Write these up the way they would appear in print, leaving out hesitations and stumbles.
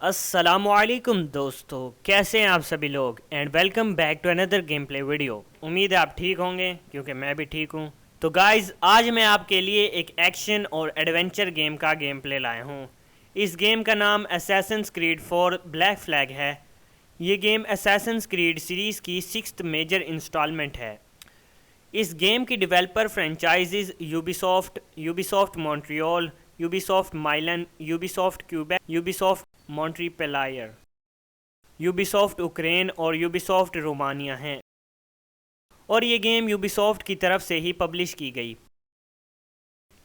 अस्सलामुअलैकुम दोस्तों, कैसे हैं आप सभी लोग and welcome back to another game play video. उम्मीद है आप ठीक होंगे क्योंकि मैं भी ठीक हूँ। तो गाइस, आज मैं आपके लिए एक एक्शन और एडवेंचर गेम का गेम प्ले लाया हूँ। इस गेम का नाम Assassin's creed for black flag है। ये गेम असैसिन्स क्रीड सीरीज़ की 6th मेजर इंस्टॉलमेंट है। इस गेम की developer franchises Ubisoft Montreal, Ubisoft Milan, Ubisoft Quebec, Ubisoft Montpellier, Ubisoft Ukraine और यूबीसॉफ्ट रोमानिया हैं, और ये गेम यूबीसॉफ्ट की तरफ से ही पब्लिश की गई।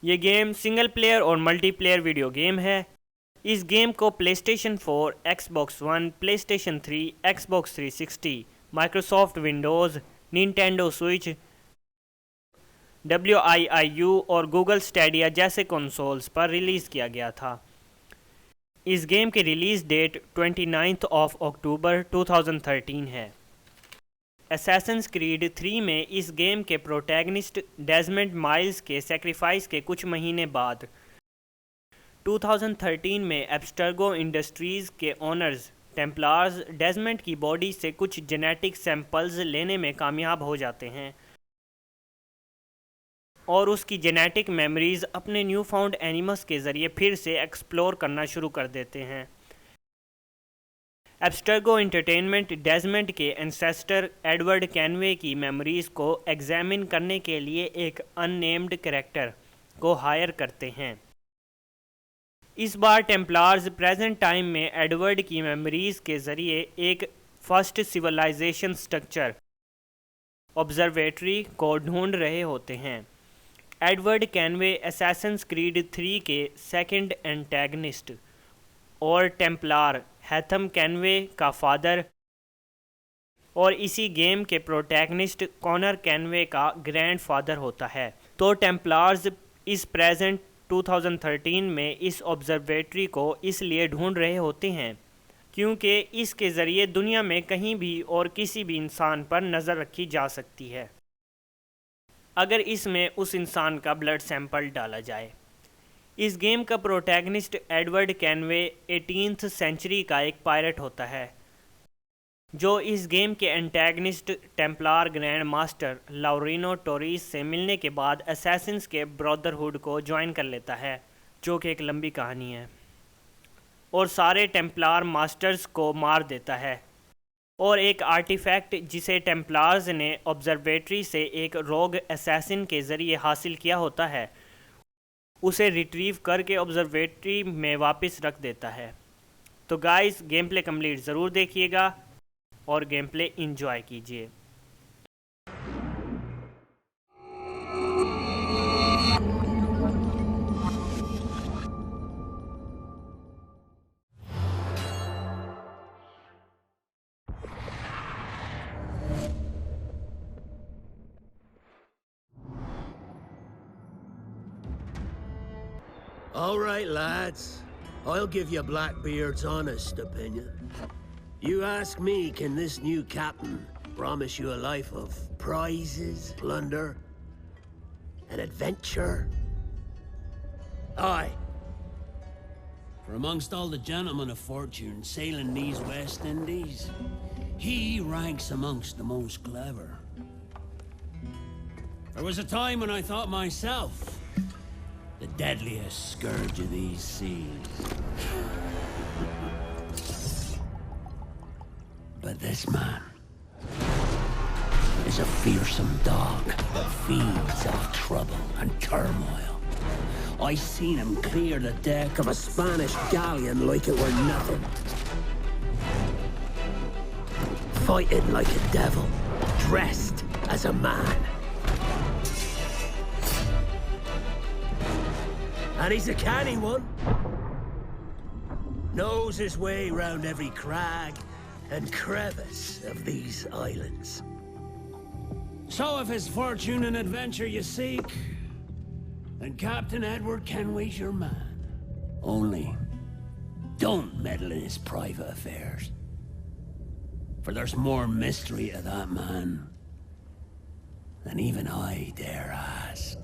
ये गेम सिंगल प्लेयर और मल्टीप्लेयर वीडियो गेम है। इस गेम को PlayStation 4, Xbox one, PlayStation 3, Xbox 360, Microsoft Windows, Nintendo switch, WIIU और गूगल स्टेडिया जैसे कंसोल्स पर रिलीज़ किया गया था। इस गेम की रिलीज़ डेट 29 अक्टूबर 2013 है। असैसिन्स क्रीड 3 में इस गेम के प्रोटैगनिस्ट डेजमंड माइल्स के सेक्रीफाइस के कुछ महीने बाद 2013 में एब्स्टर्गो इंडस्ट्रीज़ के ओनर्स टेम्पलार्स डेजमंड की बॉडी से कुछ जेनेटिक सैंपल्स लेने में कामयाब हो जाते हैं और उसकी जेनेटिक मेमोरीज़ अपने न्यू फाउंड एनिमल्स के ज़रिए फिर से एक्सप्लोर करना शुरू कर देते हैं। एब्स्टर्गो एंटरटेनमेंट डेजमंड के एंसेस्टर एडवर्ड कैनवे की मेमोरीज़ को एग्जामिन करने के लिए एक अननेम्ड कैरेक्टर को हायर करते हैं। इस बार टेम्पलार्स प्रेजेंट टाइम में एडवर्ड की मेमोरीज़ के ज़रिए एक फर्स्ट सिविलाइजेशन स्ट्रक्चर ऑब्जर्वेटरी को ढूंढ रहे होते हैं। एडवर्ड कैनवे असैसिन्स क्रीड 3 के सेकंड एंटेगनिस्ट और टेम्पलार हैथम कैनवे का फादर और इसी गेम के प्रोटैगनिस्ट कॉनर कैनवे का ग्रैंडफादर होता है। तो टेम्पलार्स इस प्रेजेंट 2013 में इस ऑब्जर्वेटरी को इसलिए ढूंढ रहे होते हैं क्योंकि इसके ज़रिए दुनिया में कहीं भी और किसी भी इंसान पर नज़र रखी जा सकती है अगर इसमें उस इंसान का ब्लड सैंपल डाला जाए। इस गेम का protagonist Edward Kenway 18th century का एक पायरेट होता है जो इस गेम के एंटैगनिस्ट टेम्पलार ग्रैंड मास्टर लाउरिनो टोरिस से मिलने के बाद असैसिन्स के ब्रदरहुड को ज्वाइन कर लेता है, जो कि एक लंबी कहानी है, और सारे टेम्पलार मास्टर्स को मार देता है और एक आर्टिफैक्ट जिसे टेम्पलार्स ने ऑब्जर्वेटरी से एक रोग असैसिन के ज़रिए हासिल किया होता है उसे रिट्रीव करके ऑब्जर्वेटरी में वापस रख देता है। तो गाइस, गेम प्ले कम्प्लीट ज़रूर देखिएगा और गेम प्ले इंजॉय कीजिए। All right, lads. I'll give you Blackbeard's honest opinion. You ask me, can this new captain promise you a life of prizes, plunder, and adventure? Aye. For amongst all the gentlemen of fortune sailing these West Indies, he ranks amongst the most clever. There was a time when I thought myself the deadliest scourge of these seas. But this man is a fearsome dog that feeds off trouble and turmoil. I seen him clear the deck of a Spanish galleon like it were nothing. Fighting like a devil, dressed as a man. And he's a canny one. Knows his way round every crag and crevice of these islands. So if it's fortune and adventure you seek, then Captain Edward Kenway's your man. Only, don't meddle in his private affairs. For there's more mystery to that man than even I dare ask.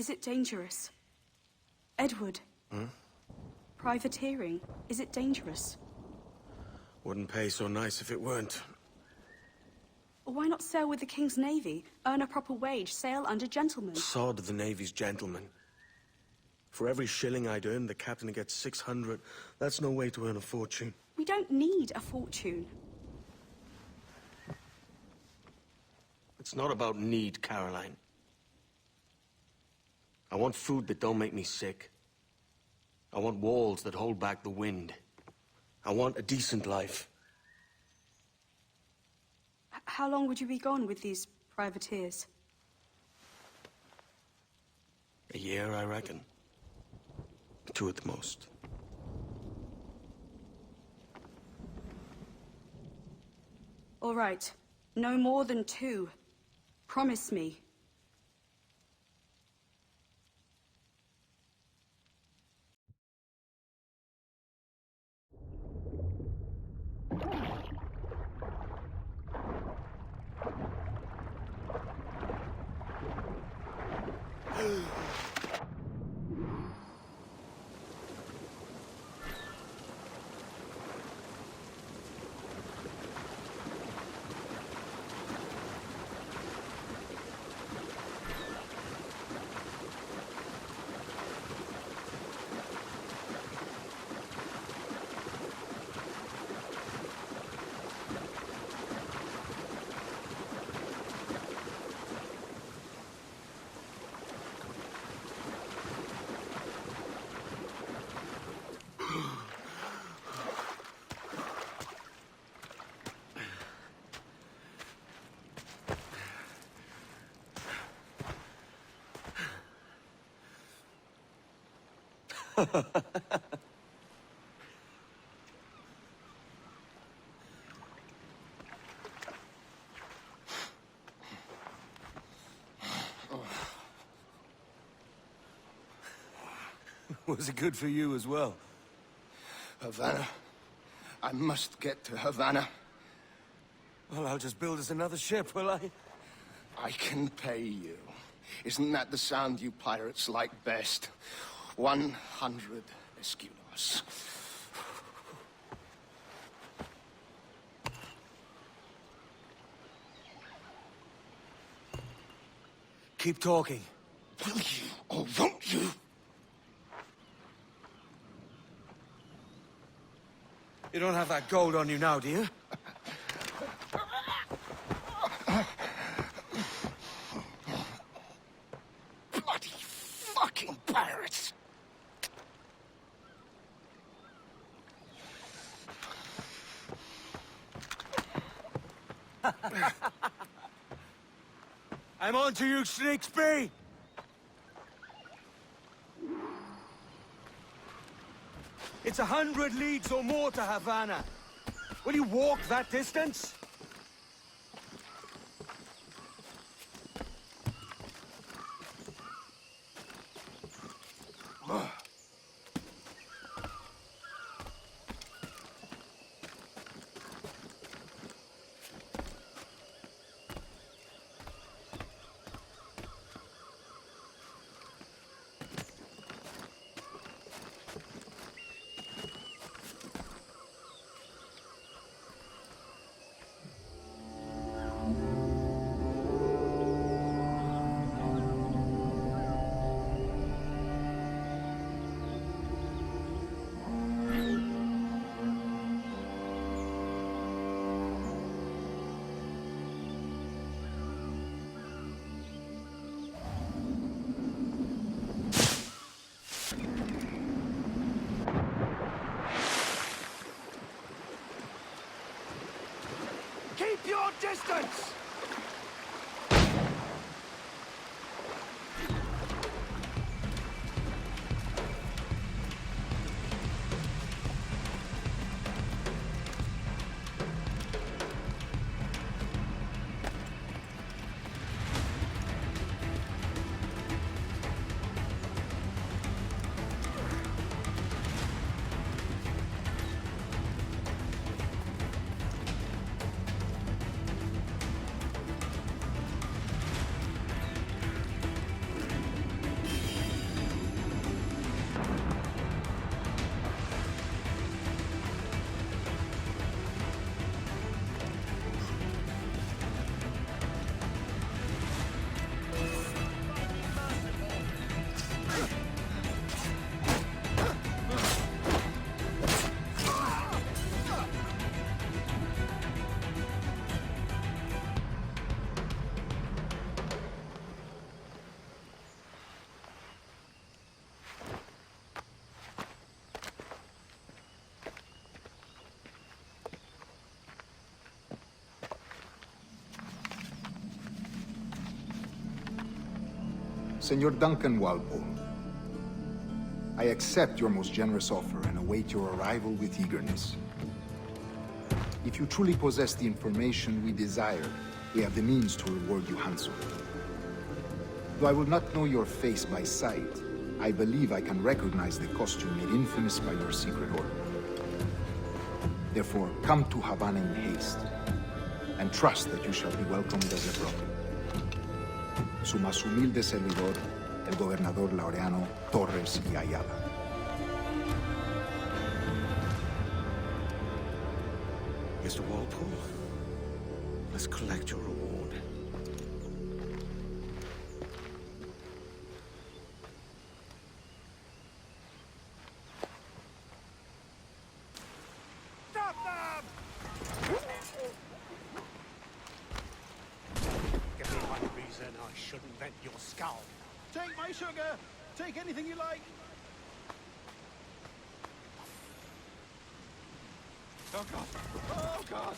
Is it dangerous? Edward? Privateering, is it dangerous? Wouldn't pay so nice if it weren't. Why not sail with the King's Navy? Earn a proper wage, sail under gentlemen. Sod the Navy's gentlemen. For every shilling I'd earn, the captain gets 600. That's no way to earn a fortune. We don't need a fortune. It's not about need, Caroline. I want food that don't make me sick. I want walls that hold back the wind. I want a decent life. How long would you be gone with these privateers? A year, I reckon. 2 at the most. All right. No more than 2. Promise me. Was it good for you as well? Havana. I must get to Havana. Well, I'll just build us another ship, will I? I can pay you. Isn't that the sound you pirates like best? 100 escudos. Keep talking. Will you or won't you? You don't have that gold on you now, do you? Bloody fucking pirates! I'm on to you, Snakesby! It's 100 leagues or more to Havana. Will you walk that distance? Keep your distance! Senor Duncan Walpole. I accept your most generous offer and await your arrival with eagerness. If you truly possess the information we desire, we have the means to reward you handsomely. Though I will not know your face by sight, I believe I can recognize the costume made infamous by your secret order. Therefore, come to Havana in haste, and trust that you shall be welcomed as a brother. Su más humilde servidor, el gobernador Laureano Torres y Ayala. Mr. Walpole, let's collect your reward. Give me one reason I shouldn't vent your skull. Take my sugar. Take anything you like. Oh, God. Oh, God.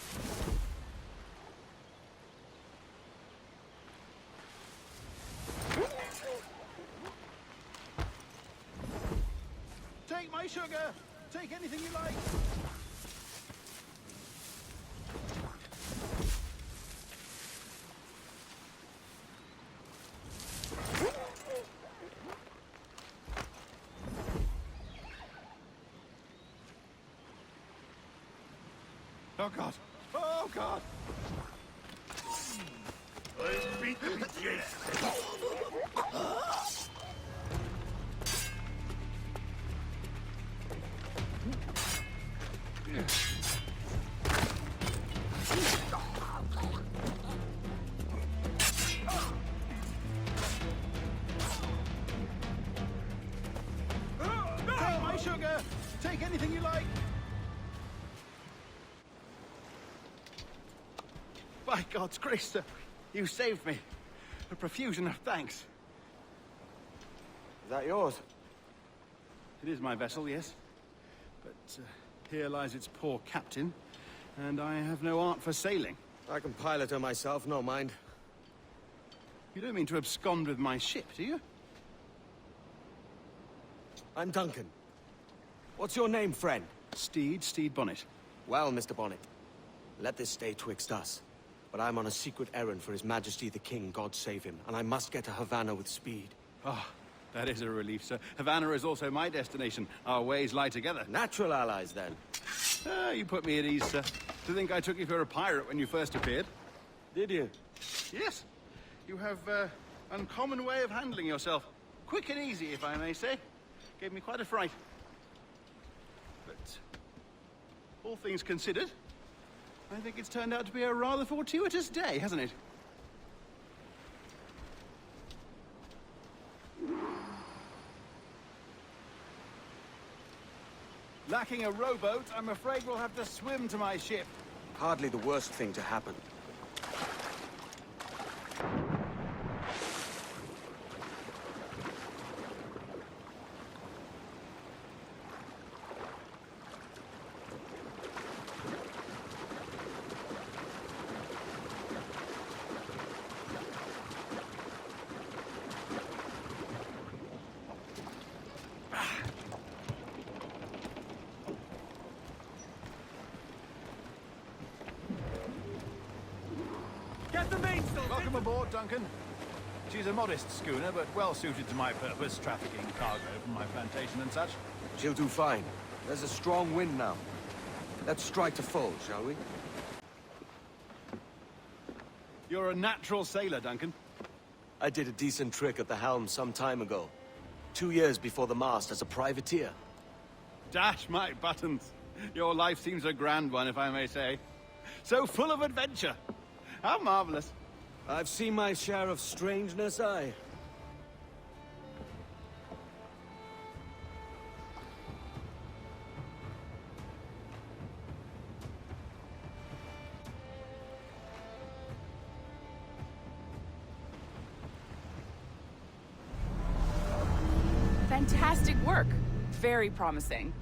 Take my sugar. Take anything you like. Oh, God. Oh, God. I beat the beginning. Take my sugar. Take anything you like. By God's grace, sir, you saved me. A profusion of thanks. Is that yours? It is my vessel, yes. But here lies its poor captain, and I have no art for sailing. I can pilot her myself, no mind. You don't mean to abscond with my ship, do you? I'm Duncan. What's your name, friend? Steed Bonnet. Well, Mr. Bonnet, let this stay twixt us. But I'm on a secret errand for His Majesty the King, God save him, and I must get to Havana with speed. Ah, that is a relief, sir. Havana is also my destination. Our ways lie together. Natural allies, then. Ah, you put me at ease, sir. To think I took you for a pirate when you first appeared. Did you? Yes. You have uncommon way of handling yourself. Quick and easy, if I may say. Gave me quite a fright. But all things considered, I think it's turned out to be a rather fortuitous day, hasn't it? Lacking a rowboat, I'm afraid we'll have to swim to my ship. Hardly the worst thing to happen. Welcome aboard, Duncan. She's a modest schooner, but well suited to my purpose, trafficking cargo from my plantation and such. She'll do fine. There's a strong wind now. Let's strike to full, shall we? You're a natural sailor, Duncan. I did a decent trick at the helm some time ago. 2 years before the mast as a privateer. Dash my buttons. Your life seems a grand one, if I may say. So full of adventure. How marvelous. I've seen my share of strangeness, aye. Fantastic work. Very promising.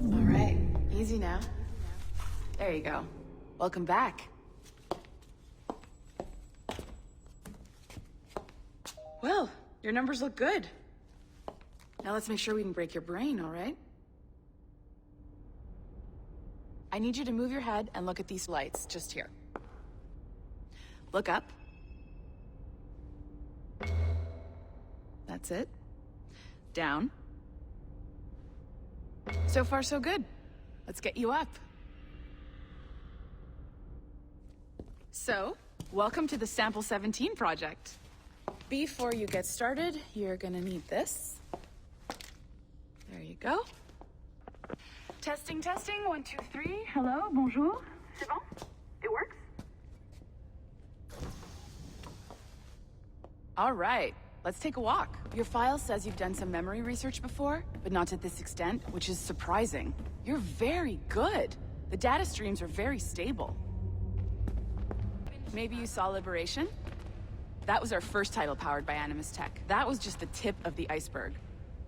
All right, easy now. There you go. Welcome back. Your numbers look good. Now let's make sure we can break your brain, all right? I need you to move your head and look at these lights just here. Look up. That's it. Down. So far, so good. Let's get you up. So, welcome to the Sample 17 project. Before you get started, you're gonna need this. There you go. Testing, testing, 1, 2, 3. Hello, bonjour. C'est bon? It works? All right, let's take a walk. Your file says you've done some memory research before, but not to this extent, which is surprising. You're very good. The data streams are very stable. Maybe you saw Liberation? That was our first title powered by Animus Tech. That was just the tip of the iceberg.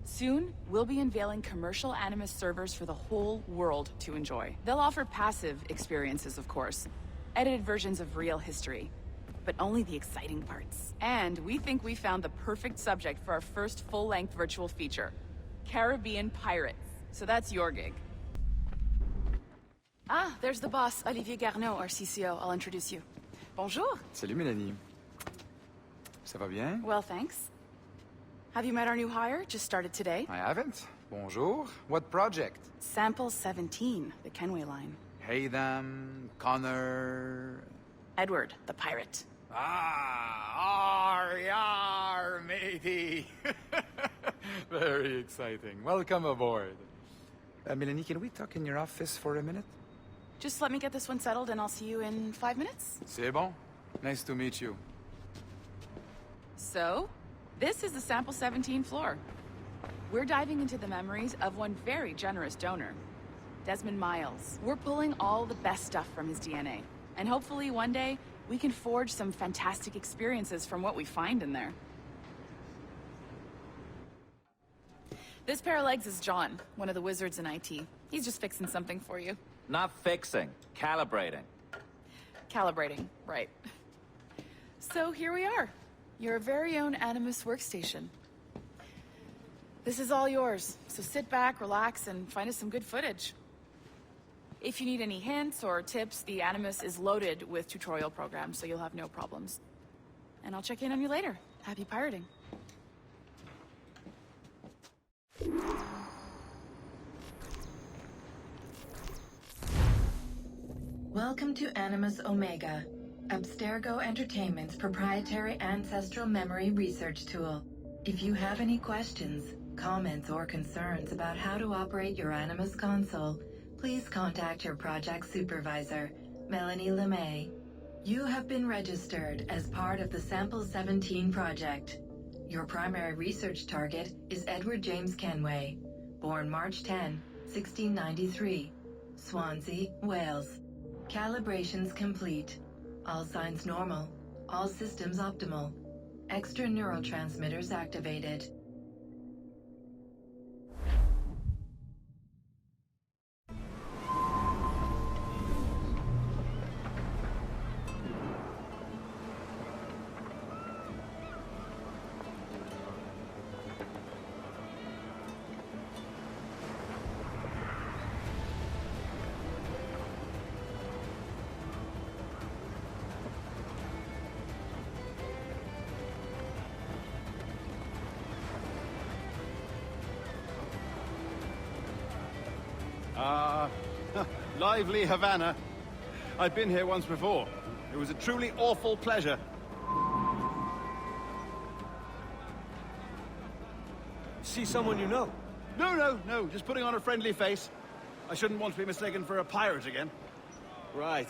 Soon, we'll be unveiling commercial Animus servers for the whole world to enjoy. They'll offer passive experiences, of course. Edited versions of real history. But only the exciting parts. And we think we found the perfect subject for our first full-length virtual feature. Caribbean Pirates. So that's your gig. Ah, there's the boss, Olivier Garneau, our CCO. I'll introduce you. Bonjour. Salut Mélanie. Ça va bien? Well, thanks. Have you met our new hire? Just started today. I haven't. Bonjour. What project? Sample 17, the Kenway line. Haytham, Connor... Edward, the pirate. Ah, yar, matey. Very exciting. Welcome aboard. Mélanie, can we talk in your office for a minute? Just let me get this one settled and I'll see you in 5 minutes. C'est bon. Nice to meet you. So, this is the Sample 17 floor. We're diving into the memories of one very generous donor, Desmond Miles. We're pulling all the best stuff from his DNA. And hopefully one day, we can forge some fantastic experiences from what we find in there. This pair of legs is John, one of the wizards in IT. He's just fixing something for you. Not fixing, calibrating. Calibrating, right. So here we are. Your very own Animus workstation. This is all yours, so sit back, relax, and find us some good footage. If you need any hints or tips, the Animus is loaded with tutorial programs, so you'll have no problems. And I'll check in on you later. Happy pirating. Welcome to Animus Omega, Abstergo Entertainment's proprietary ancestral memory research tool. If you have any questions, comments, or concerns about how to operate your Animus console, please contact your project supervisor, Melanie LeMay. You have been registered as part of the Sample 17 project. Your primary research target is Edward James Kenway, born March 10, 1693, Swansea, Wales. Calibrations complete. All signs normal. All systems optimal. Extra neurotransmitters activated. Lively Havana. I've been here once before. It was a truly awful pleasure. See someone you know? No. Just putting on a friendly face. I shouldn't want to be mistaken for a pirate again. Right.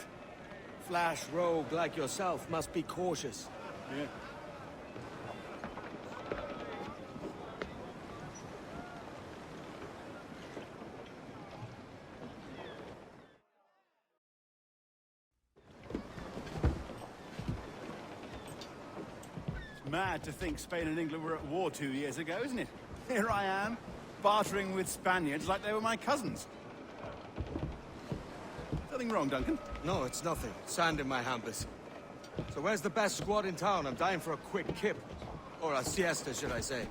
Flash rogue like yourself must be cautious. Yeah. Mad to think Spain and England were at war 2 years ago, isn't it? Here I am, bartering with Spaniards like they were my cousins. Nothing wrong, Duncan? No, it's nothing. Sand in my hampers. So where's the best squad in town? I'm dying for a quick kip. Or a siesta, should I say?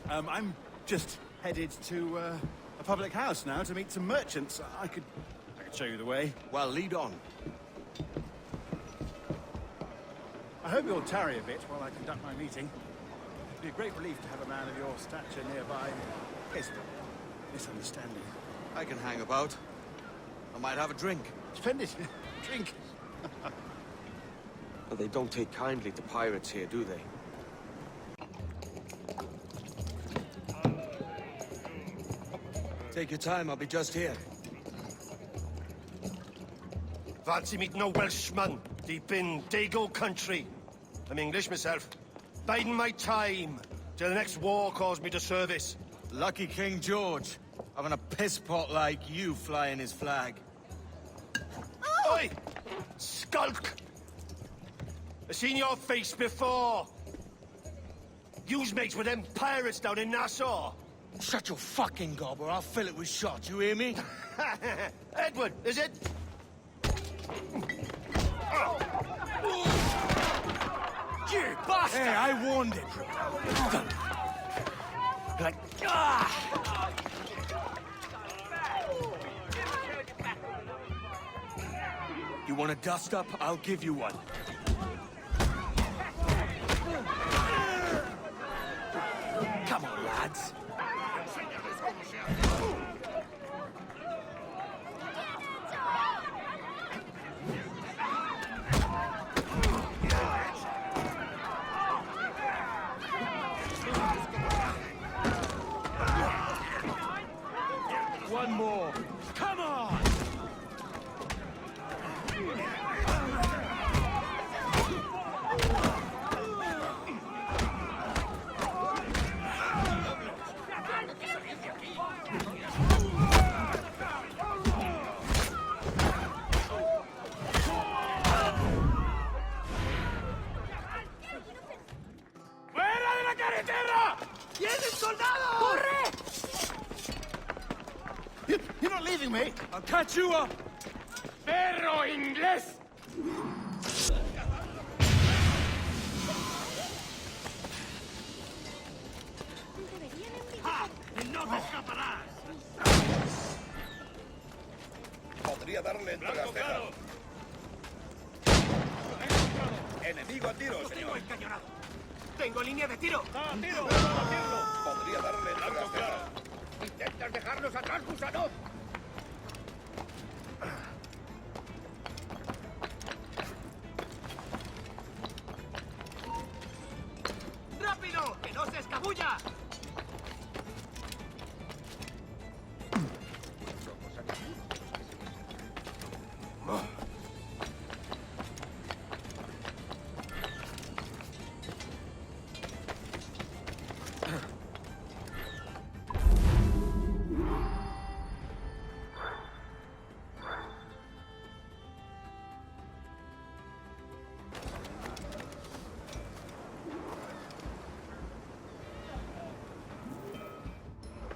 I'm just headed to a public house now to meet some merchants. I could show you the way. Well, lead on. I hope you'll tarry a bit while I conduct my meeting. It'd be a great relief to have a man of your stature nearby in case of a misunderstanding. I can hang about. I might have a drink. Splendid. Drink. But they don't take kindly to pirates here, do they? Take your time, I'll be just here. Fancy meeting a Welshman deep in Dago country. I'm English myself. Biding my time till the next war calls me to service. Lucky King George, having a piss pot like you flying his flag. Oi! Skulk! I've seen your face before. You's mates with them pirates down in Nassau. Shut your fucking gob or I'll fill it with shot, you hear me? Edward, is it? You bastard! Hey, I warned him. Like, You want a dust up? I'll give you one. Come on, lads. One more. Come on! ¡Fuera de la carretera! ¡Vienen soldados! ¡Corre! You're not leaving me! I'll catch you up! ¡Perro inglés! ¡No te escaparás! Podría darle entre las cejas. Enemigo a tiro, señor. ¡Tengo línea de tiro! ¡Tiro! Podría darle entre las cejas. ¿Intentas dejarnos atrás, gusano? ¡Rápido! ¡Que no se escabulla!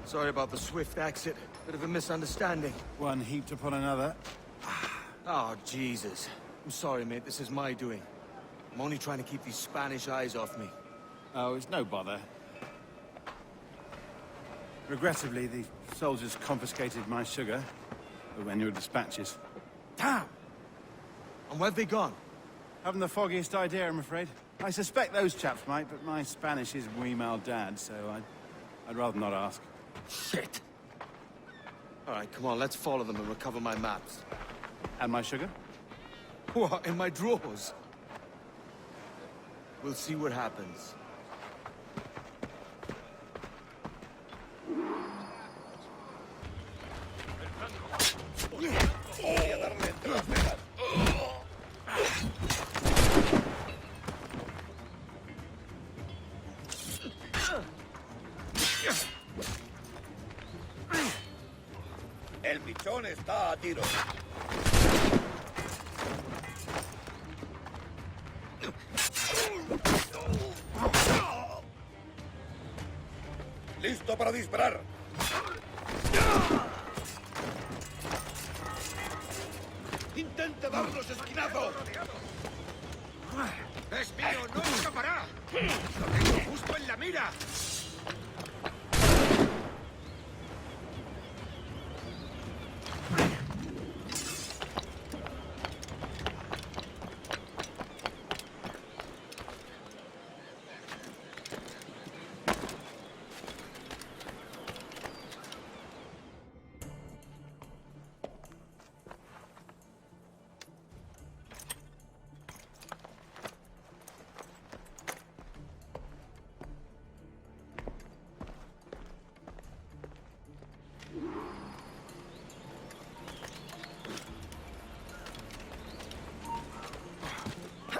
Sorry about the swift exit. Bit of a misunderstanding. One heaped upon another. Oh, Jesus. I'm sorry, mate. This is my doing. I'm only trying to keep these Spanish eyes off me. Oh, it's no bother. Regrettably, the soldiers confiscated my sugar when your dispatches. Damn! And where've they gone? Haven't the foggiest idea, I'm afraid. I suspect those chaps might, but my Spanish is muy mal dad, so I'd rather not ask. Shit! All right, come on, let's follow them and recover my maps. And my sugar? What, in my drawers? We'll see what happens. Podría darle entre las cejas. El pichón está a tiro. Listo para disparar. Intenta darnos esquinazo. ¡Es mío! ¡No escapará! ¡Lo tengo justo en la mira!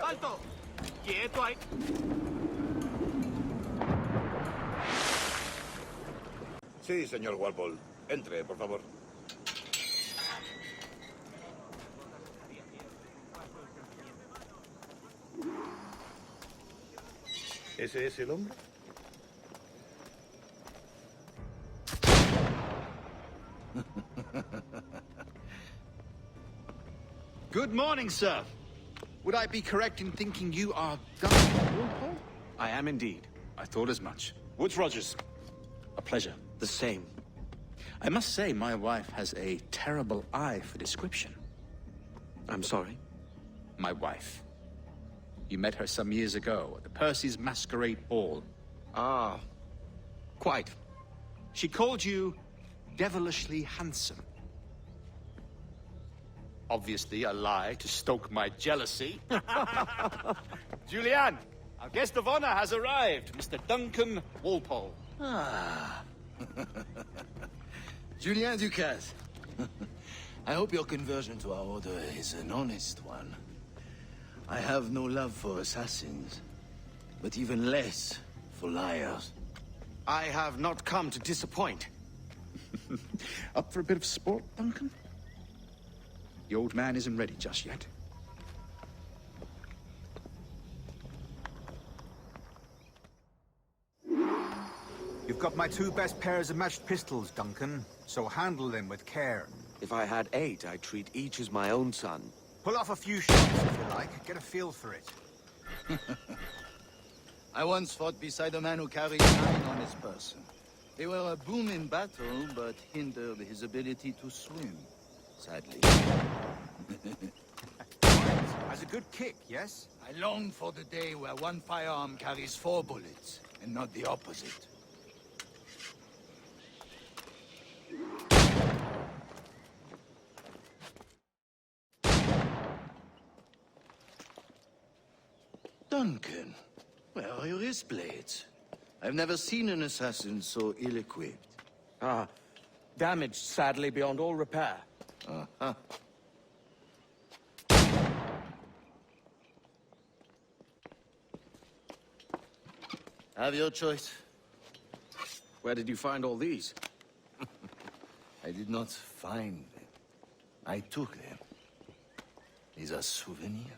¡Alto! ¡Quieto ahí! Sí, señor Walpole. Entre, por favor. ¿Ese es el hombre? Good morning, sir. Would I be correct in thinking you are Duncan Walpole? I am indeed. I thought as much. Woods Rogers. A pleasure. The same. I must say, my wife has a terrible eye for description. I'm sorry? My wife. You met her some years ago at the Percy's Masquerade Ball. Ah, quite. She called you devilishly handsome. Obviously a lie to stoke my jealousy. Julianne, our guest of honor has arrived, Mr. Duncan Walpole. Ah. Julien Ducasse. I hope your conversion to our order is an honest one. I have no love for assassins, but even less for liars. I have not come to disappoint. Up for a bit of sport, Duncan? The old man isn't ready just yet. You've got my 2 best pairs of matched pistols, Duncan, so handle them with care. If I had 8, I'd treat each as my own son. Pull off a few shots, if you like. Get a feel for it. I once fought beside a man who carried 9 on his person. They were a boon in battle, but hindered his ability to swim, sadly. Has a good kick, yes? I long for the day where one firearm carries 4 bullets, and not the opposite. Duncan, where are your wrist blades? I've never seen an assassin so ill-equipped. Ah, damaged sadly beyond all repair. Uh-huh. Have your choice. Where did you find all these? I did not find them. I took them. These are souvenirs.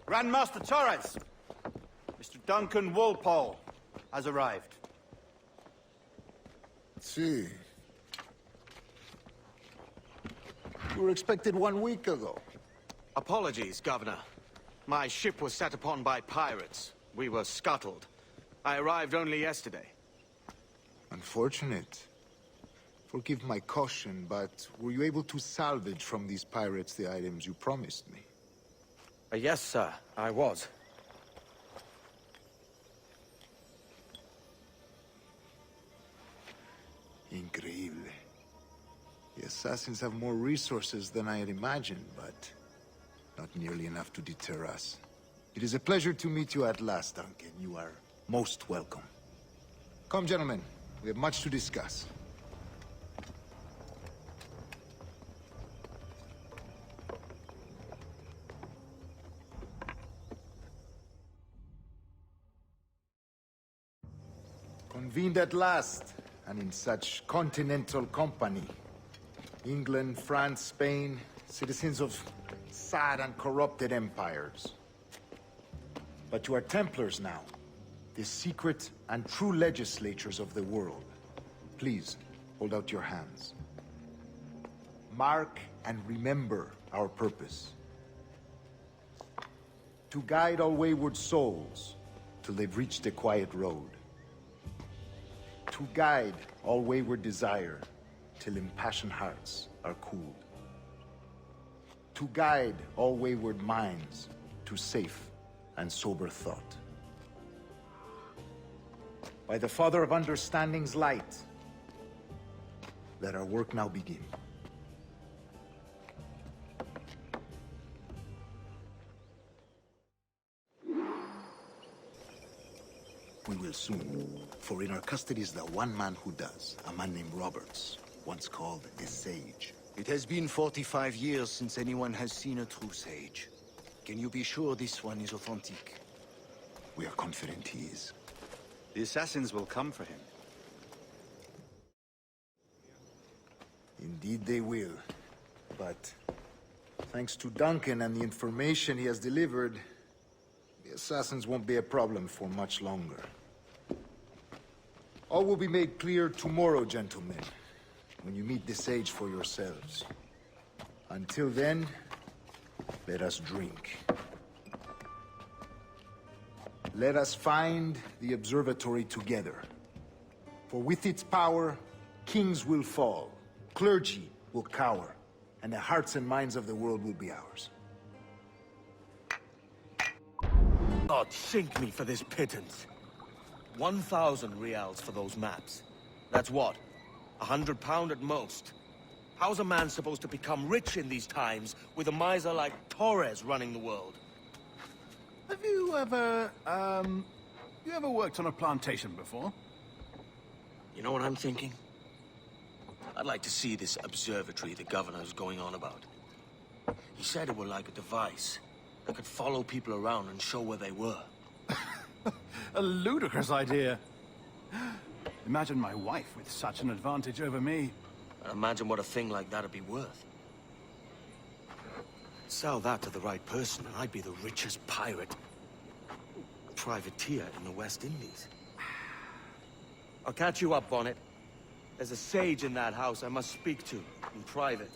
Grandmaster Torres! Mr. Duncan Walpole has arrived. See. You were expected 1 week ago. Apologies, Governor. My ship was set upon by pirates. We were scuttled. I arrived only yesterday. Unfortunate. Forgive my caution, but were you able to salvage from these pirates the items you promised me? Yes, sir, I was. Increíble. The assassins have more resources than I had imagined, but not nearly enough to deter us. It is a pleasure to meet you at last, Duncan. You are most welcome. Come, gentlemen. We have much to discuss. Convened at last, and in such continental company. England, France, Spain, citizens of sad and corrupted empires. But you are Templars now, the secret and true legislatures of the world. Please, hold out your hands. Mark and remember our purpose. To guide all wayward souls till they've reached the quiet road. To guide all wayward desire till impassioned hearts are cooled. To guide all wayward minds to safe and sober thought. By the Father of Understanding's light, let our work now begin. We will soon, for in our custody is the one man who does, a man named Roberts, once called a sage. It has been 45 years since anyone has seen a true sage. Can you be sure this one is authentic? We are confident he is. The assassins will come for him. Indeed they will. But thanks to Duncan and the information he has delivered, the assassins won't be a problem for much longer. All will be made clear tomorrow, gentlemen, when you meet the sage for yourselves. Until then, let us drink. Let us find the observatory together. For with its power, kings will fall, clergy will cower, and the hearts and minds of the world will be ours. God sink me for this pittance. 1,000 reals for those maps. That's what? £100 at most. How's a man supposed to become rich in these times with a miser like Torres running the world? Have you ever, worked on a plantation before? You know what I'm thinking? I'd like to see this observatory the governor's going on about. He said it were like a device that could follow people around and show where they were. A ludicrous idea. Imagine my wife with such an advantage over me. And imagine what a thing like that'd be worth. Sell that to the right person and I'd be the richest pirate. Privateer in the West Indies. I'll catch you up, Bonnet. There's a sage in that house I must speak to in private.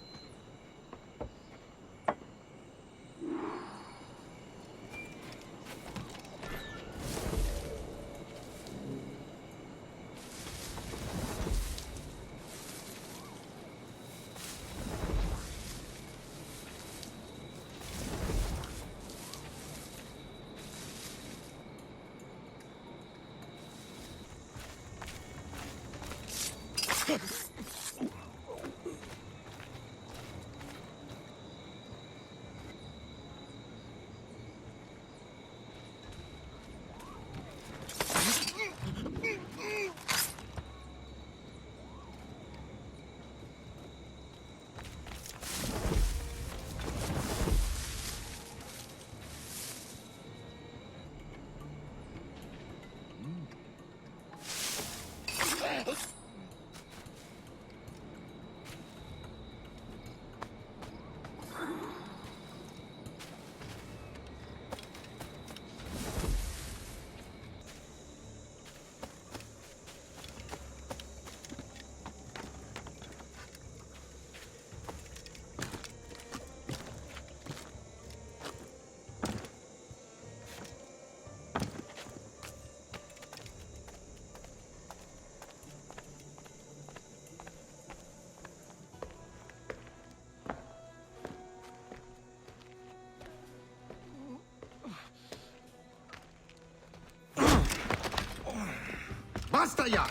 Basta ya!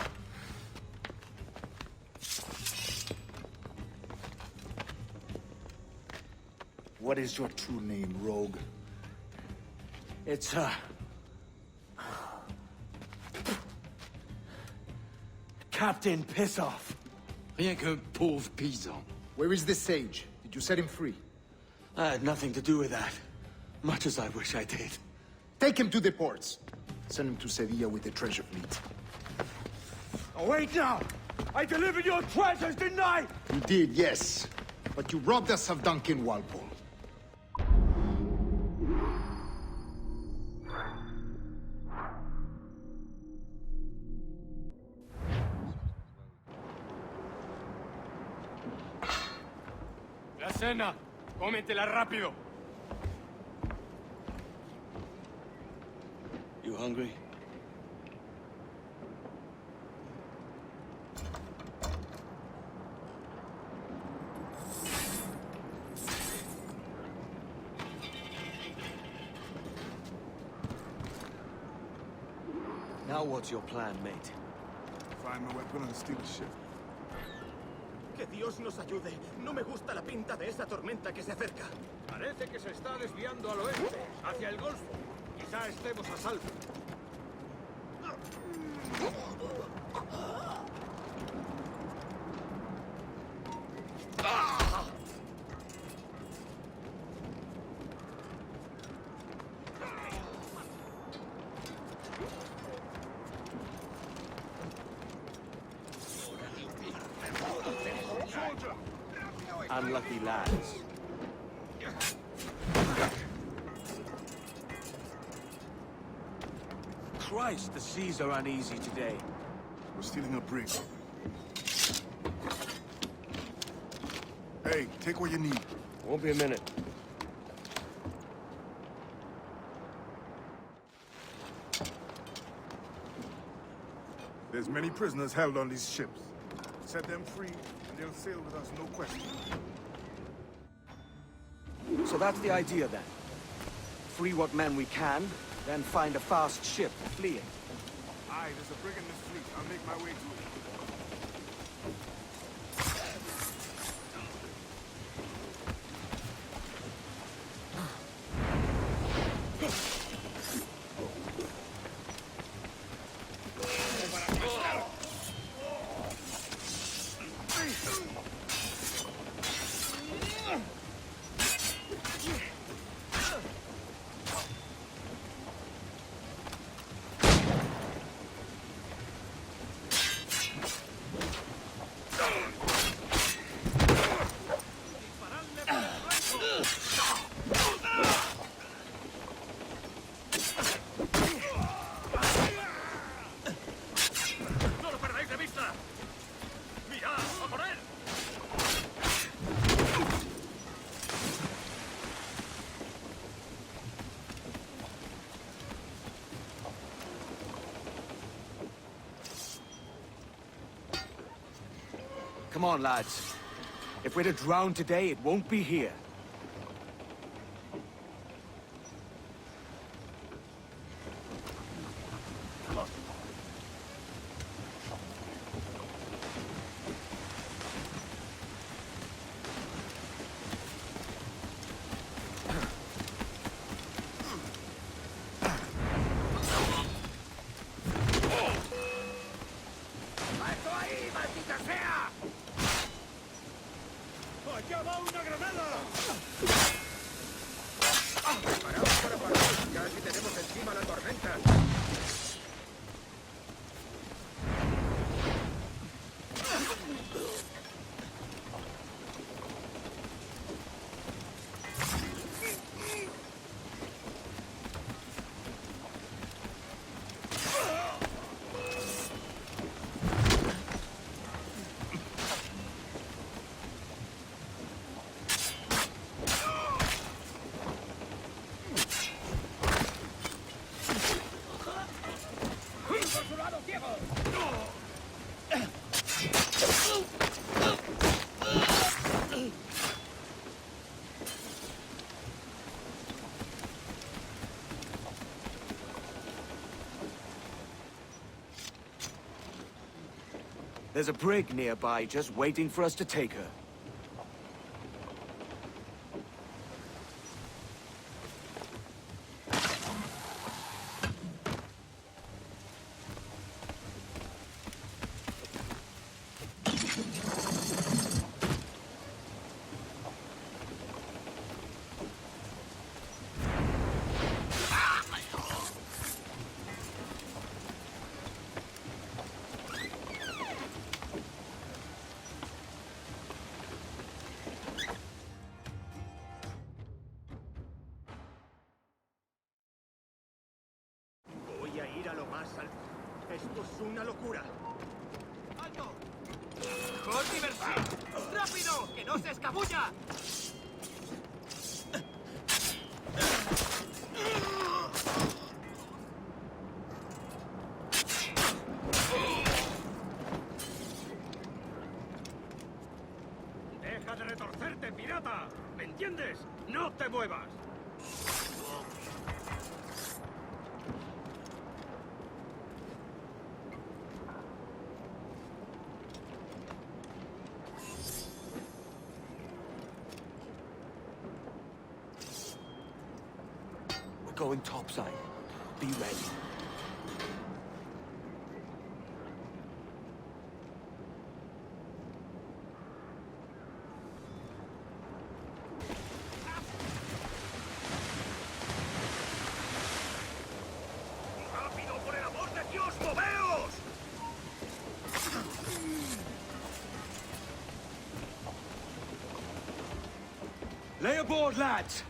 What is your true name, rogue? It's, Captain Pissoff. Rien qu'un pauvre paysan. Where is the sage? Did you set him free? I had nothing to do with that. Much as I wish I did. Take him to the ports. Send him to Sevilla with the treasure fleet. Oh, wait now! I delivered your treasures, didn't I? You did, yes. But you robbed us of Duncan Walpole. Senna, cómetela rápido. You hungry? Now what's your plan, mate? Find my weapon and steal the ship. Que Dios nos ayude. No me gusta la pinta de esa tormenta que se acerca. Parece que se está desviando al oeste, hacia el Golfo. Quizá estemos a salvo. Unlucky lads. Christ, the seas are uneasy today. We're stealing a brig. Hey, take what you need. Won't be a minute. There's many prisoners held on these ships. Set them free, and they'll sail with us, no question. So that's the idea then. Free what men we can, then find a fast ship fleeing. Aye, there's a brig in this fleet. I'll make my way to it. Come on, lads. If we're to drown today, it won't be here. Casi tenemos encima la tormenta. There's a brig nearby just waiting for us to take her. Voy a ir a lo más alto. Esto es una locura. ¡Alto! ¡Con diversión! ¡Rápido! ¡Que no se escabulla! ¡Muévete, pirata! ¿Me entiendes? ¡No te muevas! We're going topside. Be ready. ¡Rápido, por el amor de Dios, moveos! Lay aboard, lads!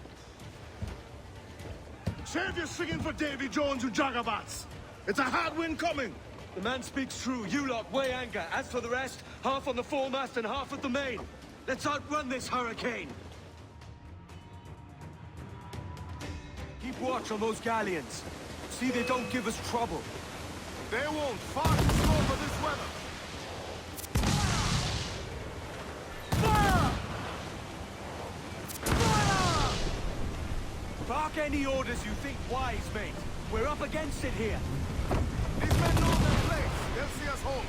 Save your singing for Davy Jones, you jagabats! It's a hard wind coming! The man speaks true. You lot weigh anchor. As for the rest, half on the foremast and half at the main. Let's outrun this hurricane. Keep watch on those galleons. See they don't give us trouble. They won't. Far too slow for this weather. Bark any orders you think wise, mate. We're up against it here. These men know their place. They'll see us home.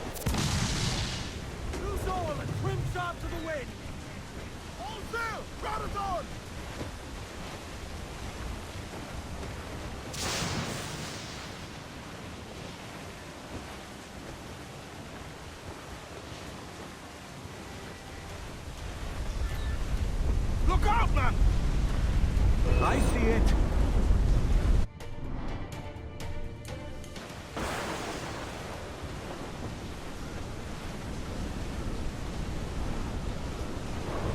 Loose all and trim sharp to the wind! All sail! Crowd it on! Look out, man! I see it.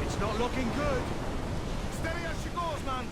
It's not looking good. Steady as she goes, man!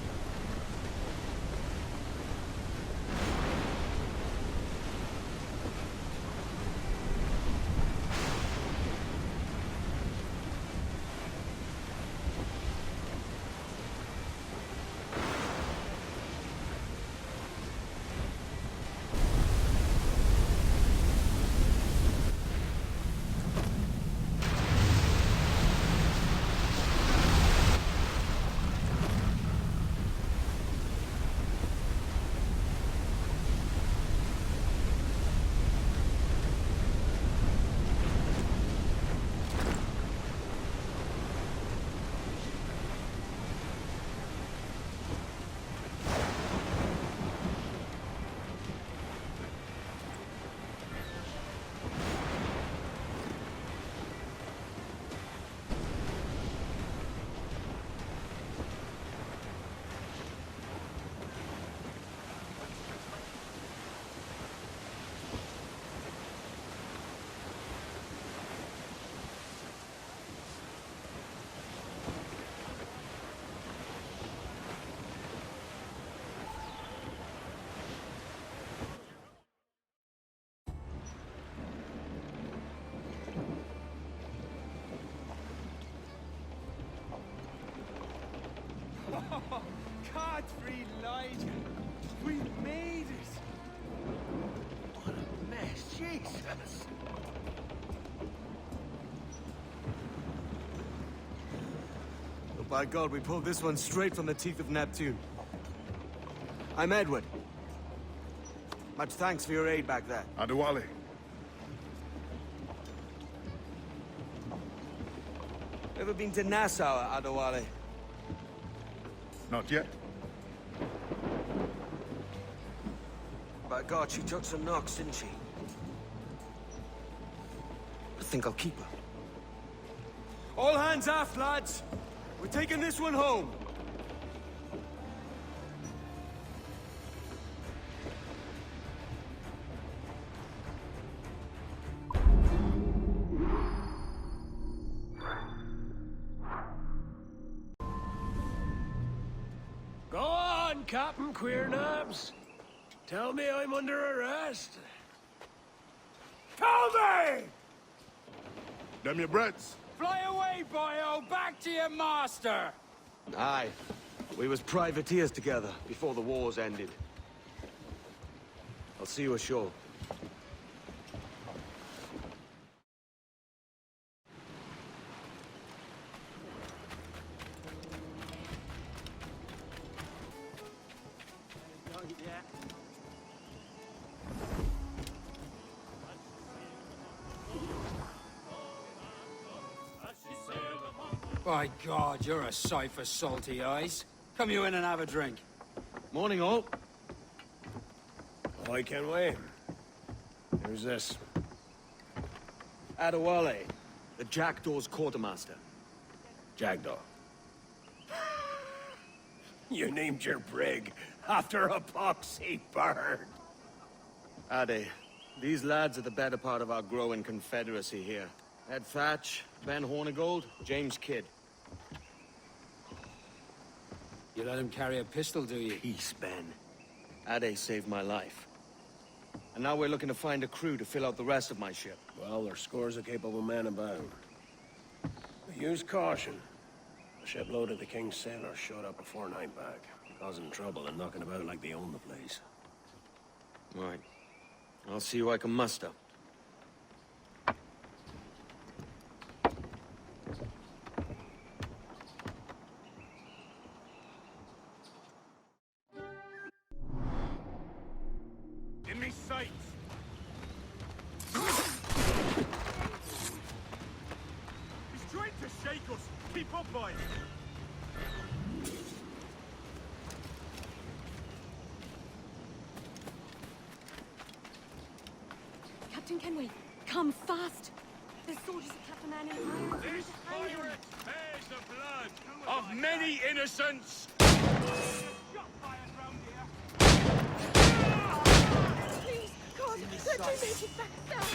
Godfrey Elijah, we made it. What a mess, Jesus! Oh, by God, we pulled this one straight from the teeth of Neptune. I'm Edward. Much thanks for your aid back there. Adewale. Ever been to Nassau, Adewale? Not yet. By God, she took some knocks, didn't she? I think I'll keep her. All hands aft, lads! We're taking this one home! Go on, Captain Queernabs. Tell me I'm under arrest. Tell me! Them your breads. Fly away, boyo! Back to your master! Aye. We was privateers together before the wars ended. I'll see you ashore. By God, you're a sight for salty eyes. Come you in and have a drink. Morning, all. Ahoy, Kenway. Who's this? Adewale, the Jackdaw's quartermaster. Jackdaw. You named your brig after a poxy bird. Ade, these lads are the better part of our growing confederacy here. Ed Thatch, Ben Hornigold, James Kidd. You let him carry a pistol, do you? Peace, Ben. Ade saved my life. And now we're looking to find a crew to fill out the rest of my ship. Well, there's scores of capable men about. But use caution. A shipload of the King's sailors showed up before Nightback, causing trouble and knocking about like they own the place. Right. I'll see who I can muster. In me sights! He's trying to shake us! Keep up, boys! Captain Kenway, come fast! There's soldiers of Captain Annie Iron. This pirate bears the blood of many innocents! Please, God, let me make it back down!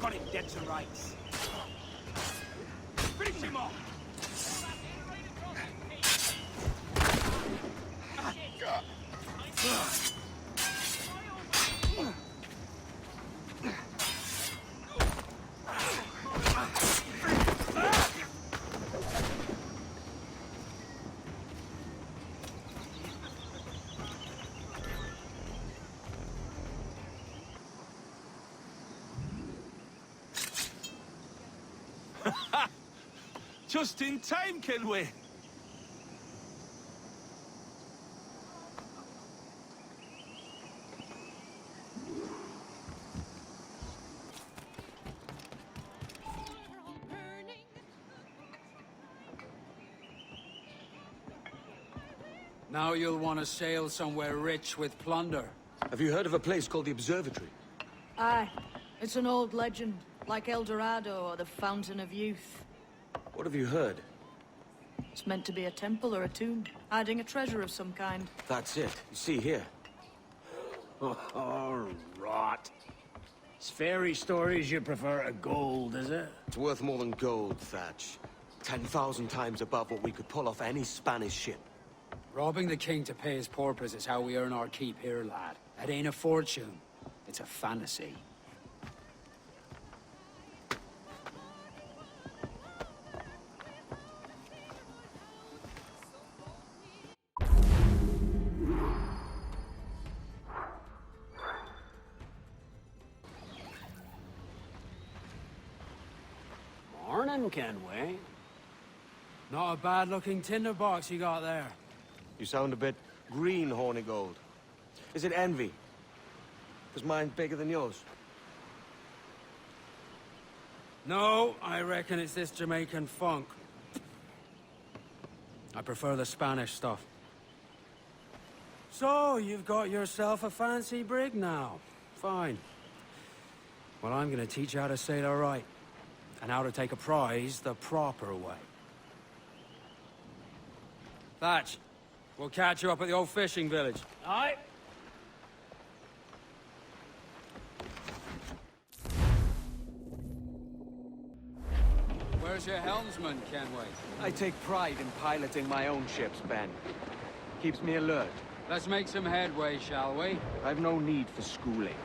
Got him dead to rights. Finish him off! Just in time, Kenway. Now you'll want to sail somewhere rich with plunder. Have you heard of a place called the Observatory? Aye. It's an old legend, like El Dorado or the Fountain of Youth. What have you heard? It's meant to be a temple or a tomb, hiding a treasure of some kind. That's it. You see here. Oh, rot. It's fairy stories you prefer to gold, is it? It's worth more than gold, Thatch. 10,000 times above what we could pull off any Spanish ship. Robbing the king to pay his porpoise is how we earn our keep here, lad. It ain't a fortune. It's a fantasy. Morning, Kenway. Not a bad-looking tinderbox you got there. You sound a bit green, Hornigold. Is it envy? Because mine's bigger than yours. No, I reckon it's this Jamaican funk. I prefer the Spanish stuff. So, you've got yourself a fancy brig now. Fine. Well, I'm gonna teach you how to sail her right. And how to take a prize the proper way. Thatch, we'll catch you up at the old fishing village. Aye. Where's your helmsman, Kenway? I take pride in piloting my own ships, Ben. Keeps me alert. Let's make some headway, shall we? I've no need for schooling.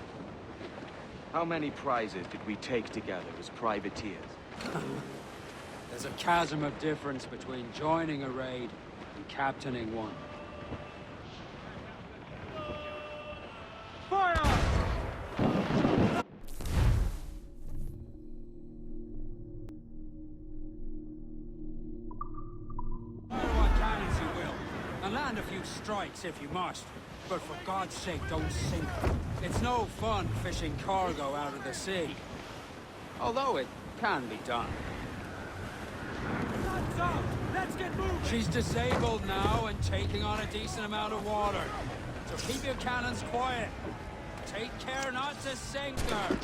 How many prizes did we take together as privateers? There's a chasm of difference between joining a raid and captaining one. Fire! And land a few strikes if you must. But for God's sake, don't sink. It's no fun fishing cargo out of the sea. Although it can be done. Hands up! Let's get moving! She's disabled now and taking on a decent amount of water. So keep your cannons quiet. Take care not to sink her.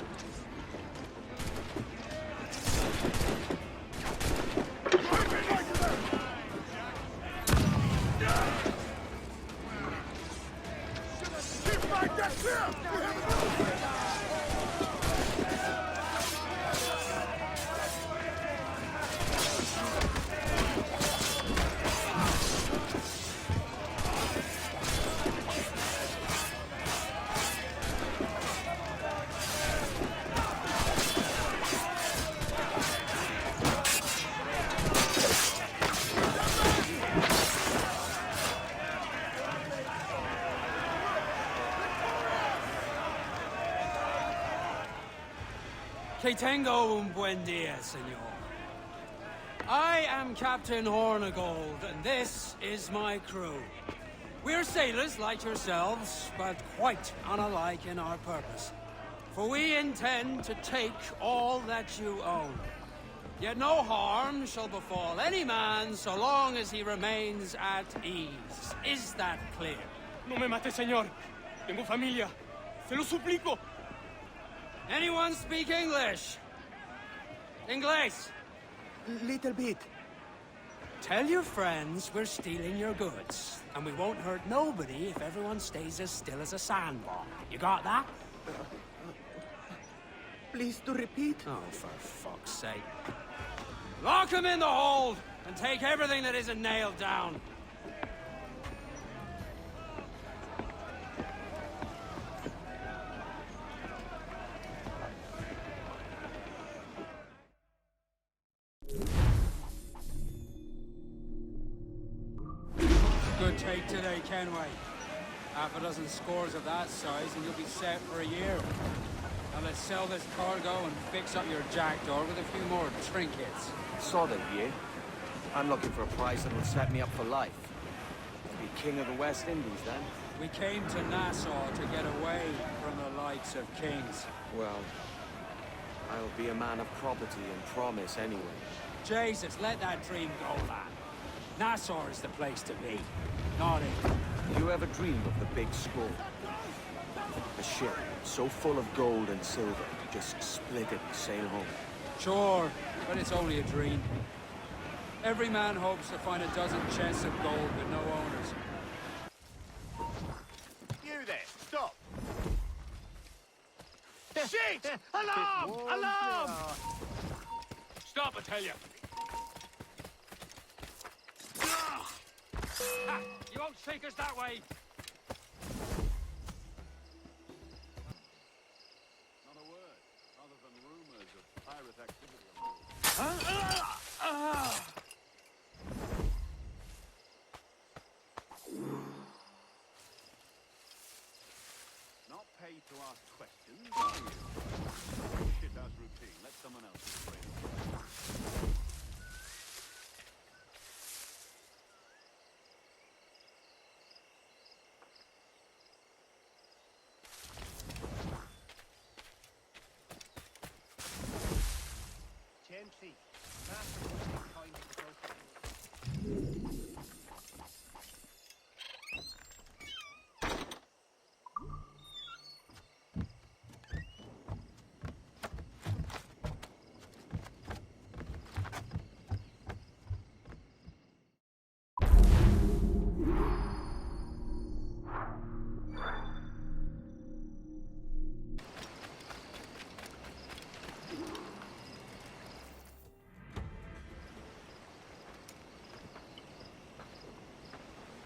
Que tengo un buen dia, senor. I am Captain Hornigold, and this is my crew. We're sailors like yourselves, but quite unalike in our purpose. For we intend to take all that you own. Yet no harm shall befall any man so long as he remains at ease. Is that clear? No me mate, señor. Tengo familia. Se lo suplico. Anyone speak English? Inglés? Little bit. Tell your friends we're stealing your goods, and we won't hurt nobody if everyone stays as still as a sandbar. You got that? Please to repeat. Oh, for fuck's sake. Lock him in the hold, and take everything that isn't nailed down. Good take today, Kenway. Half a dozen scores of that size and you'll be set for a year. Now let's sell this cargo and fix up your jackdaw with a few more trinkets. Sod it, yeah? I'm looking for a price that will set me up for life. To be king of the West Indies, then? We came to Nassau to get away from the likes of kings. Well, I'll be a man of property and promise anyway. Jesus, let that dream go, lad. Nassau is the place to be, not it. You ever dream of the big score? A ship so full of gold and silver, just split it and sail home. Sure, but it's only a dream. Every man hopes to find a dozen chests of gold with no owners. You there, stop! Shit! Alarm! Alarm! Stop, I tell you! Ha! You won't take us that way! Not a word, other than rumors of pirate activity on board. Not paid to ask questions, are you? Shit house routine. Let someone else explain it. Gently. Master will take time to process.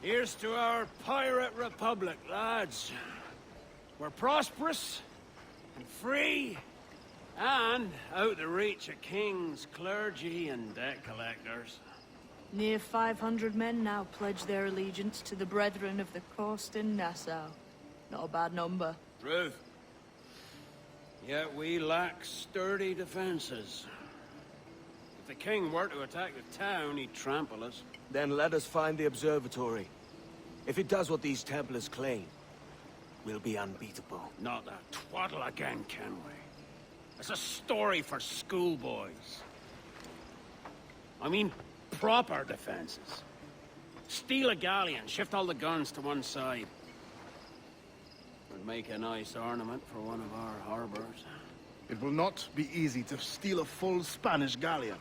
Here's to our pirate republic, lads. We're prosperous and free and out the reach of kings, clergy, and debt collectors. Near 500 men now pledge their allegiance to the Brethren of the Coast in Nassau. Not a bad number. Truth. Yet we lack sturdy defenses. If the king were to attack the town, he'd trample us. Then let us find the observatory. If it does what these Templars claim, we'll be unbeatable. Not that twaddle again, can we? It's a story for schoolboys. I mean, proper defenses. Steal a galleon, shift all the guns to one side. Would make a nice ornament for one of our harbors. It will not be easy to steal a full Spanish galleon.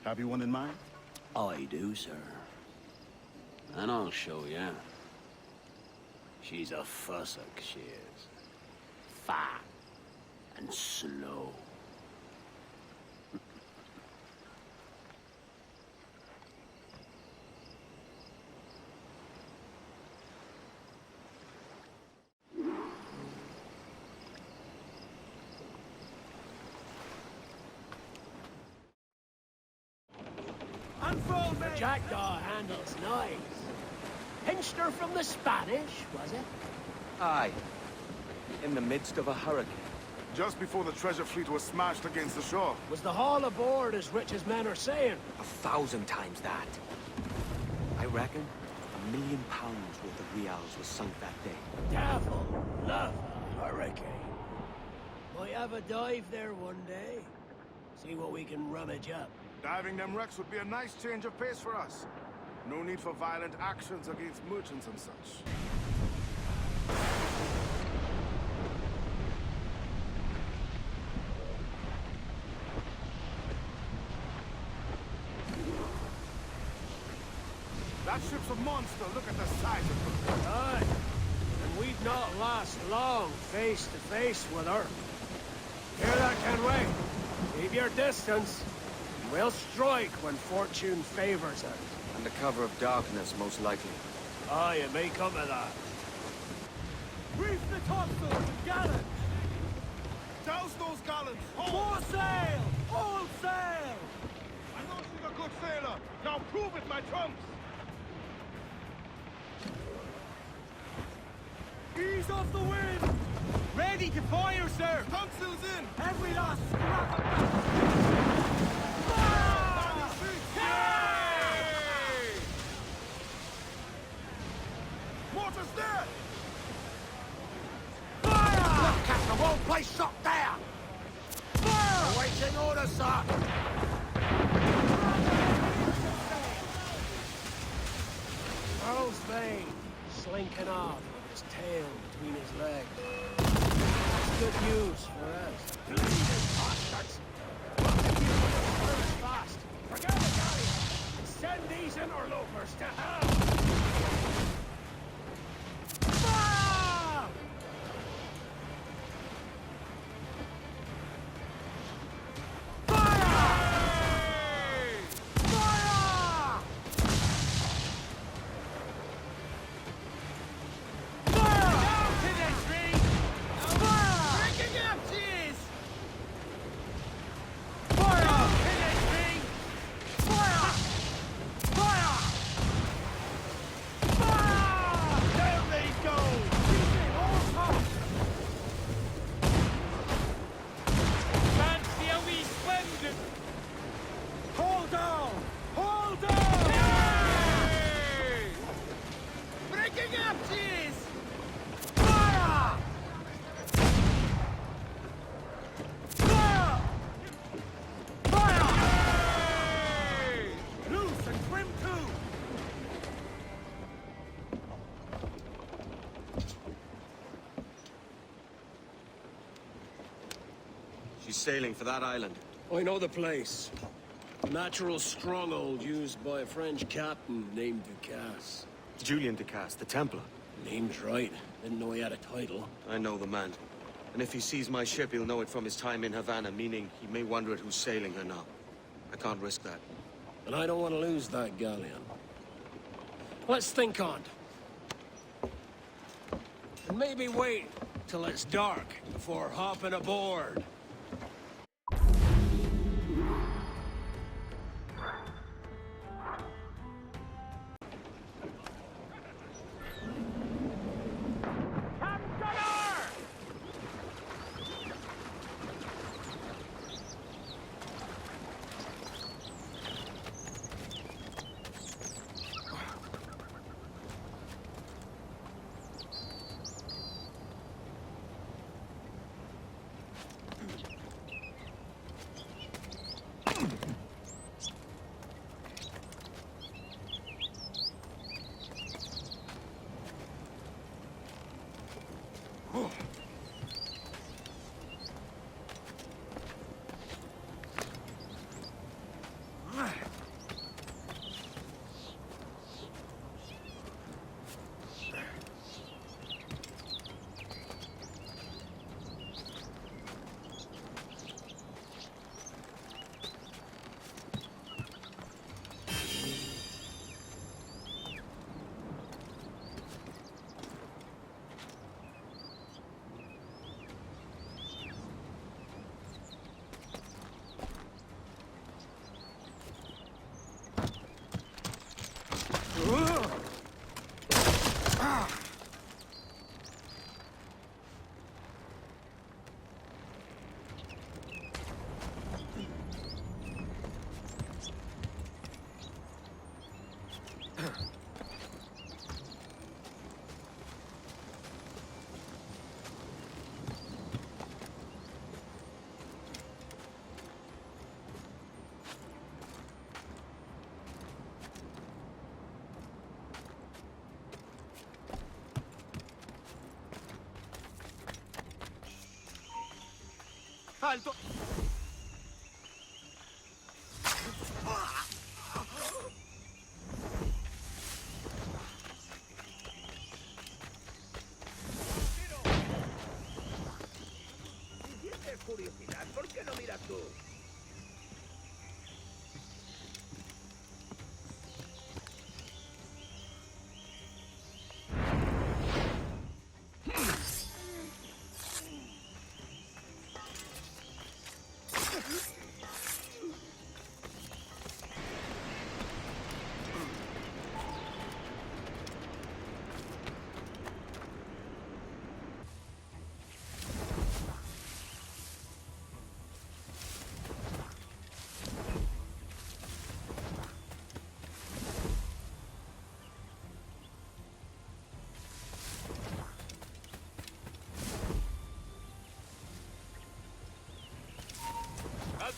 Have you one in mind? I do, sir. And I'll show you. She's a fussock, she is. Fat and slow. Unfold the jackdaw handles nice. Pinched her from the Spanish, was it? Aye. In the midst of a hurricane. Just before the treasure fleet was smashed against the shore. Was the haul aboard as rich as men are saying? 1,000 times that. I reckon £1 million worth of reals was sunk that day. Devil love a hurricane. Might have a dive there one day. See what we can rummage up. Diving them wrecks would be a nice change of pace for us. No need for violent actions against merchants and such. That ship's a monster. Look at the size of her. Aye. And we'd not last long face to face with her. Hear that, Kenway? Keep your distance. We'll strike when fortune favors us. Under cover of darkness, most likely. Aye, it may come to that. Reef the topsails and gallants! Douse those gallants! More sail! All sail! I know she's a good sailor. Now prove it, my trunks! Ease off the wind! Ready to fire, sir! Topsails in! Every last scrap of... Mortar's there! Fire! Look, Captain, won't place shot there! Fire! Awaiting orders, sir! Earl's Vane, slinking off with his tail between his legs. That's good news for us. Bleeding bastards! Fast! Forget the galleon! And send these interlopers to hell! Fire! Fire! Fire! Down to the tree! Fire! Breaking up, cheers! Fire! Down to the tree! Fire! Fire! Fire! Down they go! Keep it all top! Fancy a wee swim! Hold down! Hold down! Hey! Breaking up, cheers! Fire! Fire! Fire! Hey! Loose and trim too! She's sailing for that island. I know the place. A natural stronghold used by a French captain named Ducasse. Julian Ducasse, the Templar. Name's right. Didn't know he had a title. I know the man. And if he sees my ship, he'll know it from his time in Havana, meaning he may wonder at who's sailing her now. I can't risk that. And I don't want to lose that galleon. Let's think on it. And maybe wait till it's dark before hopping aboard. Alto! Si tienes curiosidad, ¿por qué no miras tú?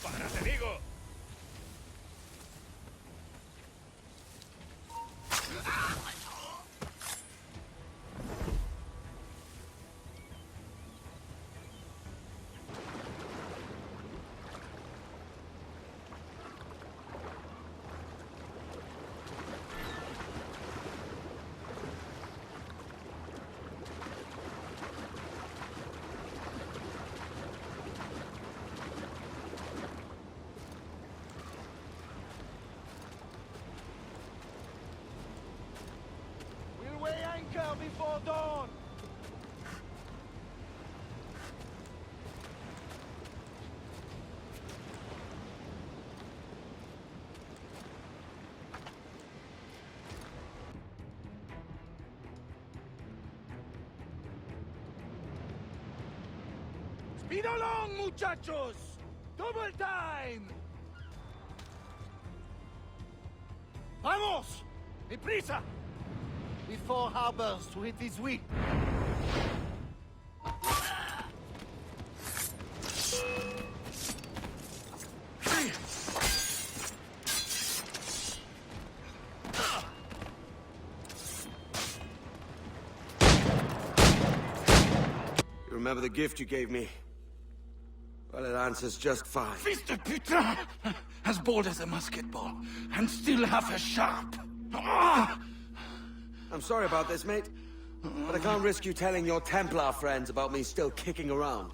¡Para, te digo! We'll weigh anchor before dawn! Speed along, muchachos! Double time! Vamos! Deprisa! Before harbors to hit his wheat. You remember the gift you gave me? Well, it answers just fine. Fils de putain! As bold as a musket ball, and still half as sharp. I'm sorry about this, mate. But I can't risk you telling your Templar friends about me still kicking around.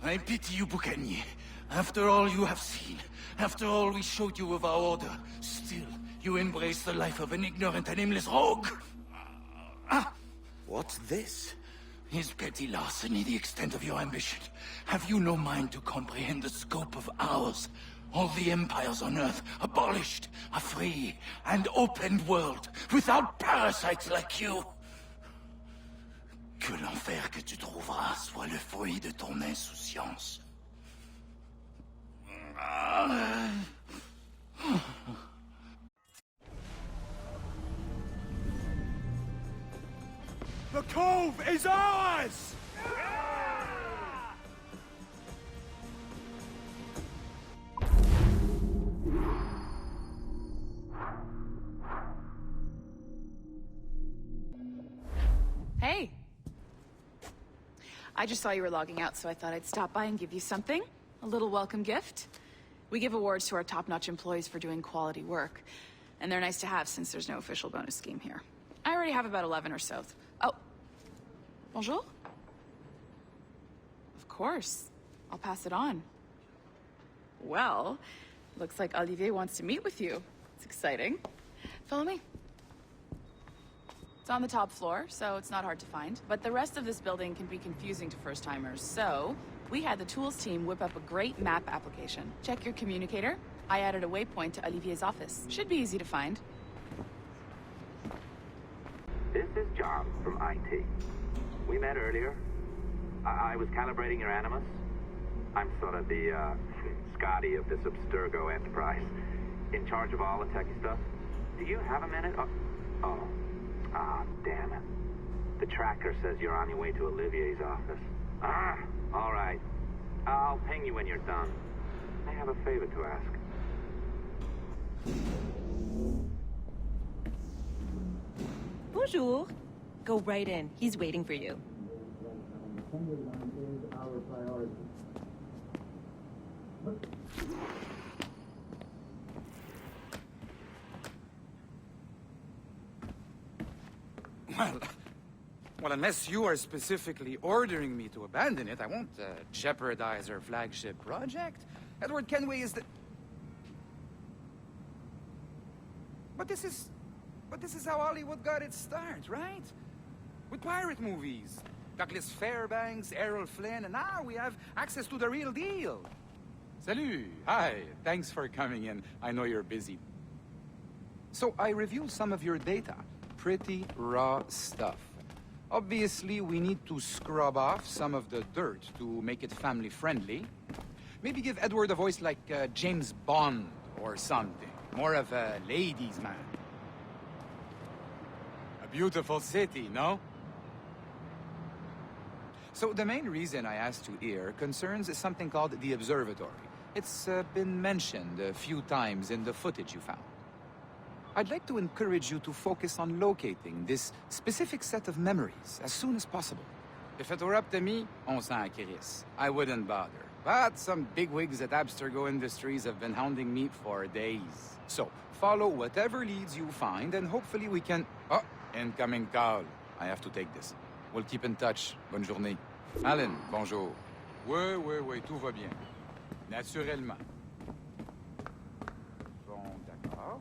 I pity you, Boucanier. After all you have seen, after all we showed you of our order, still you embrace the life of an ignorant and aimless rogue. What's this? Is petty larceny the extent of your ambition? Have you no mind to comprehend the scope of ours? All the empires on Earth abolished, a free and open world, without parasites like you. Que l'enfer que tu trouveras soit le fruit de ton insouciance. The cove is ours! Hey! I just saw you were logging out, so I thought I'd stop by and give you something. A little welcome gift. We give awards to our top-notch employees for doing quality work. And they're nice to have since there's no official bonus scheme here. I already have about 11 or so. Oh. Bonjour? Of course. I'll pass it on. Well, looks like Olivier wants to meet with you. It's exciting. Follow me. It's on the top floor, so it's not hard to find. But the rest of this building can be confusing to first-timers, so we had the tools team whip up a great map application. Check your communicator. I added a waypoint to Olivier's office. Should be easy to find. This is John from IT. We met earlier. I was calibrating your Animus. I'm sort of the Scotty of this Abstergo enterprise. In charge of all the techie stuff. Do you have a minute? Damn it. The tracker says you're on your way to Olivier's office. All right. I'll ping you when you're done. I have a favor to ask. Bonjour. Go right in. He's waiting for you. Well, unless you are specifically ordering me to abandon it, I won't jeopardize our flagship project. Edward Kenway is the... But this is how Hollywood got its start, right? With pirate movies. Douglas Fairbanks, Errol Flynn, and now we have access to the real deal. Salut! Hi, thanks for coming in. I know you're busy. So I reviewed some of your data. Pretty raw stuff. Obviously, we need to scrub off some of the dirt to make it family-friendly. Maybe give Edward a voice like James Bond or something. More of a ladies' man. A beautiful city, no? So the main reason I asked you here concerns something called the Observatory. It's been mentioned a few times in the footage you found. I'd like to encourage you to focus on locating this specific set of memories as soon as possible. If it were up to me, on s'en crisse. I wouldn't bother. But some bigwigs at Abstergo Industries have been hounding me for days. So, follow whatever leads you find, and hopefully we can... Oh, incoming call. I have to take this. We'll keep in touch. Bonne journée. Alan, bonjour. Oui, tout va bien. Naturellement. Bon, d'accord.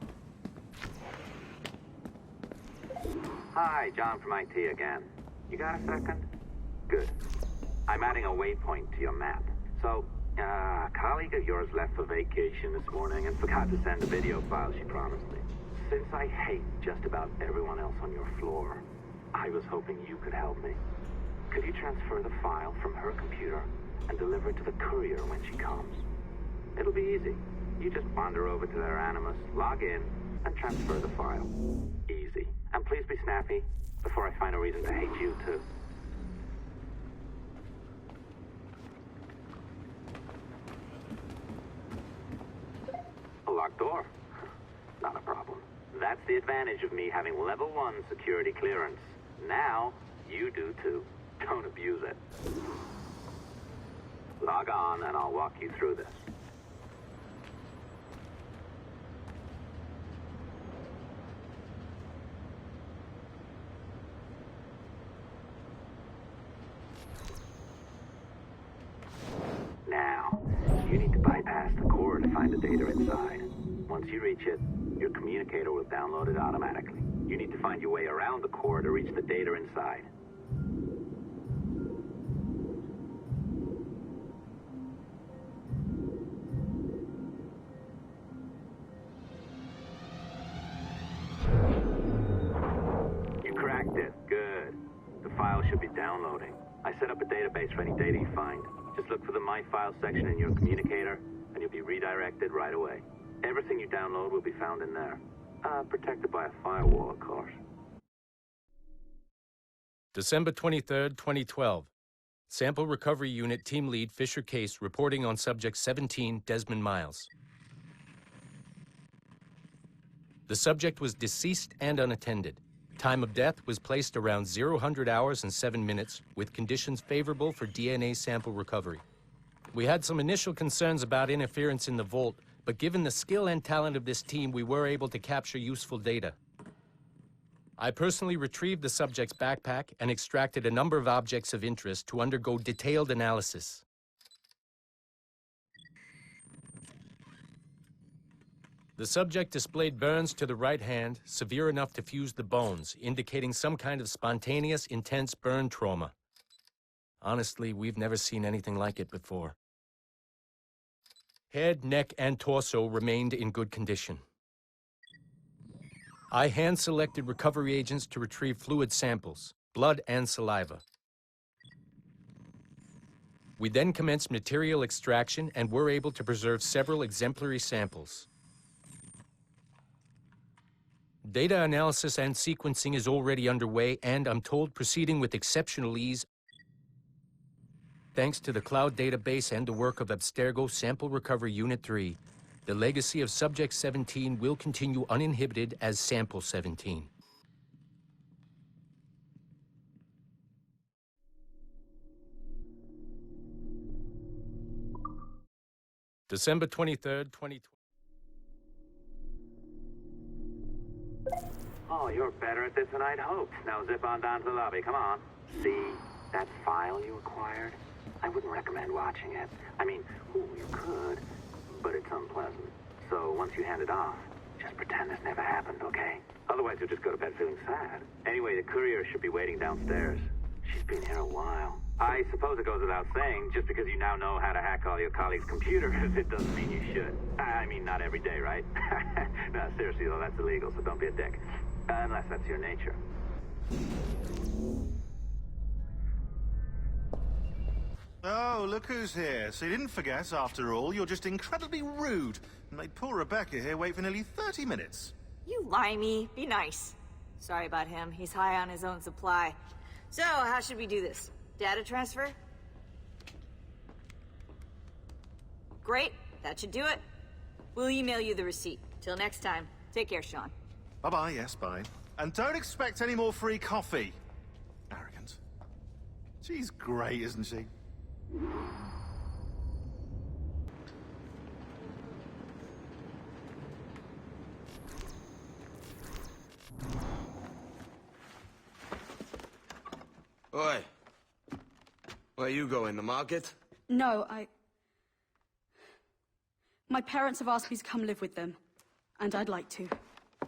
Hi, John from IT again. You got a second? Good. I'm adding a waypoint to your map. So, a colleague of yours left for vacation this morning and forgot to send the video file she promised me. Since I hate just about everyone else on your floor, I was hoping you could help me. Could you transfer the file from her computer and deliver it to the courier when she comes? It'll be easy. You just wander over to their Animus, log in, and transfer the file. Easy. And please be snappy before I find a reason to hate you, too. A locked door? Not a problem. That's the advantage of me having level 1 security clearance. Now, you do too. Don't abuse it. Log on and I'll walk you through this. Now, you need to bypass the core to find the data inside. Once you reach it, your communicator will download it automatically. You need to find your way around the core to reach the data inside. You cracked it. Good. The file should be downloading. I set up a database for any data you find. Just look for the My Files section in your communicator, and you'll be redirected right away. Everything you download will be found in there. Protected by a firewall, of course. December 23rd, 2012. Sample Recovery Unit Team Lead Fisher Case reporting on Subject 17, Desmond Miles. The subject was deceased and unattended. Time of death was placed around 0000 hours and 7 minutes, with conditions favorable for DNA sample recovery. We had some initial concerns about interference in the vault, but given the skill and talent of this team, we were able to capture useful data. I personally retrieved the subject's backpack and extracted a number of objects of interest to undergo detailed analysis. The subject displayed burns to the right hand, severe enough to fuse the bones, indicating some kind of spontaneous, intense burn trauma. Honestly, we've never seen anything like it before. Head, neck, and torso remained in good condition. I hand-selected recovery agents to retrieve fluid samples, blood and saliva. We then commenced material extraction and were able to preserve several exemplary samples. Data analysis and sequencing is already underway, and I'm told proceeding with exceptional ease thanks to the cloud database and the work of Abstergo Sample Recovery Unit 3. The legacy of Subject 17 will continue uninhibited as Sample 17. December 23rd, 2020. Oh, you're better at this than I'd hoped. Now zip on down to the lobby. Come on. See that file you acquired? I wouldn't recommend watching it. I mean, you could, but it's unpleasant. So once you hand it off, just pretend this never happened, okay? Otherwise, you'll just go to bed feeling sad. Anyway, the courier should be waiting downstairs. She's been here a while. I suppose it goes without saying, just because you now know how to hack all your colleagues' computers, it doesn't mean you should. I mean, not every day, right? No, seriously, though, that's illegal, so don't be a dick. Unless that's your nature. Oh, look who's here. So you didn't forget, after all, you're just incredibly rude and made poor Rebecca here wait for nearly 30 minutes. You limey. Be nice. Sorry about him. He's high on his own supply. So, how should we do this? Data transfer? Great. That should do it. We'll email you the receipt. Till next time. Take care, Sean. Bye-bye, yes, bye. And don't expect any more free coffee. Arrogant. She's great, isn't she? Oi. Where you going, the market? No, my parents have asked me to come live with them, and I'd like to.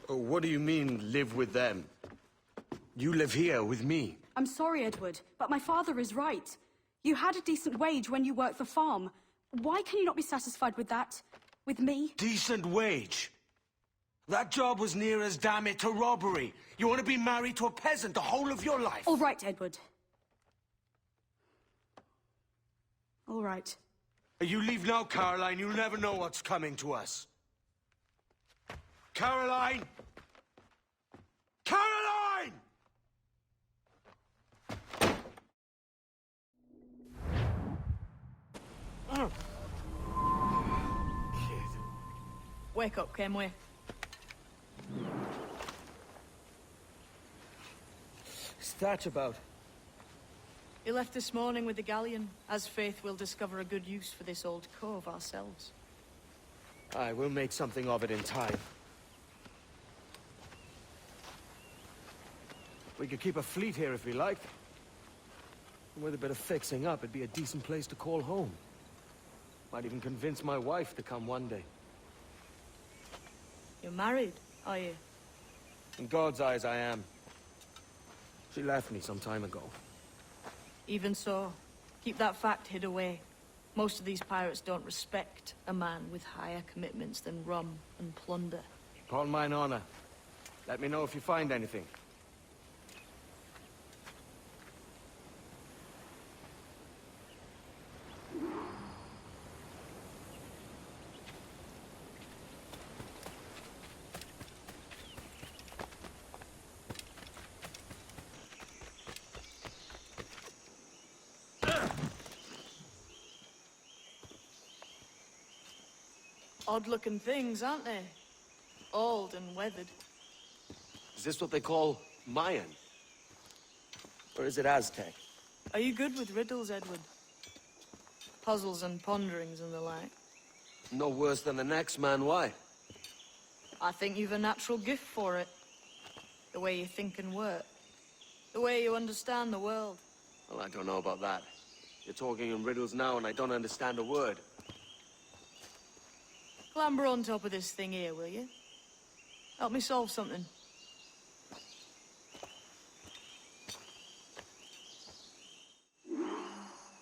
Oh, what do you mean, live with them? You live here with me. I'm sorry, Edward, but my father is right. You had a decent wage when you worked the farm. Why can you not be satisfied with that? With me? Decent wage? That job was near as damn it to robbery. You want to be married to a peasant the whole of your life? All right, Edward. All right. You leave now, Caroline. You'll never know what's coming to us. Caroline! Caroline! Wake up, Kenway. What's that about? He left this morning with the galleon. As faith, we'll discover a good use for this old cove ourselves. Aye, we'll make something of it in time. We could keep a fleet here if we liked. And with a bit of fixing up, it'd be a decent place to call home. Might even convince my wife to come one day. You're married, are you? In God's eyes, I am. She left me some time ago. Even so, keep that fact hid away. Most of these pirates don't respect a man with higher commitments than rum and plunder. On mine honor. Let me know if you find anything. Odd-looking things, aren't they? Old and weathered. Is this what they call Mayan? Or is it Aztec? Are you good with riddles, Edward? Puzzles and ponderings and the like? No worse than the next man, why? I think you've a natural gift for it. The way you think and work. The way you understand the world. Well, I don't know about that. You're talking in riddles now and I don't understand a word. Clamber on top of this thing here, will you? Help me solve something.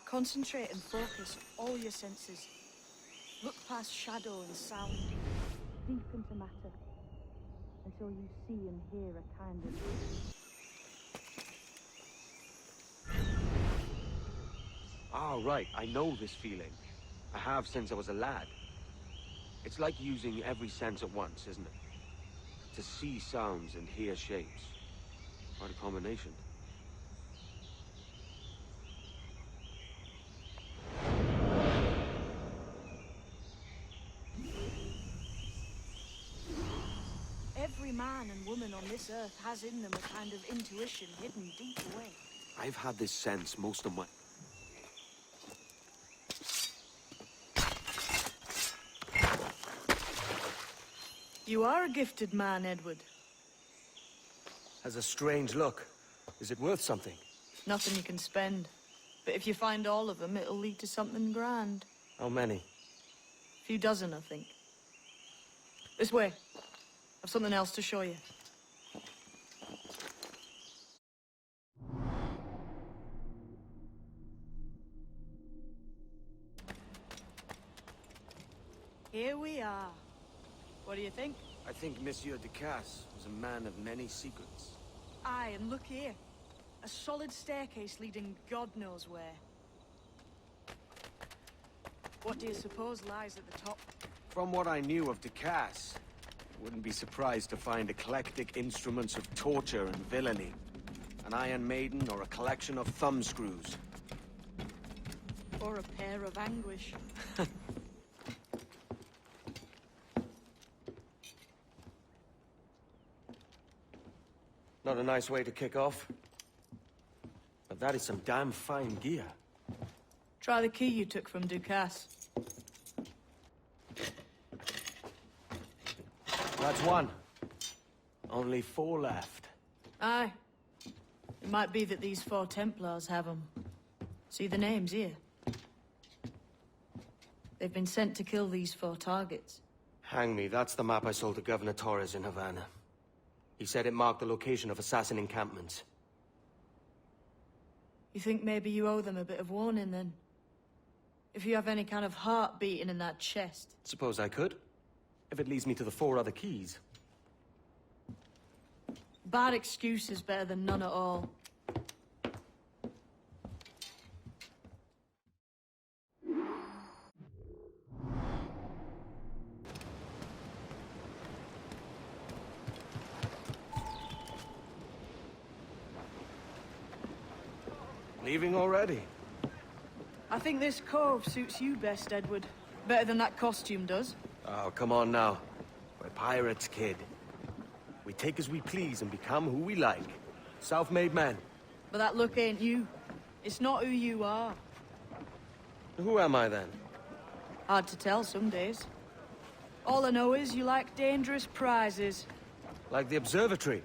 Concentrate and focus all your senses. Look past shadow and sound, deep into matter, until you see and hear a kind of... Ah, right. I know this feeling. I have since I was a lad. It's like using every sense at once, isn't it? to see sounds and hear shapes. Quite a combination. Every man and woman on this earth has in them a kind of intuition hidden deep away. I've had this sense most of my... You are a gifted man, Edward. Has a strange look. Is it worth something? Nothing you can spend. But if you find all of them, it'll lead to something grand. How many? A few dozen, I think. This way. I've something else to show you. Here we are. What do you think? I think Monsieur Ducasse was a man of many secrets. Aye, and look here. A solid staircase leading God knows where. What do you suppose lies at the top? From what I knew of Ducasse, I wouldn't be surprised to find eclectic instruments of torture and villainy. An Iron Maiden or a collection of thumbscrews. Or a pair of anguish. Not a nice way to kick off. But that is some damn fine gear. Try the key you took from Ducasse. That's one. Only 4 left. Aye. It might be that these 4 Templars have them. See the names here? They've been sent to kill these 4 targets. Hang me, that's the map I sold to Governor Torres in Havana. He said it marked the location of assassin encampments. You think maybe you owe them a bit of warning, then? If you have any kind of heart beating in that chest. Suppose I could. If it leads me to the 4 other keys. Bad excuse is better than none at all. Leaving already? I think this cove suits you best, Edward. Better than that costume does. Oh, come on now. We're pirates, kid. We take as we please and become who we like. Self-made men. But that look ain't you. It's not who you are. Who am I, then? Hard to tell some days. All I know is you like dangerous prizes. Like the observatory.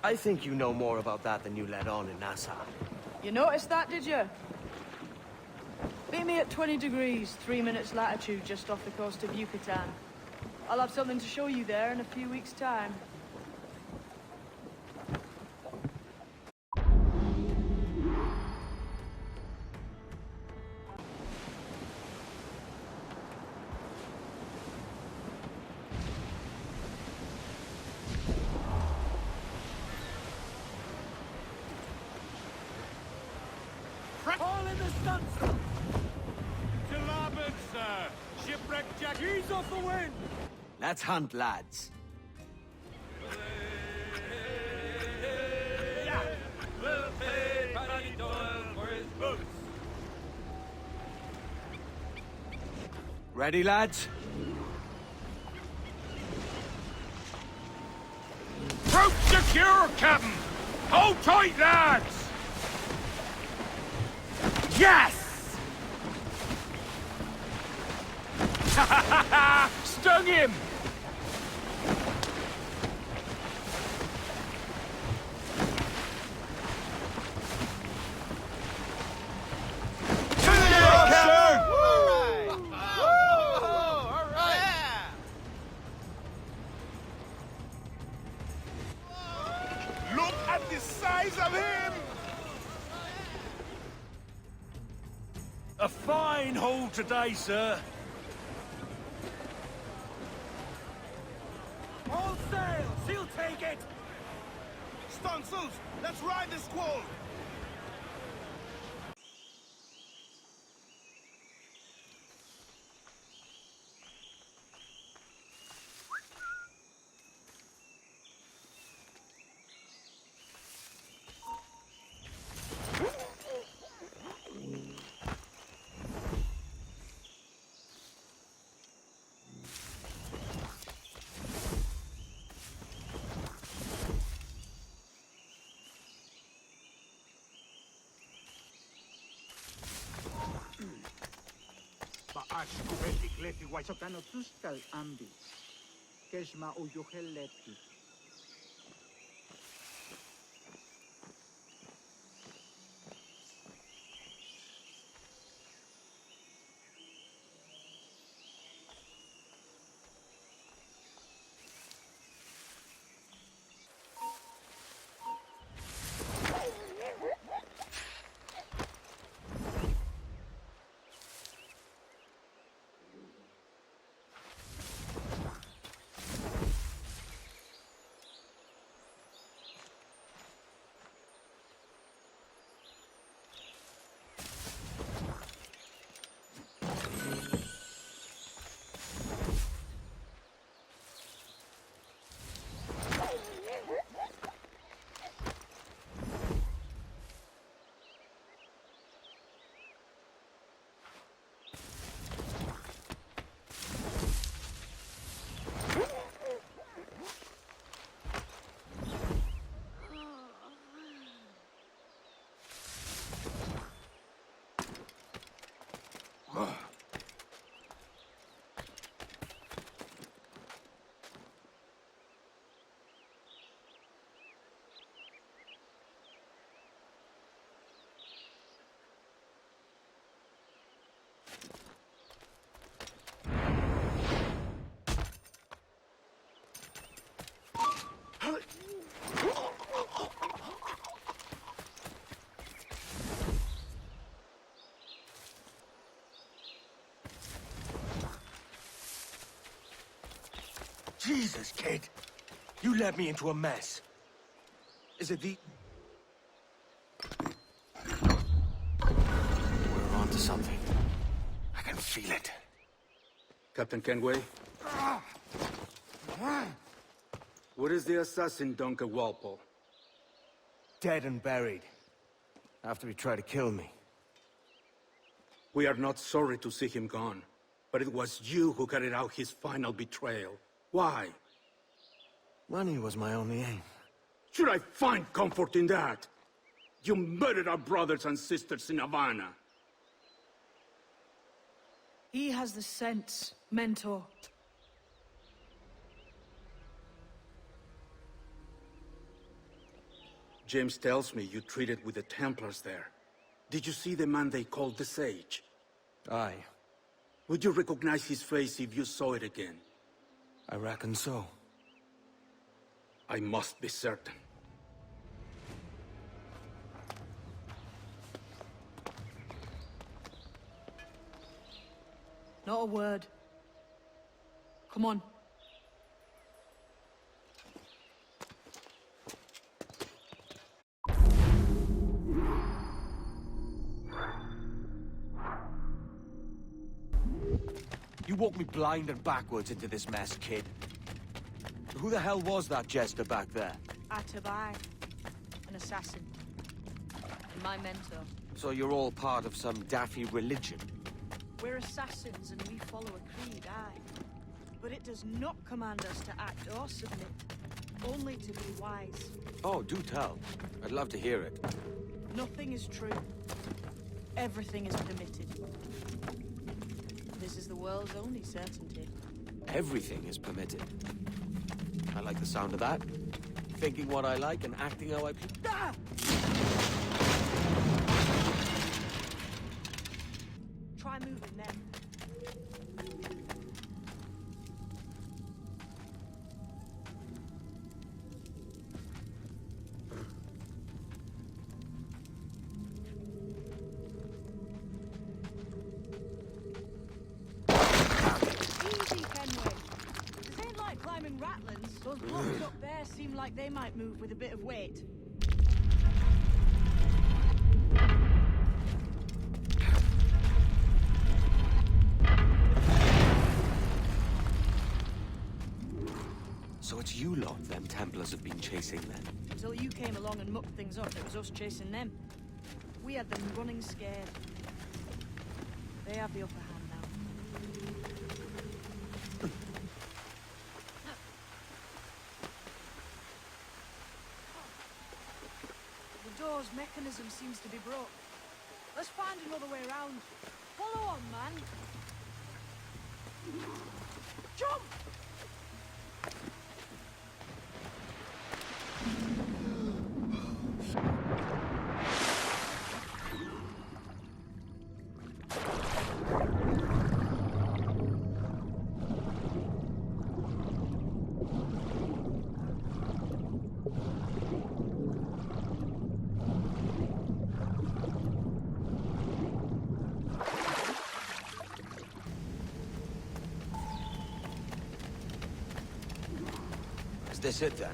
I think you know more about that than you let on in Nassau. You noticed that, did you? Meet me at 20 degrees, 3 minutes latitude just off the coast of Yucatan. I'll have something to show you there in a few weeks' time. All in the stunsail! To larboard, sir! Shipwreck jack, ease off the wind! Let's hunt, lads. We'll pay Paddy Doyle for his boots! Ready, lads? Rope secure, Captain! Hold tight, lads! Yes! Stung him! Look at the size of him! A fine haul today, sir. All sail! She'll take it! Stunsails, let's ride the squall! Ashkubeti gleti waisokano tuskal ambi. Keshma uyuheleti. Jesus, kid! You led me into a mess. Is it the... We're on to something. I can feel it. Captain Kenway? Where is the assassin, Duncan Walpole? Dead and buried. After he tried to kill me. We are not sorry to see him gone, but it was you who carried out his final betrayal. Why? Money was my only aim. Should I find comfort in that? You murdered our brothers and sisters in Havana. He has the sense, Mentor. James tells me you treated with the Templars there. Did you see the man they called the Sage? Aye. Would you recognize his face if you saw it again? I reckon so. I must be certain. Not a word. Come on. You walked me blind and backwards into this mess, kid. Who the hell was that jester back there? Atabai, an assassin. And my mentor. So you're all part of some daffy religion? We're assassins and we follow a creed, aye. But it does not command us to act or submit. Only to be wise. Oh, do tell. I'd love to hear it. Nothing is true. Everything is permitted. This is the world's only certainty. Everything is permitted. I like the sound of that. Thinking what I like and acting how I... Ah! Try moving then. Easy, Kenway. This ain't like climbing Ratlands. Those blocks up there seem like they might move with a bit of weight. So it's you lot them Templars have been chasing then? Until you came along and mucked things up, it was us chasing them. We had them running scared. They have the upper hand now. The door's mechanism seems to be broke. Let's find another way around. Follow on, man. Jump! Is this it then?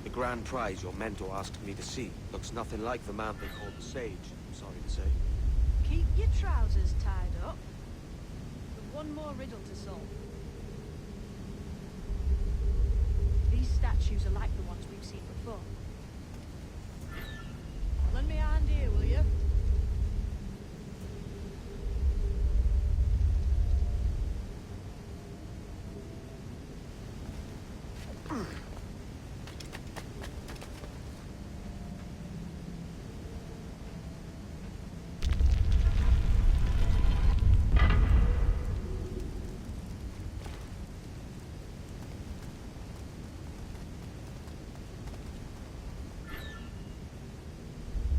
The grand prize your mentor asked me to see looks nothing like the man they call the Sage, I'm sorry to say. Keep your trousers tied up. With one more riddle to solve. These statues are like the ones we've seen before. Lend me a hand here, will you?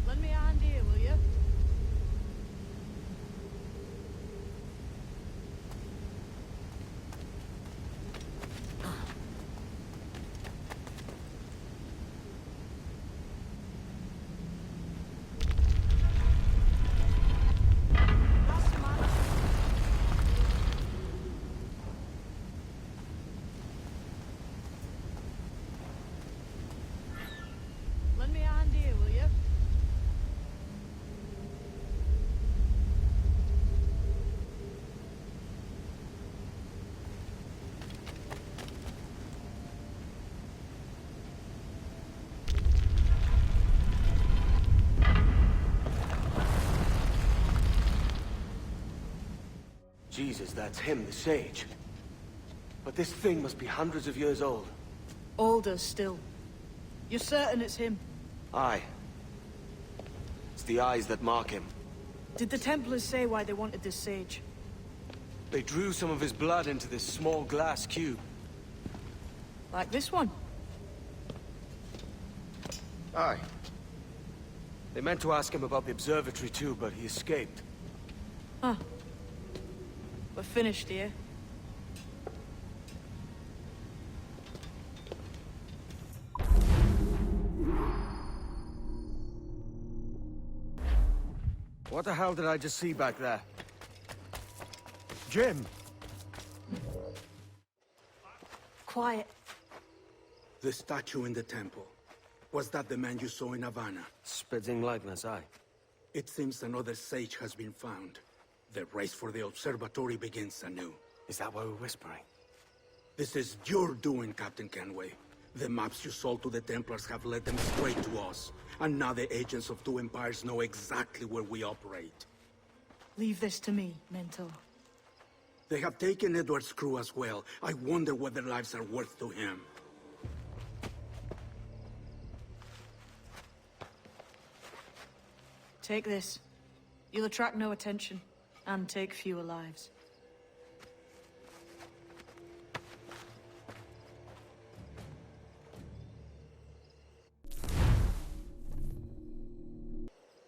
Lend me a hand here, will you? Lend me a hand here, will you? Jesus, that's him, the Sage. But this thing must be hundreds of years old. Older still. You're certain it's him? Aye. It's the eyes that mark him. Did the Templars say why they wanted this sage? They drew some of his blood into this small glass cube. Like this one? Aye. They meant to ask him about the observatory too, but he escaped. Huh. We're finished here. What the hell did I just see back there? Jim! Quiet. The statue in the temple. Was that the man you saw in Havana? Spitting likeness, aye. It seems another sage has been found. The race for the observatory begins anew. Is that why we're whispering? This is your doing, Captain Kenway. The maps you sold to the Templars have led them straight to us. And now the agents of two empires know exactly where we operate. Leave this to me, Mentor. They have taken Edward's crew as well. I wonder what their lives are worth to him. Take this. You'll attract no attention, and take fewer lives.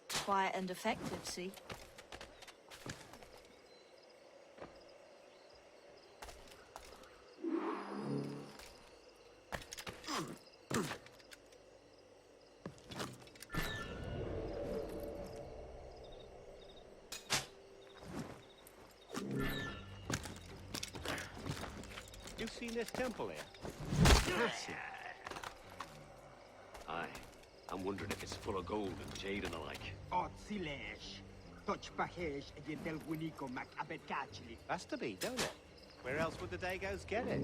Quiet and effective, see? You've seen this temple here? Massive. Aye. I'm wondering if it's full of gold and jade and the like. Has to be, don't it? Where else would the Dagos get it?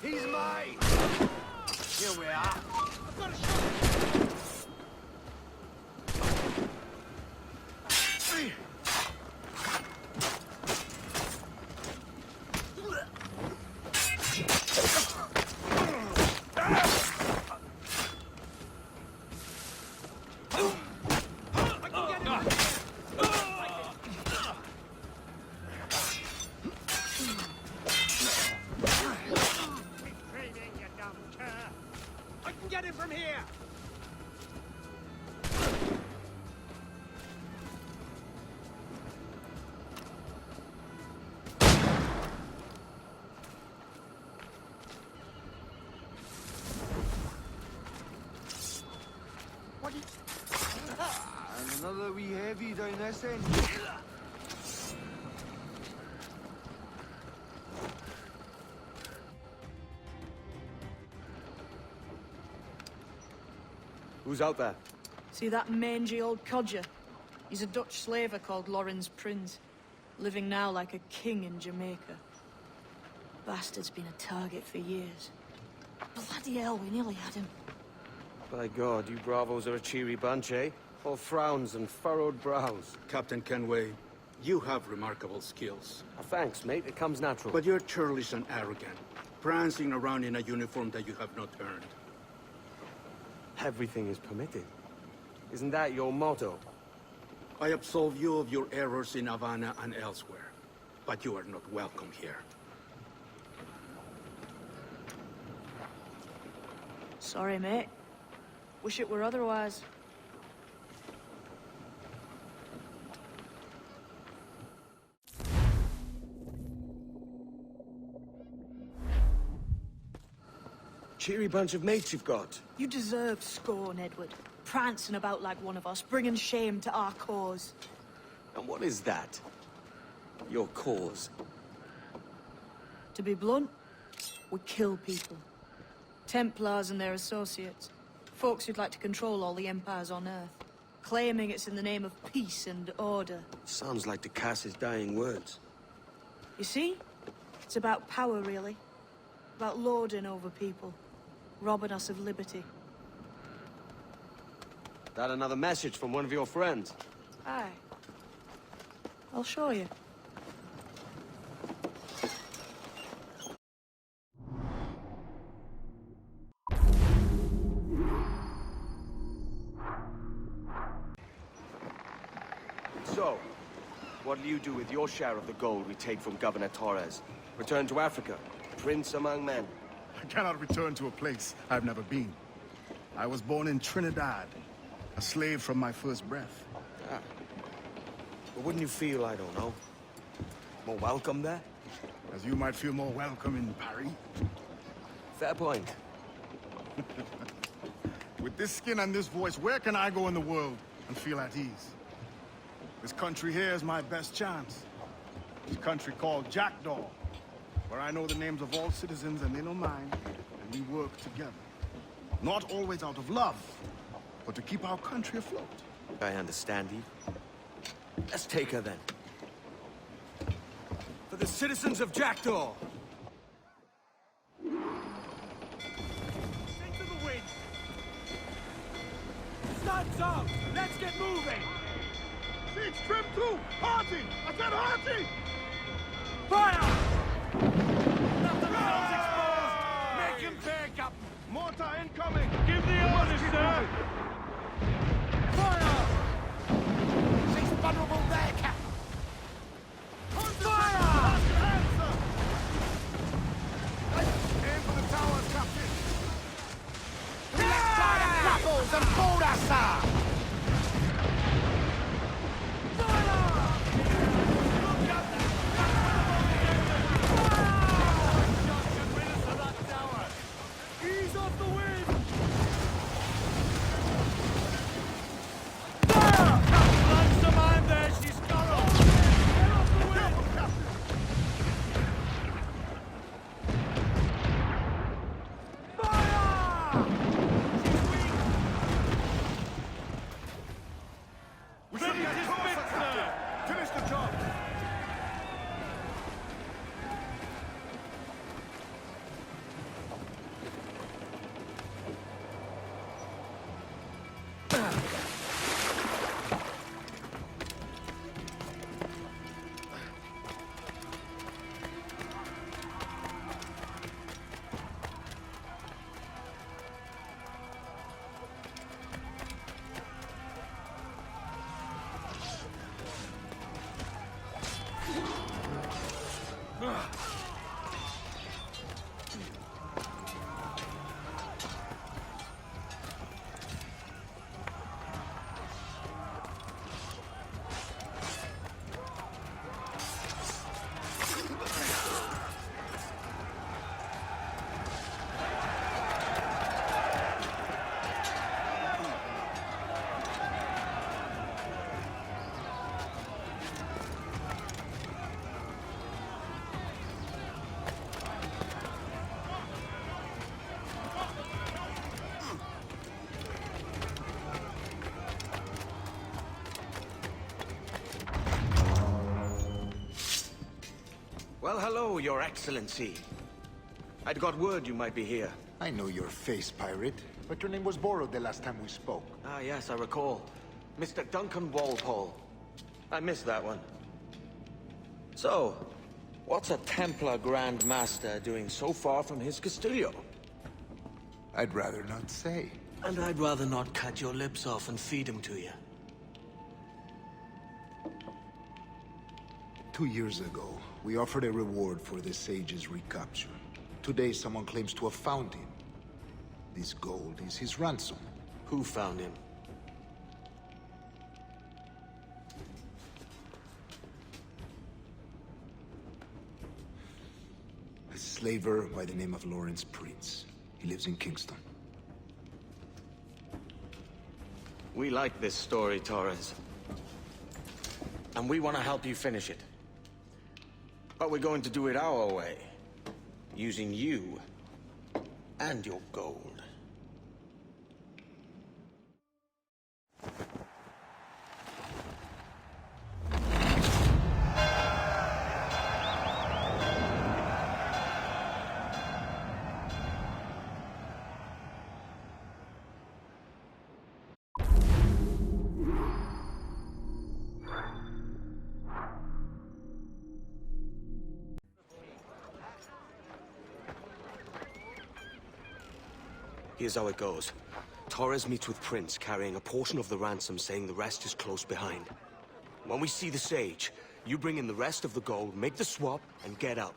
He's mine! Here we are. I've got a shot. Get him from here! What is... And another wee heavy down this end. Who's out there? See that mangy old codger? He's a Dutch slaver called Lawrence Prins, living now like a king in Jamaica. Bastard's been a target for years. Bloody hell, we nearly had him. By God, you bravos are a cheery bunch, eh? All frowns and furrowed brows. Captain Kenway, you have remarkable skills. Thanks, mate. It comes natural. But you're churlish and arrogant, prancing around in a uniform that you have not earned. Everything is permitted. Isn't that your motto? I absolve you of your errors in Havana and elsewhere, but you are not welcome here. Sorry, mate. Wish it were otherwise. Cheery bunch of mates you've got. You deserve scorn, Edward. Prancing about like one of us, bringing shame to our cause. And what is that? Your cause? To be blunt, we kill people. Templars and their associates. Folks who'd like to control all the empires on Earth. Claiming it's in the name of peace and order. Sounds like to Cass's dying words. You see? It's about power, really. About lording over people. Robbing us of liberty. That another message from one of your friends? Aye. I'll show you. So, what'll you do with your share of the gold we take from Governor Torres? Return to Africa, prince among men? I cannot return to a place I've never been. I was born in Trinidad, a slave from my first breath. Ah. But wouldn't you feel, I don't know, more welcome there? As you might feel more welcome in Paris. Fair point. With this skin and this voice, where can I go in the world and feel at ease? This country here is my best chance. This country called Jackdaw, where I know the names of all citizens and they know mine, and we work together. Not always out of love, but to keep our country afloat. I understand you. Let's take her then. For the citizens of Jackdaw! Into the wind! Studs up! Let's get moving! Six, trim two! Hearty! I said hearty! Fire! Let the rails exposed! Make him pay, Captain! Mortar incoming! Give the orders, sir! Fire! She's vulnerable there, Captain! Fire! Aim for the towers, Captain! Let's tie the knuckles and board us, sir! Well, hello, Your Excellency. I'd got word you might be here. I know your face, pirate, but your name was borrowed the last time we spoke. Ah, yes, I recall. Mr. Duncan Walpole. I missed that one. So, what's a Templar Grand Master doing so far from his Castillo? I'd rather not say. And I'd rather not cut your lips off and feed him to you. 2 years ago, we offered a reward for the sage's recapture. Today, someone claims to have found him. This gold is his ransom. Who found him? A slaver by the name of Lawrence Prince. He lives in Kingston. We like this story, Torres. And we want to help you finish it. But we're going to do it our way. Using you and your gold. Here's how it goes. Torres meets with Prince, carrying a portion of the ransom, saying the rest is close behind. When we see the Sage, you bring in the rest of the gold, make the swap, and get out.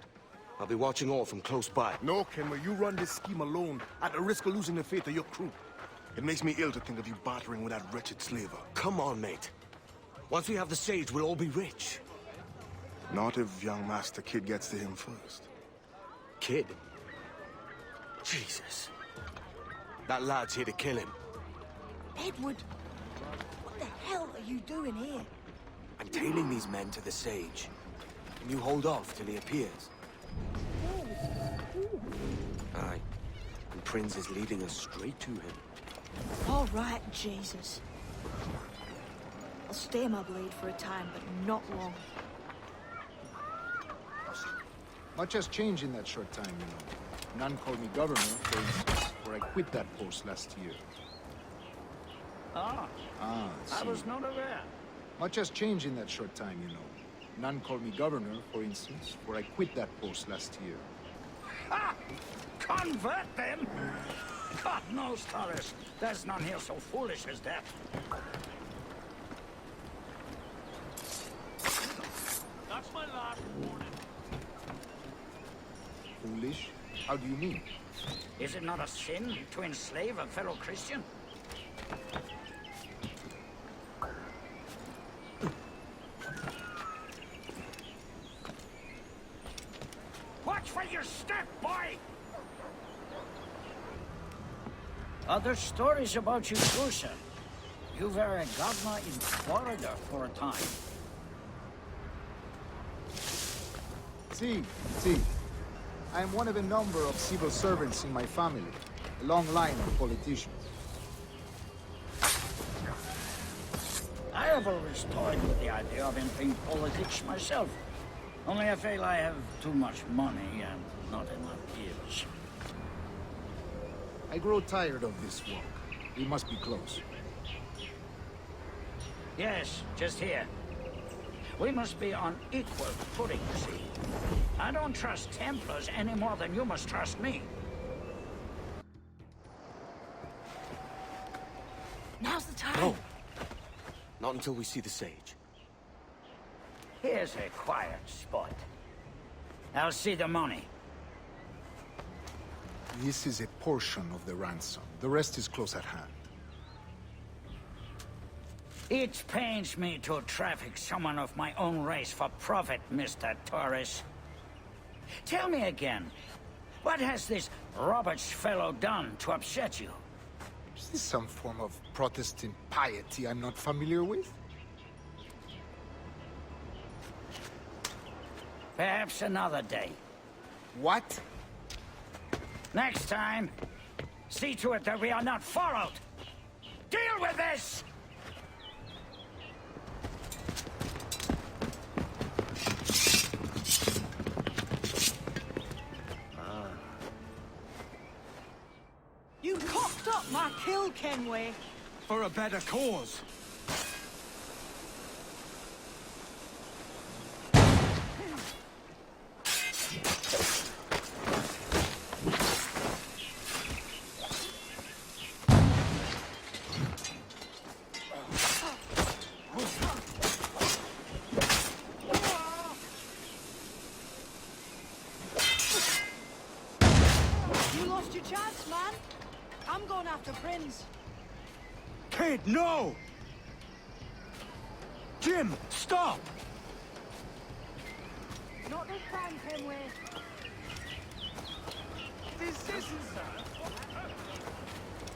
I'll be watching all from close by. No, Kenway, you run this scheme alone, at the risk of losing the faith of your crew. It makes me ill to think of you bartering with that wretched slaver. Come on, mate. Once we have the Sage, we'll all be rich. Not if young Master Kid gets to him first. Kid? Jesus. That lad's here to kill him. Edward, what the hell are you doing here? I'm tailing these men to the Sage. Can you hold off till he appears? Aye. And Prince is leading us straight to him. All right, Jesus. I'll stay my blade for a time, but not long. Much has changed in that short time, you know. None called me governor, for instance, where I quit that post last year. Ah, I was not aware. Much has changed in that short time, you know. None called me governor, for instance, where I quit that post last year. Ah! Convert them? God knows, Torres. There's none here so foolish as that. That's my last warning. Foolish? How do you mean? Is it not a sin to enslave a fellow Christian? Watch where you step, boy! Other stories about you too, sir. You were a governor in Florida for a time. See. I am one of a number of civil servants in my family. A long line of politicians. I have always toyed with the idea of entering politics myself. Only I feel I have too much money and not enough years. I grow tired of this work. We must be close. Yes, just here. We must be on equal footing, see? I don't trust Templars any more than you must trust me. Now's the time. No. Not until we see the Sage. Here's a quiet spot. I'll see the money. This is a portion of the ransom. The rest is close at hand. It pains me to traffic someone of my own race for profit, Mr. Torres. Tell me again, what has this Roberts fellow done to upset you? Is this some form of Protestant piety I'm not familiar with? Perhaps another day. What? Next time, see to it that we are not followed. Deal with this! kill Kenway. For a better cause. You lost your chance, man. I'm going after Prince. Kid, no! Jim, stop! Not this time, Kenway. This isn't, sir.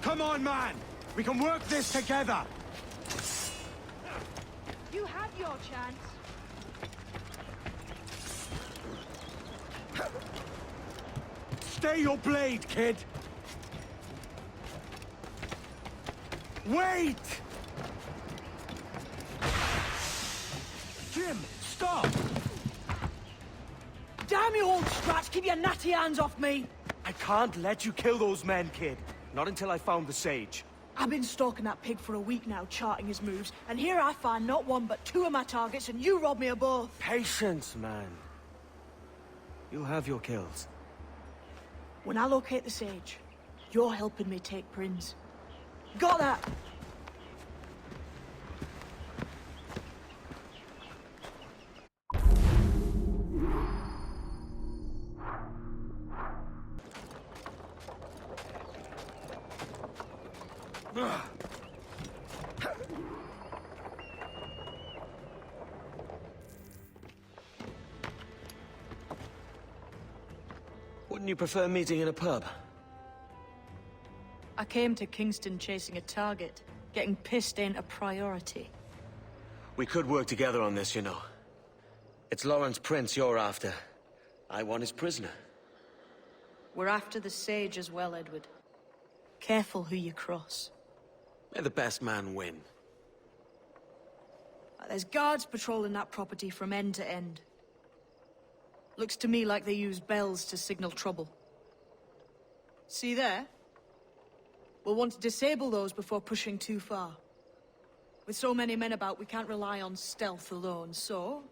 Come on, man! We can work this together! You had your chance. Stay your blade, kid! Wait! Jim, stop! Damn you, old Strat! Keep your natty hands off me! I can't let you kill those men, kid. Not until I found the sage. I've been stalking that pig for a week now, charting his moves, and here I find not one but two of my targets, and you rob me of both. Patience, man. You'll have your kills. When I locate the sage, you're helping me take Prince. Got that? Wouldn't you prefer meeting in a pub? I came to Kingston chasing a target. Getting pissed ain't a priority. We could work together on this, you know. It's Lawrence Prince you're after. I want his prisoner. We're after the sage as well, Edward. Careful who you cross. May the best man win. There's guards patrolling that property from end to end. Looks to me like they use bells to signal trouble. See there? We'll want to disable those before pushing too far. With so many men about, we can't rely on stealth alone, so...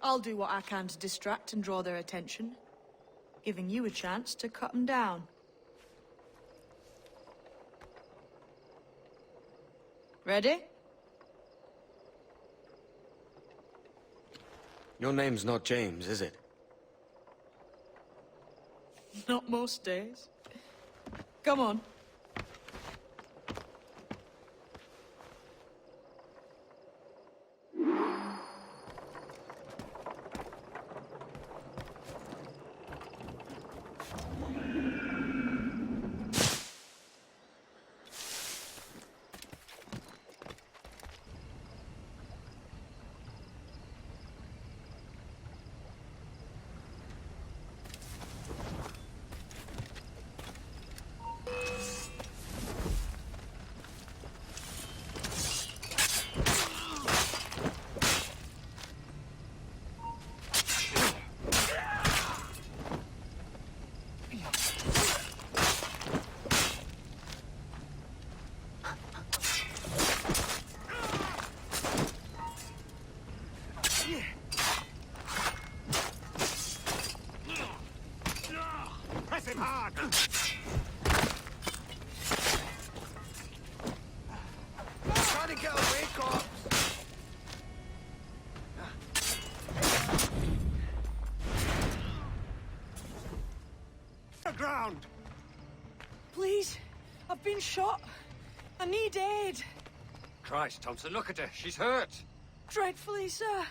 I'll do what I can to distract and draw their attention, giving you a chance to cut them down. Ready? Your name's not James, is it? Not most days. Come on. Press him hard! Trying to get away, cops! The ground! Please, I've been shot. I need aid. Christ, Thompson, look at her. She's hurt. Dreadfully, sir.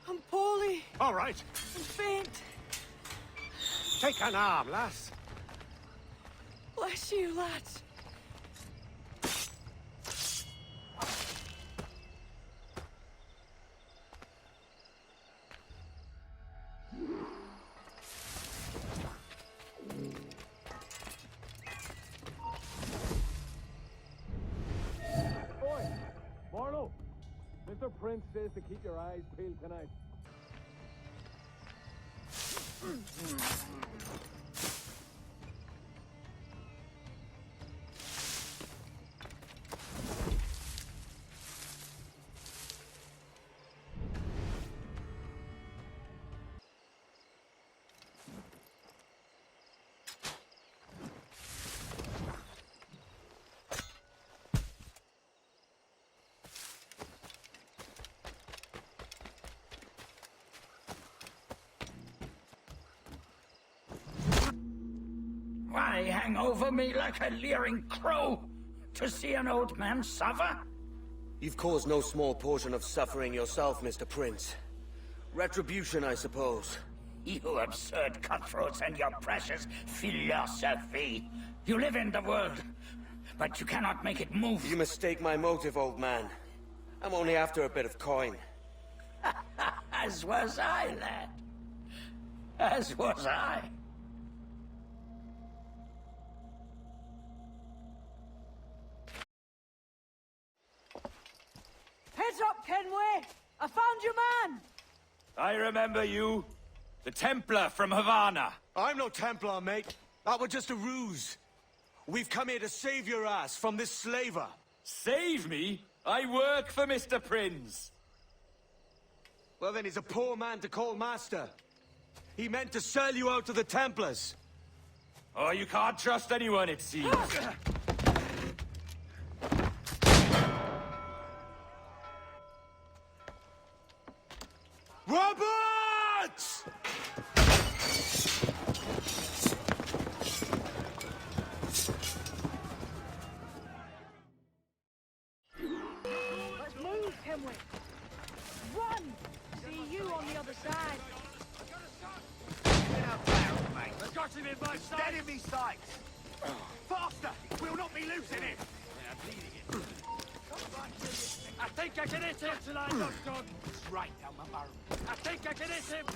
I'm poorly. All right. I'm faint. Take an arm, lass. Bless you, lads. Boy, Marlowe, Mr. Prince says to keep your eyes peeled tonight. eye hang over me like a leering crow to see an old man suffer? You've caused no small portion of suffering yourself, Mr. Prince. Retribution, I suppose. You absurd cutthroats and your precious philosophy. You live in the world, but you cannot make it move. You mistake my motive, old man. I'm only after a bit of coin. As was I, lad. As was I. Heads up, Kenway! I found your man! I remember you. The Templar from Havana. I'm no Templar, mate. That was just a ruse. We've come here to save your ass from this slaver. Save me? I work for Mr. Prince. Well, then he's a poor man to call master. He meant to sell you out to the Templars. Oh, you can't trust anyone, it seems. Roberts! Let's move, Kenway! Run! See you on the other side. I've got him in my sight. Dead in me sights! Faster! We'll not be losing him! I think I can hit him till I'm not done. It's right down my barrel. I think I can hit him.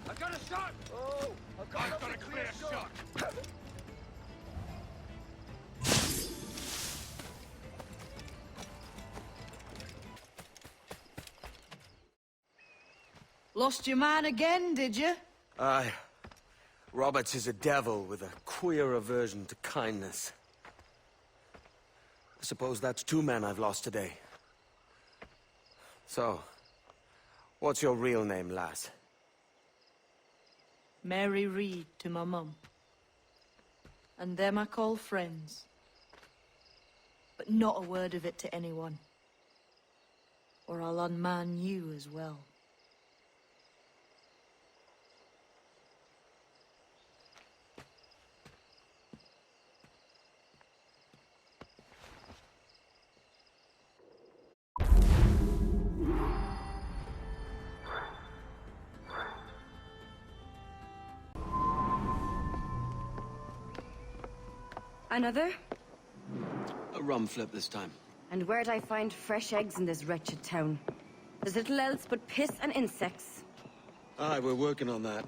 I've got a shot. Oh, I've got a clear shot. Lost your man again, did you? Aye. Roberts is a devil with a queer aversion to kindness. I suppose that's two men I've lost today. So, what's your real name, lass? Mary Reed to my mum. And them I call friends. But not a word of it to anyone. Or I'll unman you as well. Another? A rum flip this time. And where'd I find fresh eggs in this wretched town? There's little else but piss and insects. Aye, we're working on that.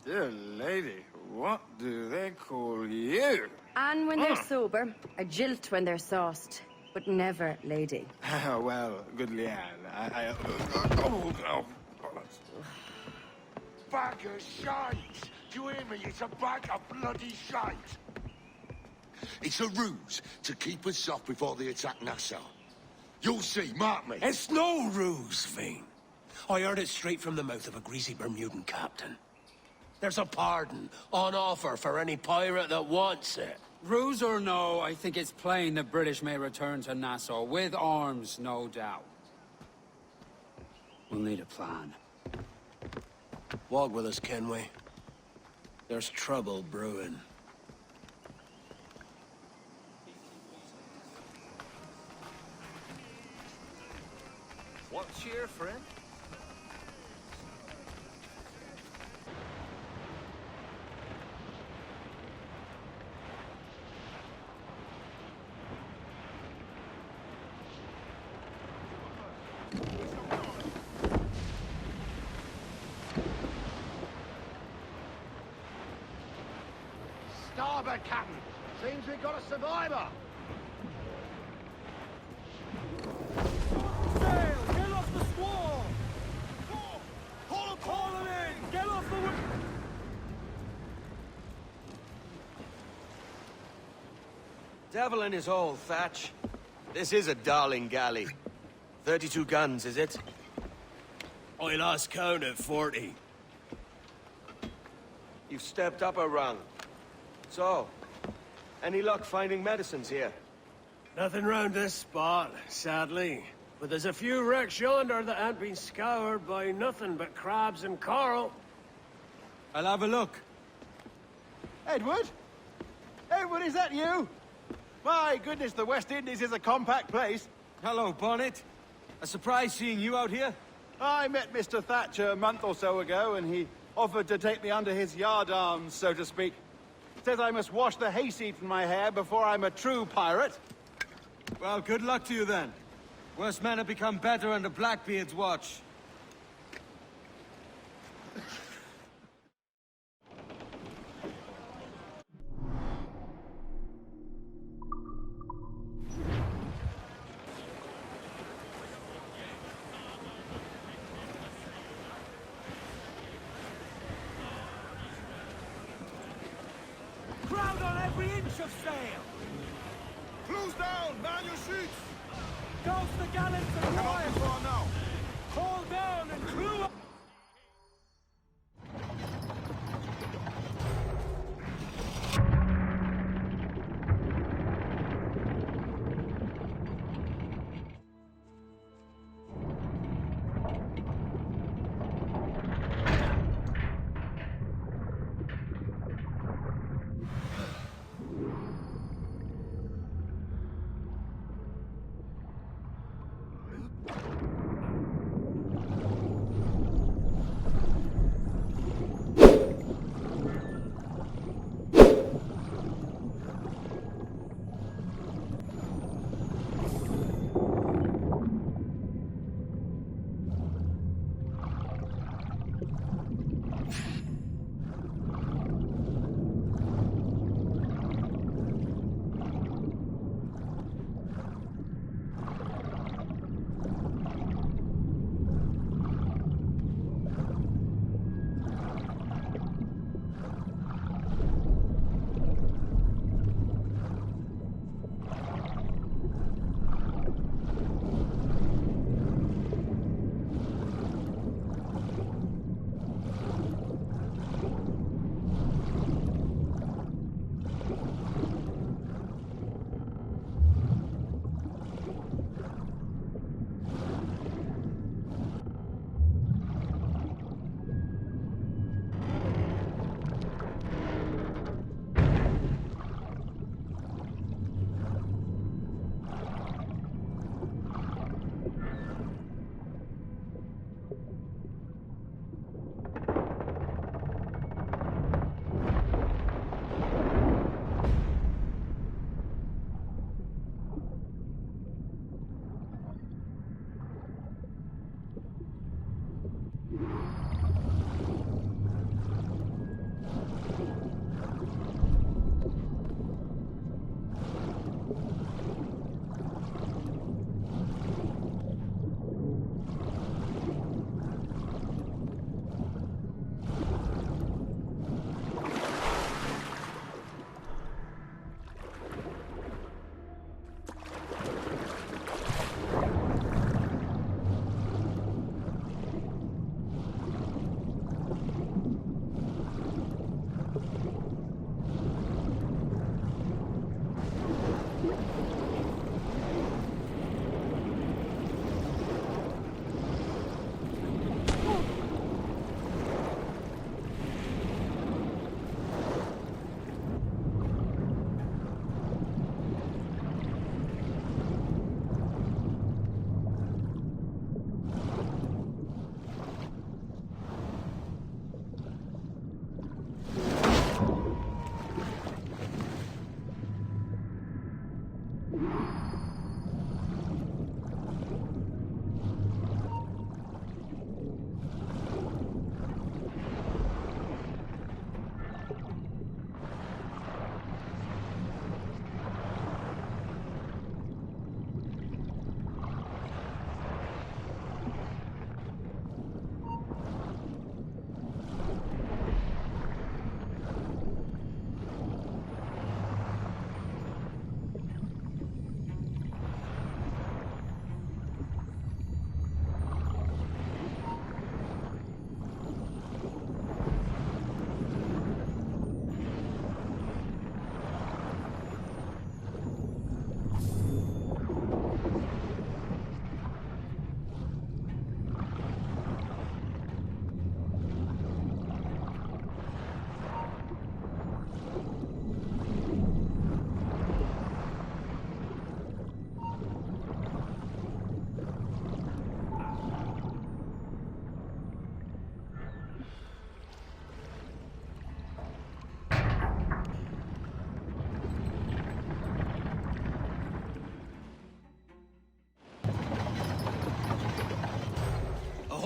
Dear lady, what do they call you? And when they're sober, a jilt when they're sauced, but never lady. Well, good Leanne, oh. Bag of shite! Do you hear me? It's a bag of bloody shite! It's a ruse to keep us soft before they attack Nassau. You'll see, mark me. It's no ruse, Fiend. I heard it straight from the mouth of a greasy Bermudan captain. There's a pardon on offer for any pirate that wants it. Ruse or no, I think it's plain the British may return to Nassau, with arms, no doubt. We'll need a plan. Walk with us, Kenway. There's trouble brewing. What's your friend? Starboard, Captain! Seems we've got a survivor! Get off the squall! Haul him in! Get off the wind! Devil in his hole, Thatch. This is a darling galley. 32 guns, is it? I lost count at 40. You've stepped up a rung. So, any luck finding medicines here? Nothing round this spot, sadly. But there's a few wrecks yonder that ain't been scoured by nothing but crabs and coral. I'll have a look. Edward? Edward, is that you? My goodness, the West Indies is a compact place. Hello, Bonnet. A surprise seeing you out here? I met Mr. Thatcher a month or so ago, and he offered to take me under his yardarms, so to speak. Says I must wash the hayseed from my hair before I'm a true pirate. Well, good luck to you then. Worse men have become better under Blackbeard's watch. Crowd on every inch of sail! Close down! Man your sheets! Douse the gallants and royals! Now. Haul down and crew up!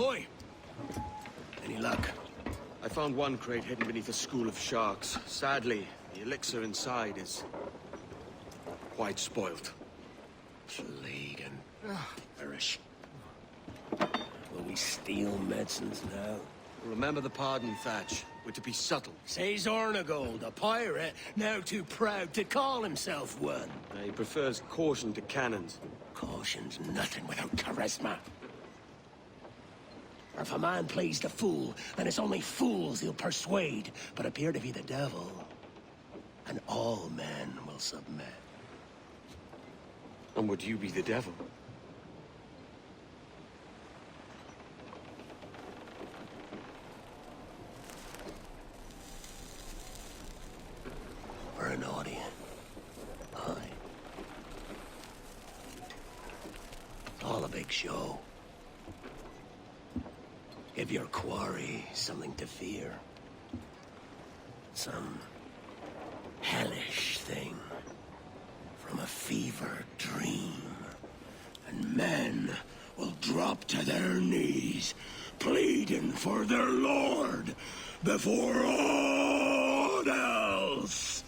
Ahoy! Any luck? I found one crate hidden beneath a school of sharks. Sadly, the elixir inside is quite spoiled. Plague and perish. Will we steal medicines now? Remember the pardon, Thatch. We're to be subtle. Says Ornagold, a pirate, now too proud to call himself one. He prefers caution to cannons. Caution's nothing without charisma. Or if a man plays the fool, then it's only fools he'll persuade, but appear to be the devil. And all men will submit. And would you be the devil? Or an audience. Aye. It's all a big show. Give your quarry something to fear. Some hellish thing from a fever dream. And men will drop to their knees, pleading for their lord before all else.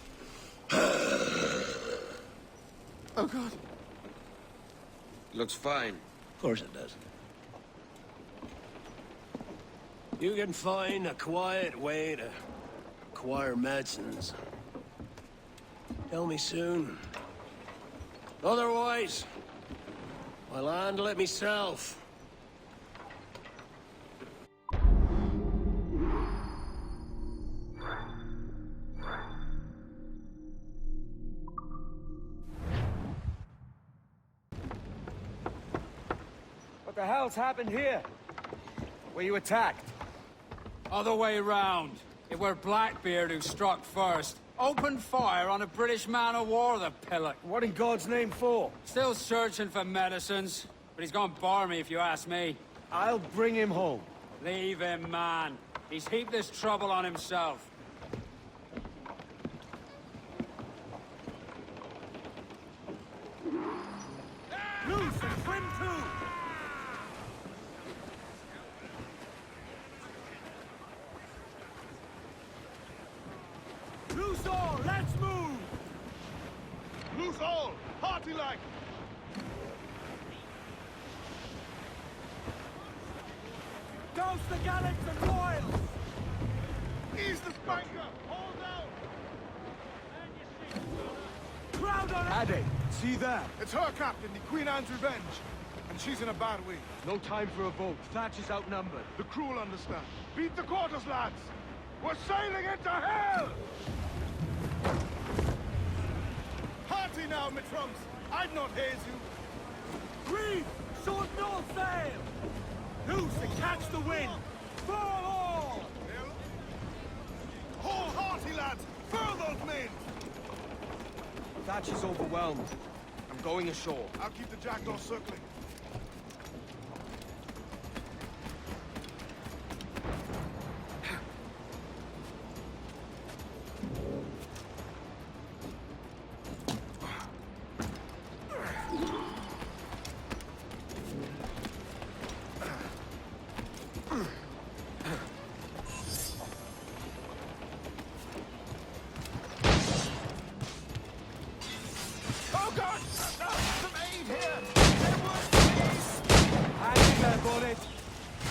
Oh, God. Looks fine. Of course it does. You can find a quiet way to acquire medicines. Tell me soon. Otherwise, I'll handle it myself. What the hell's happened here? Were you attacked? Other way round. It were Blackbeard who struck first. Opened fire on a British man-o'-war, the pillock. What in God's name for? Still searching for medicines, but he's gone barmy if you ask me. I'll bring him home. Leave him, man. He's heaped this trouble on himself. Loose and trim too! Loose all, let's move! Loose all! Hearty like! Douse the gallants and royals! Ease the spanker! Hold out! Crowd on it! Addy, see that? It's her captain, the Queen Anne's Revenge. And she's in a bad way. No time for a vote. Thatch is outnumbered. The crew will understand. Beat the quarters, lads! We're sailing into hell! Hearty now, my trumps! I'd not haze you. Reef! Short no sail! Loose and catch the wind! Furl all! Hold hearty, lads! Furl those men! Thatch is overwhelmed. I'm going ashore. I'll keep the jackdaw circling.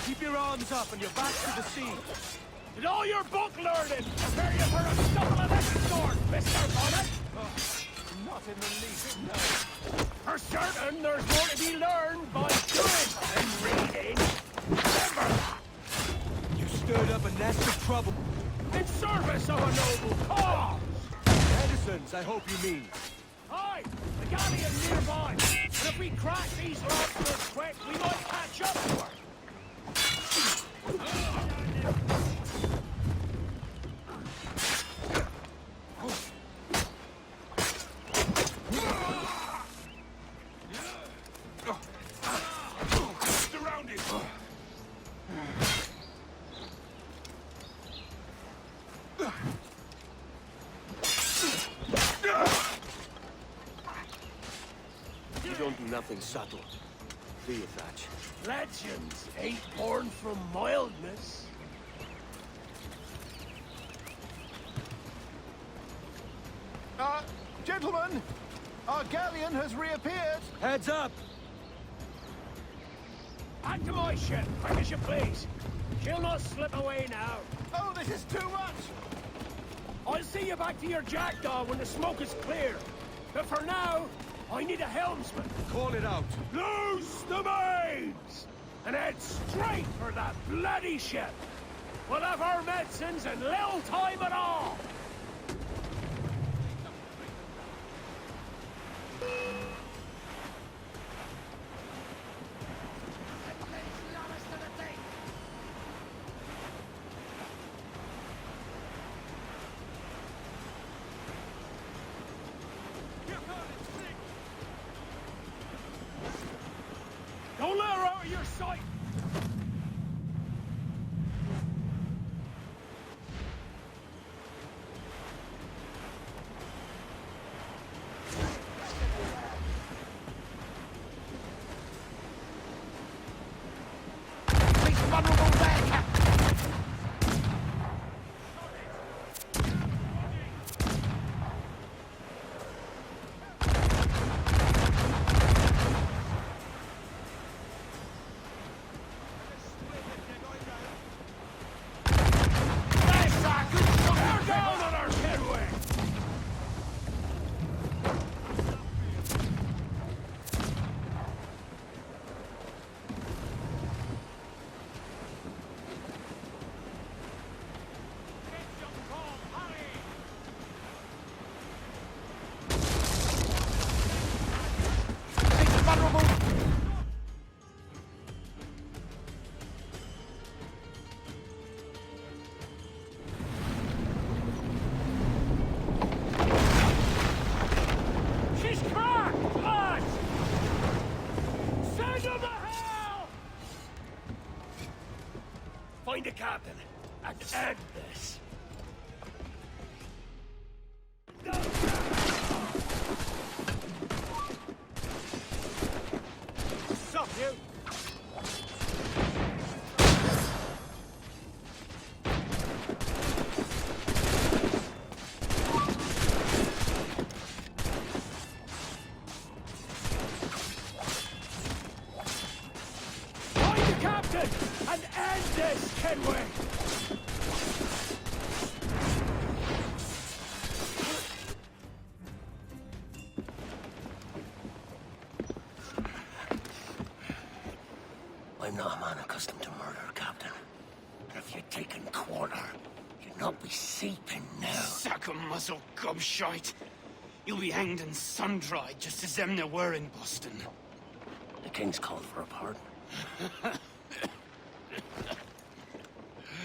Keep your arms up and your back to the sea. Did all your book learning prepare you for a stumble of this sort, Mr. Bonnet? Not in the least, no. For certain, there's more to be learned by doing and reading. Remember that. You stirred up a nest of trouble. In service of a noble cause. Medicines, I hope you mean. Aye, the galleon's nearby. And if we crack these lobsters quick, we might catch up to her. Surrounded! You don't do nothing subtle. do you, Thatch? Legends ain't born from mildness. Gentlemen, our galleon has reappeared. Heads up! Back to my ship, quick as you please. She'll not slip away now. Oh, this is too much! I'll see you back to your jackdaw when the smoke is clear. But for now, I need a helmsman. Call it out. Loose the mains! And head straight for that bloody ship. We'll have our medicines in little time at all. Don't let her out of your sight! He's vulnerable there, Captain. They're down on our headway! He's vulnerable. She's cracked, lads! Send them to hell! Find a captain and end this. Sup, you? Find the captain and end this, Kenway! I'm not a man accustomed to murder, Captain. And if you'd taken quarter, you'd not be seeping now. Sack of muzzle gobshite. You'll be hanged and sun-dried, just as them there were in Boston. The King's called for a pardon.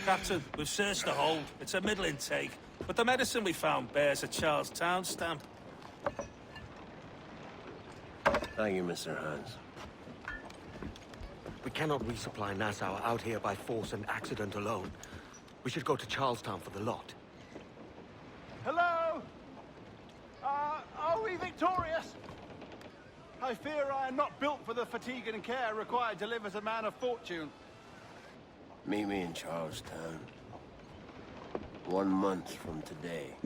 Captain, we've searched the hold. It's a middling take, but the medicine we found bears a Charlestown stamp. Thank you, Mr. Hans. We cannot resupply Nassau out here by force and accident alone. We should go to Charlestown for the lot. Hello? Are we victorious? I fear I am not built for the fatigue and care required to live as a man of fortune. Meet me in Charlestown. 1 month from today.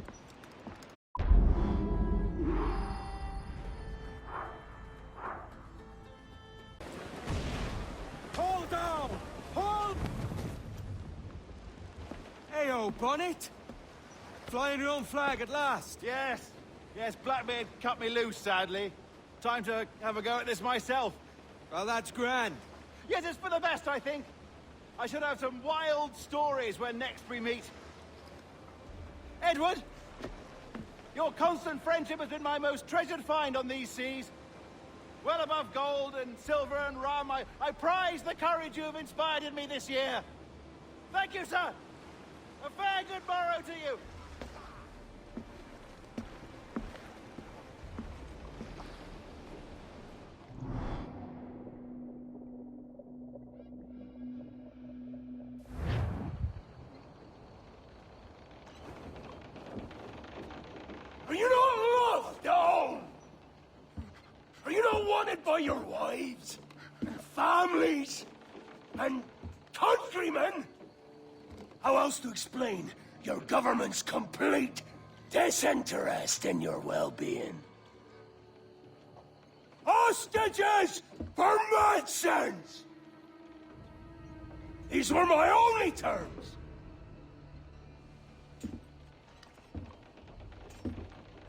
Hold down! Hold! Hey-o, Bonnet! Flying your own flag at last! Yes. Yes, Blackbeard cut me loose, sadly. Time to have a go at this myself. Well, that's grand. Yes, it's for the best, I think. I should have some wild stories when next we meet. Edward! Your constant friendship has been my most treasured find on these seas. Well above gold and silver and rum, I prize the courage you have inspired in me this year. Thank you, sir. A fair good morrow to you. Are you not loved, Dawn? Are you not wanted by your wives and families, and countrymen? How else to explain your government's complete disinterest in your well-being? Hostages for medicines! These were my only terms.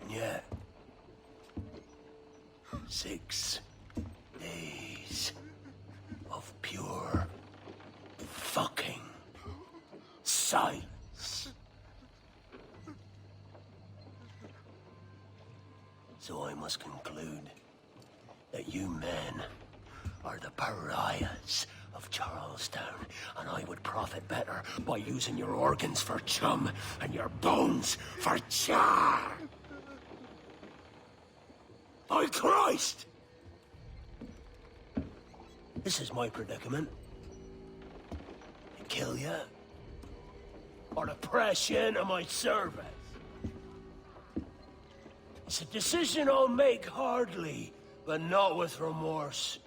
And yet, 6 days of pure fucking silence. So I must conclude that you men are the pariahs of Charlestown, and I would profit better by using your organs for chum and your bones for char. By Christ! This is my predicament. To kill you, or to press you into my service. It's a decision I'll make hardly, but not with remorse.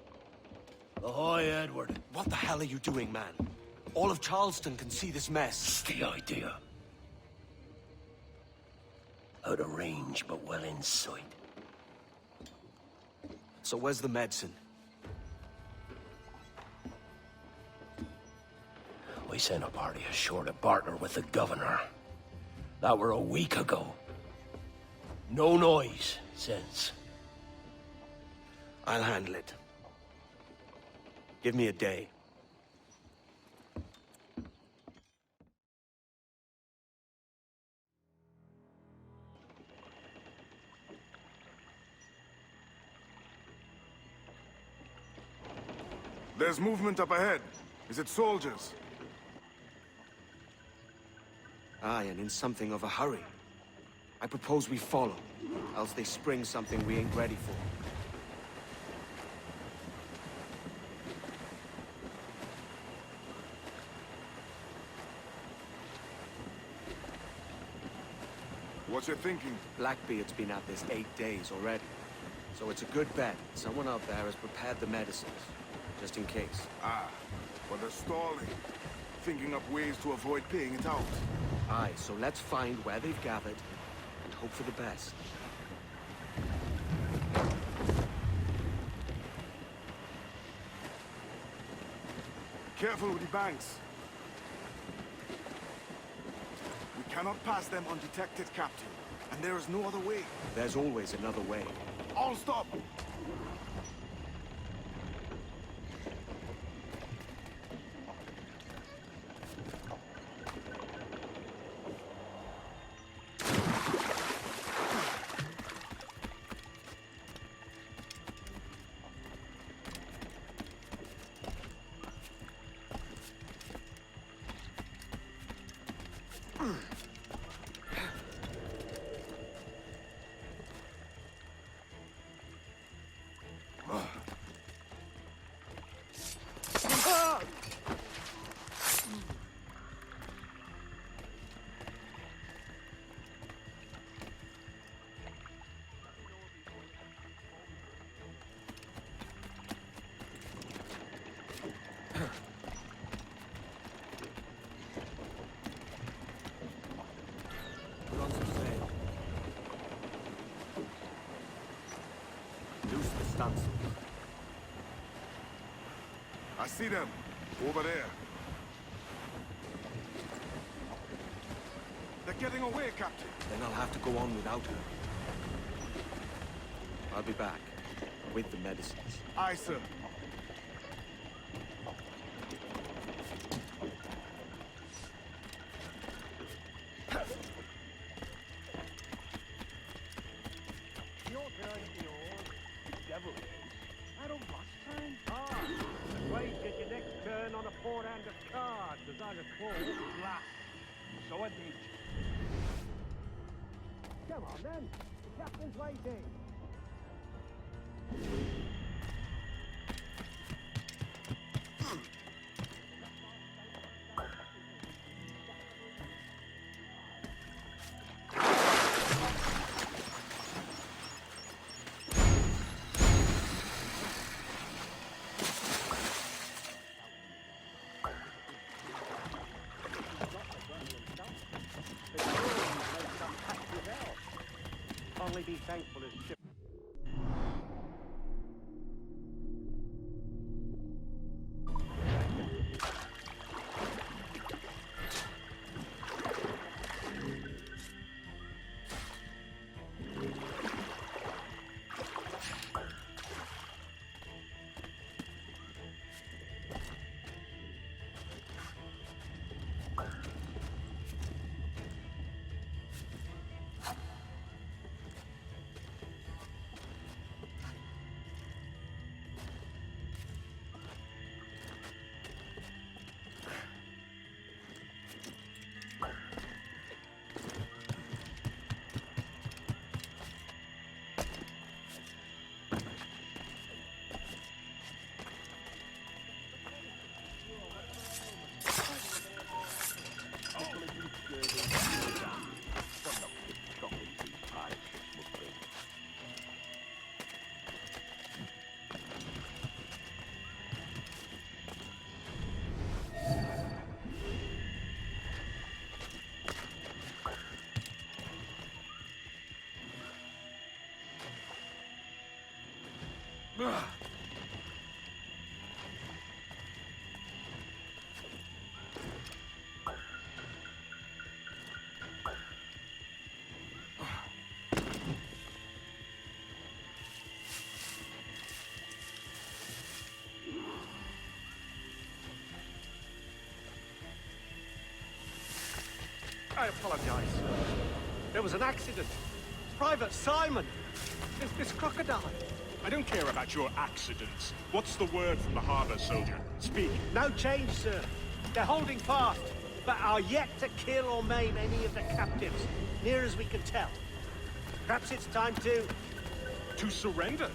Ahoy, Edward. What the hell are you doing, man? All of Charleston can see this mess. It's the idea. Out of range, but well in sight. So where's the medicine? We sent a party ashore to barter with the governor. That were a week ago. No noise since. I'll handle it. Give me a day. There's movement up ahead. Is it soldiers? Aye, and in something of a hurry. I propose we follow, else they spring something we ain't ready for. What's your thinking? Blackbeard's been at this 8 days already. So it's a good bet someone out there has prepared the medicines, just in case. Ah, but they're stalling. Thinking up ways to avoid paying it out. Aye, so let's find where they've gathered and hope for the best. Careful with the banks. We cannot pass them undetected, Captain. And there is no other way. There's always another way. All stop! I see them. Over there. They're getting away, Captain. Then I'll have to go on without her. I'll be back. With the medicines. Aye, sir. Come on then, the captain's waiting. be thankful as ship. I apologize. There was an accident. Private Simon! This crocodile. I don't care about your accidents. What's the word from the harbor, soldier? Speak. No change, sir. They're holding fast, but are yet to kill or maim any of the captives, near as we can tell. Perhaps it's time to... To surrender?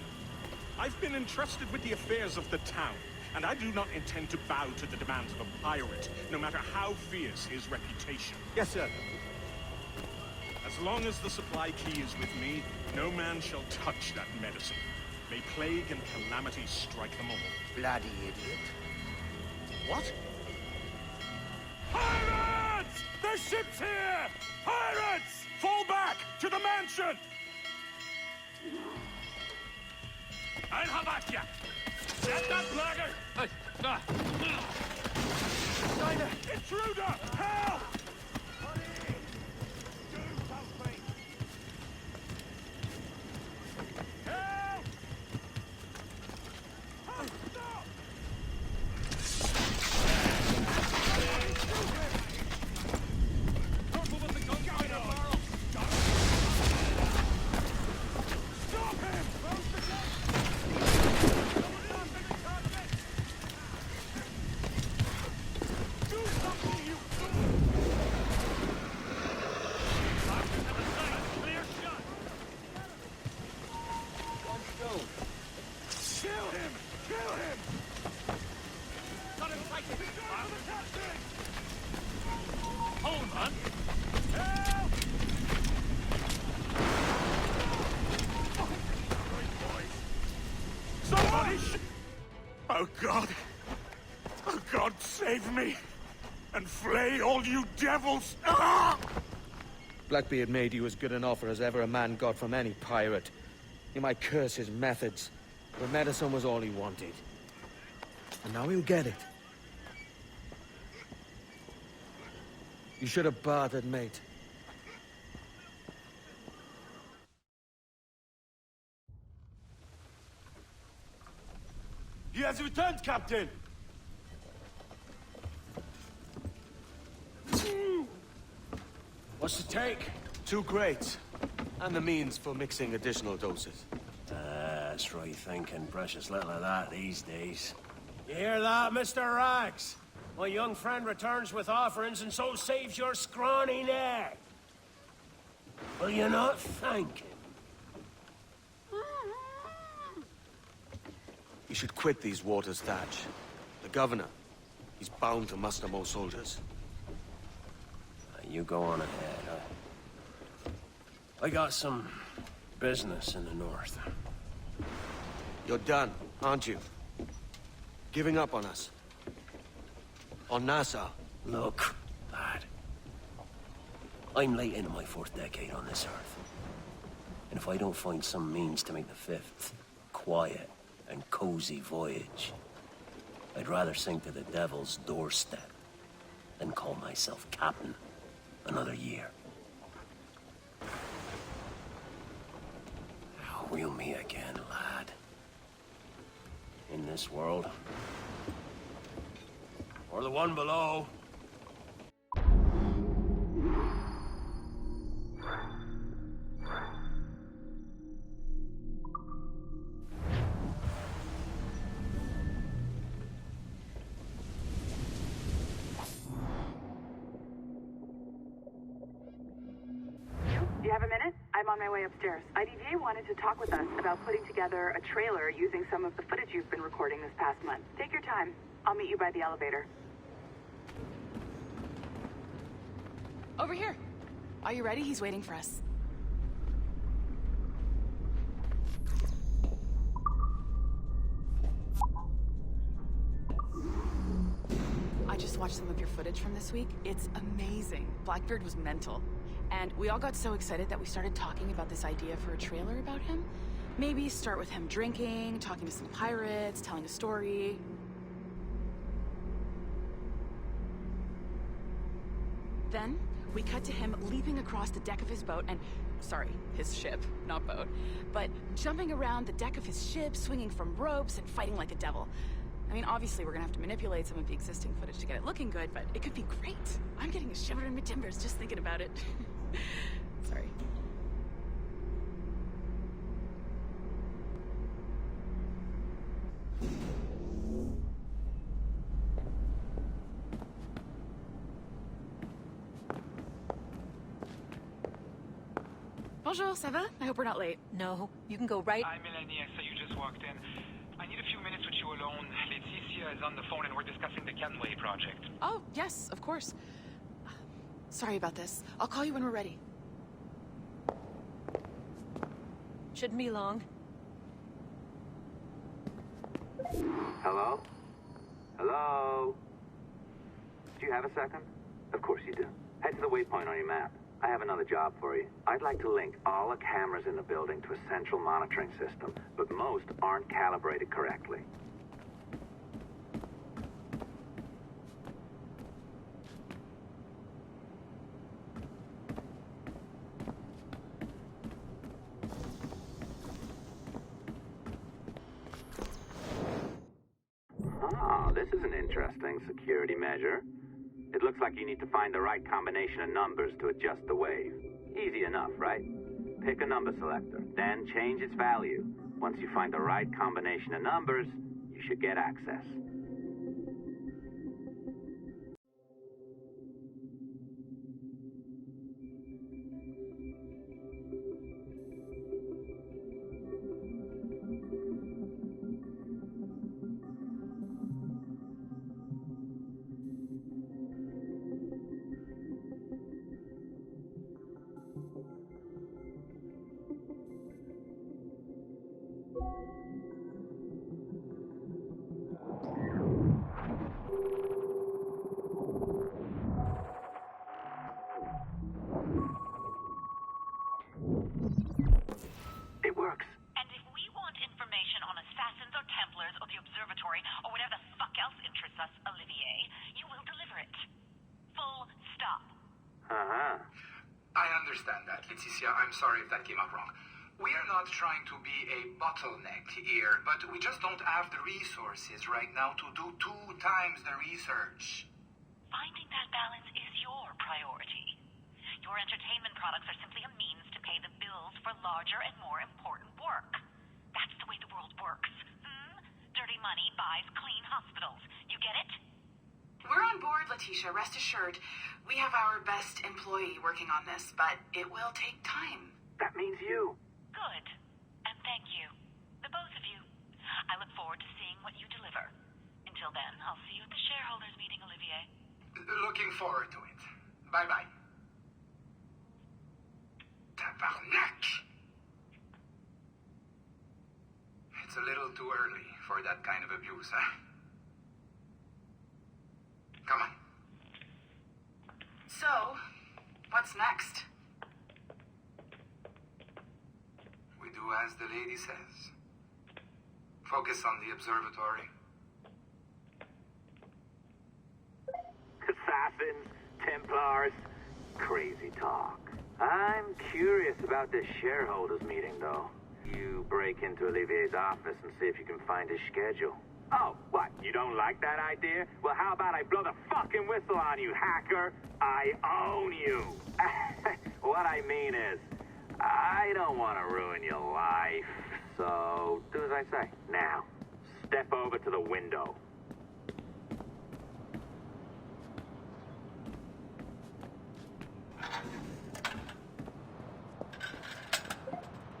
I've been entrusted with the affairs of the town, and I do not intend to bow to the demands of a pirate, no matter how fierce his reputation. Yes, sir. As long as the supply key is with me, no man shall touch that medicine. May plague and calamity strike them all. Bloody idiot. What? Pirates! The ship's here! Pirates! Fall back! To the mansion! I'll have at ya! Set that blackguard! Steiner! Intruder! Help! Oh God! Oh God, save me! And flay all you devils! Ah! Blackbeard made you as good an offer as ever a man got from any pirate. You might curse his methods, but medicine was all he wanted. And now he'll get it. You should have bartered, mate. He has returned, Captain! What's the take? 2 crates. And the means for mixing additional doses. That's right thinking. Precious little of that these days. You hear that, Mr. Rags? My young friend returns with offerings and so saves your scrawny neck. Will you not thank him? You should quit these waters, Thatch. The governor, he's bound to muster more soldiers. You go on ahead. I got some business in the north. You're done, aren't you? Giving up on us. On Nassau. Look, lad. I'm late into my 4th decade on this earth. And if I don't find some means to make the fifth quiet and cozy voyage, I'd rather sink to the devil's doorstep than call myself captain another year. Wheel me again, lad. In this world. Or the one below. Do you have a minute? I'm on my way upstairs. IDJ wanted to talk with us about putting together a trailer using some of the footage you've been recording this past month. Take your time. I'll meet you by the elevator. Over here. Are you ready? He's waiting for us. I just watched some of your footage from this week. It's amazing. Blackbeard was mental. And we all got so excited that we started talking about this idea for a trailer about him. Maybe start with him drinking, talking to some pirates, telling a story. Then, we cut to him leaping across the deck of his boat and... Sorry, his ship, not boat. But jumping around the deck of his ship, swinging from ropes, and fighting like a devil. I mean, obviously, we're gonna have to manipulate some of the existing footage to get it looking good, but it could be great. I'm getting a shiver in my timbers just thinking about it. Sorry. Bonjour, ça va? I hope we're not late. No, you can go right... Hi, Melanie. I saw you just walked in. I need a few minutes with you alone. Leticia is on the phone and we're discussing the Kenway project. Oh, yes, of course. Sorry about this. I'll call you when we're ready. Shouldn't be long. Hello? Hello? Do you have a second? Of course you do. Head to the waypoint on your map. I have another job for you. I'd like to link all the cameras in the building to a central monitoring system, but most aren't calibrated correctly. Ah, this is an interesting security measure. It looks like you need to find the right combination of numbers to adjust the wave. Easy enough, right? Pick a number selector, then change its value. Once you find the right combination of numbers, you should get access. I'm sorry if that came out wrong. We are not trying to be a bottleneck here, but we just don't have the resources right now to do 2 times the research. Finding that balance is your priority. Your entertainment products are simply a means to pay the bills for larger and more important work. That's the way the world works. Dirty money buys clean hospitals. You get it? We're on board, Leticia, rest assured. We have our best employee working on this, but it will take time. That means you. Good. And thank you. The both of you. I look forward to seeing what you deliver. Until then, I'll see you at the shareholders meeting, Olivier. Looking forward to it. Bye-bye. Tabarnak! It's a little too early for that kind of abuse, huh? Come on. So, what's next? as the lady says. Focus on the observatory. Assassins, Templars, crazy talk. I'm curious about this shareholders meeting, though. You break into Olivier's office and see if you can find his schedule. Oh, what? You don't like that idea? Well, how about I blow the fucking whistle on you, hacker? I own you. What I mean is, I don't want to ruin your life. So, do as I say. Now, step over to the window.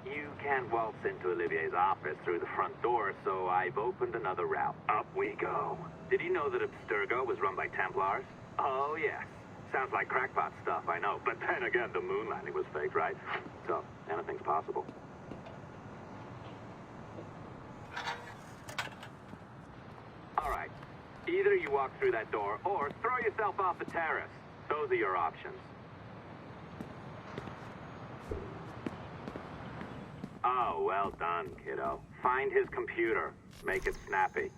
You can't waltz into Olivier's office through the front door, so I've opened another route. Up we go. Did you know that Abstergo was run by Templars? Oh, yes. Sounds like crackpot stuff, I know. But then again, the moon landing was faked, right? So, anything's possible. All right. Either you walk through that door, or throw yourself off the terrace. Those are your options. Oh, well done, kiddo. Find his computer. Make it snappy.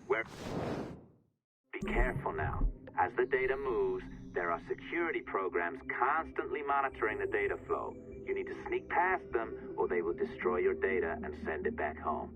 Be careful now. As the data moves, there are security programs constantly monitoring the data flow. You need to sneak past them, or they will destroy your data and send it back home.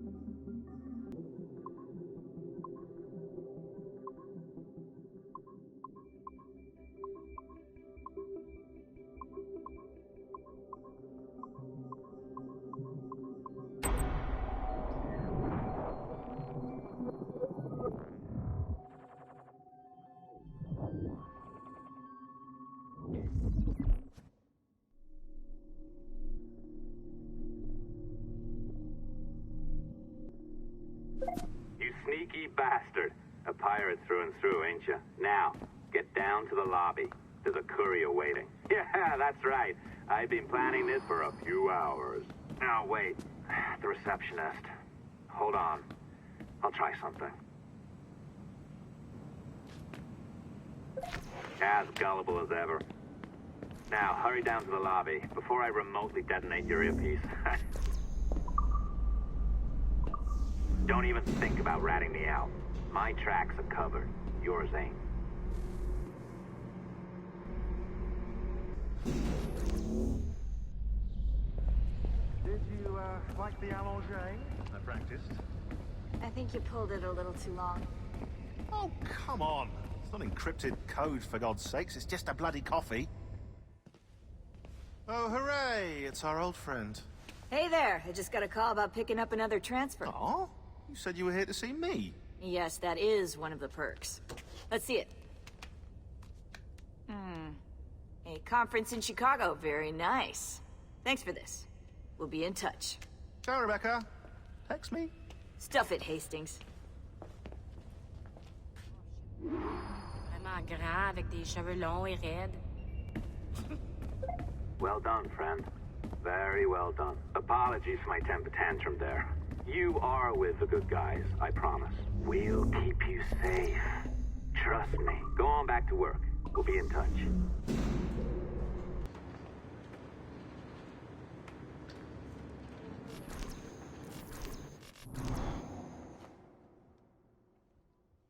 You sneaky bastard. A pirate through and through, ain't you? Now, get down to the lobby. There's a courier waiting. Yeah, that's right. I've been planning this for a few hours. Now, wait. The receptionist. Hold on. I'll try something. As gullible as ever. Now, hurry down to the lobby before I remotely detonate your earpiece. Don't even think about ratting me out. My tracks are covered. Yours ain't. Did you, like the allongé? I practiced. I think you pulled it a little too long. Oh, come on. It's not encrypted code, for God's sakes. It's just a bloody coffee. Oh, hooray! It's our old friend. Hey there! I just got a call about picking up another transfer. Oh? You said you were here to see me. Yes, that is one of the perks. Let's see it. A conference in Chicago. Very nice. Thanks for this. We'll be in touch. Ciao, Rebecca. Text me. Stuff it, Hastings. Vraiment grand avec des cheveux longs et raides. Well done, friend. Very well done. Apologies for my temper tantrum there. You are with the good guys, I promise. We'll keep you safe. Trust me. Go on back to work. We'll be in touch.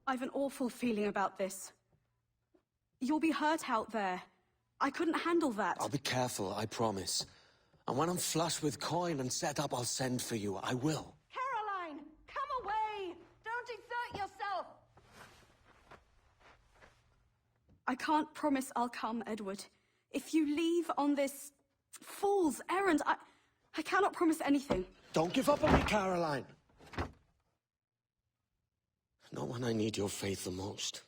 I've an awful feeling about this. You'll be hurt out there. I couldn't handle that. I'll be careful, I promise. And when I'm flush with coin and set up, I'll send for you. I will. Caroline! Come away! Don't exert yourself! I can't promise I'll come, Edward. If you leave on this fool's errand, I cannot promise anything. Don't give up on me, Caroline! Not when I need your faith the most.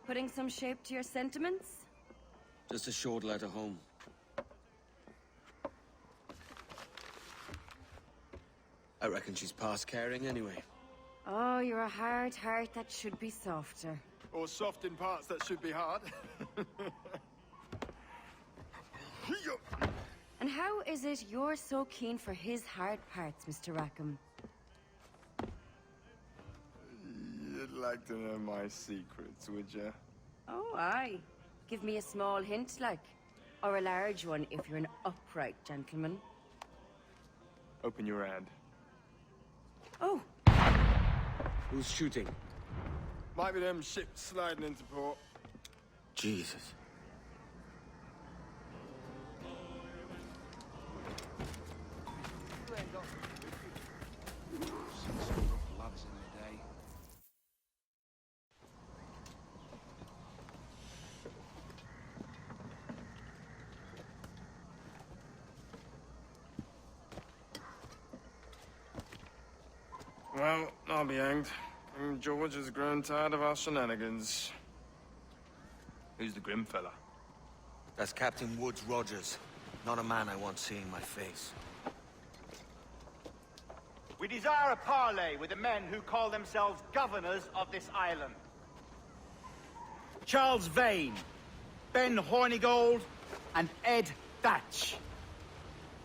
Putting some shape to your sentiments? Just a short letter home. I reckon she's past caring anyway. Oh, you're a hard heart that should be softer. Or soft in parts that should be hard. And how is is it you're so keen for his hard parts, Mr. Rackham? You'd like to know my secrets, would you? Oh, aye. Give me a small hint, like. Or a large one, if you're an upright gentleman. Open your hand. Oh. Who's shooting? Might be them ships sliding into port. Jesus. Well, I'll be hanged. King George has grown tired of our shenanigans. Who's the grim fella? That's Captain Woodes Rogers. Not a man I want seeing my face. We desire a parley with the men who call themselves governors of this island. Charles Vane, Ben Hornigold, and Ed Thatch.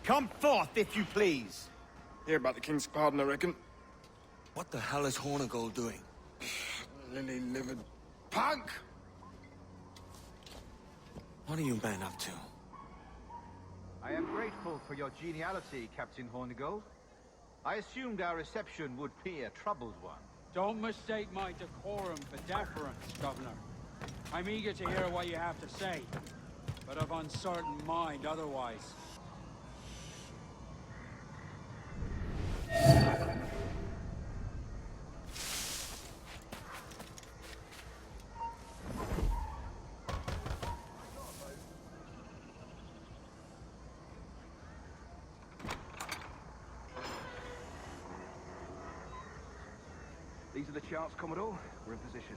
Come forth, if you please. Hear about the King's pardon, I reckon. What the hell is Hornigold doing? Lily-livered punk! What are you men up to? I am grateful for your geniality, Captain Hornigold. I assumed our reception would be a troubled one. Don't mistake my decorum for deference, Governor. I'm eager to hear what you have to say, but of uncertain mind otherwise. These are the charts, Commodore. We're in position.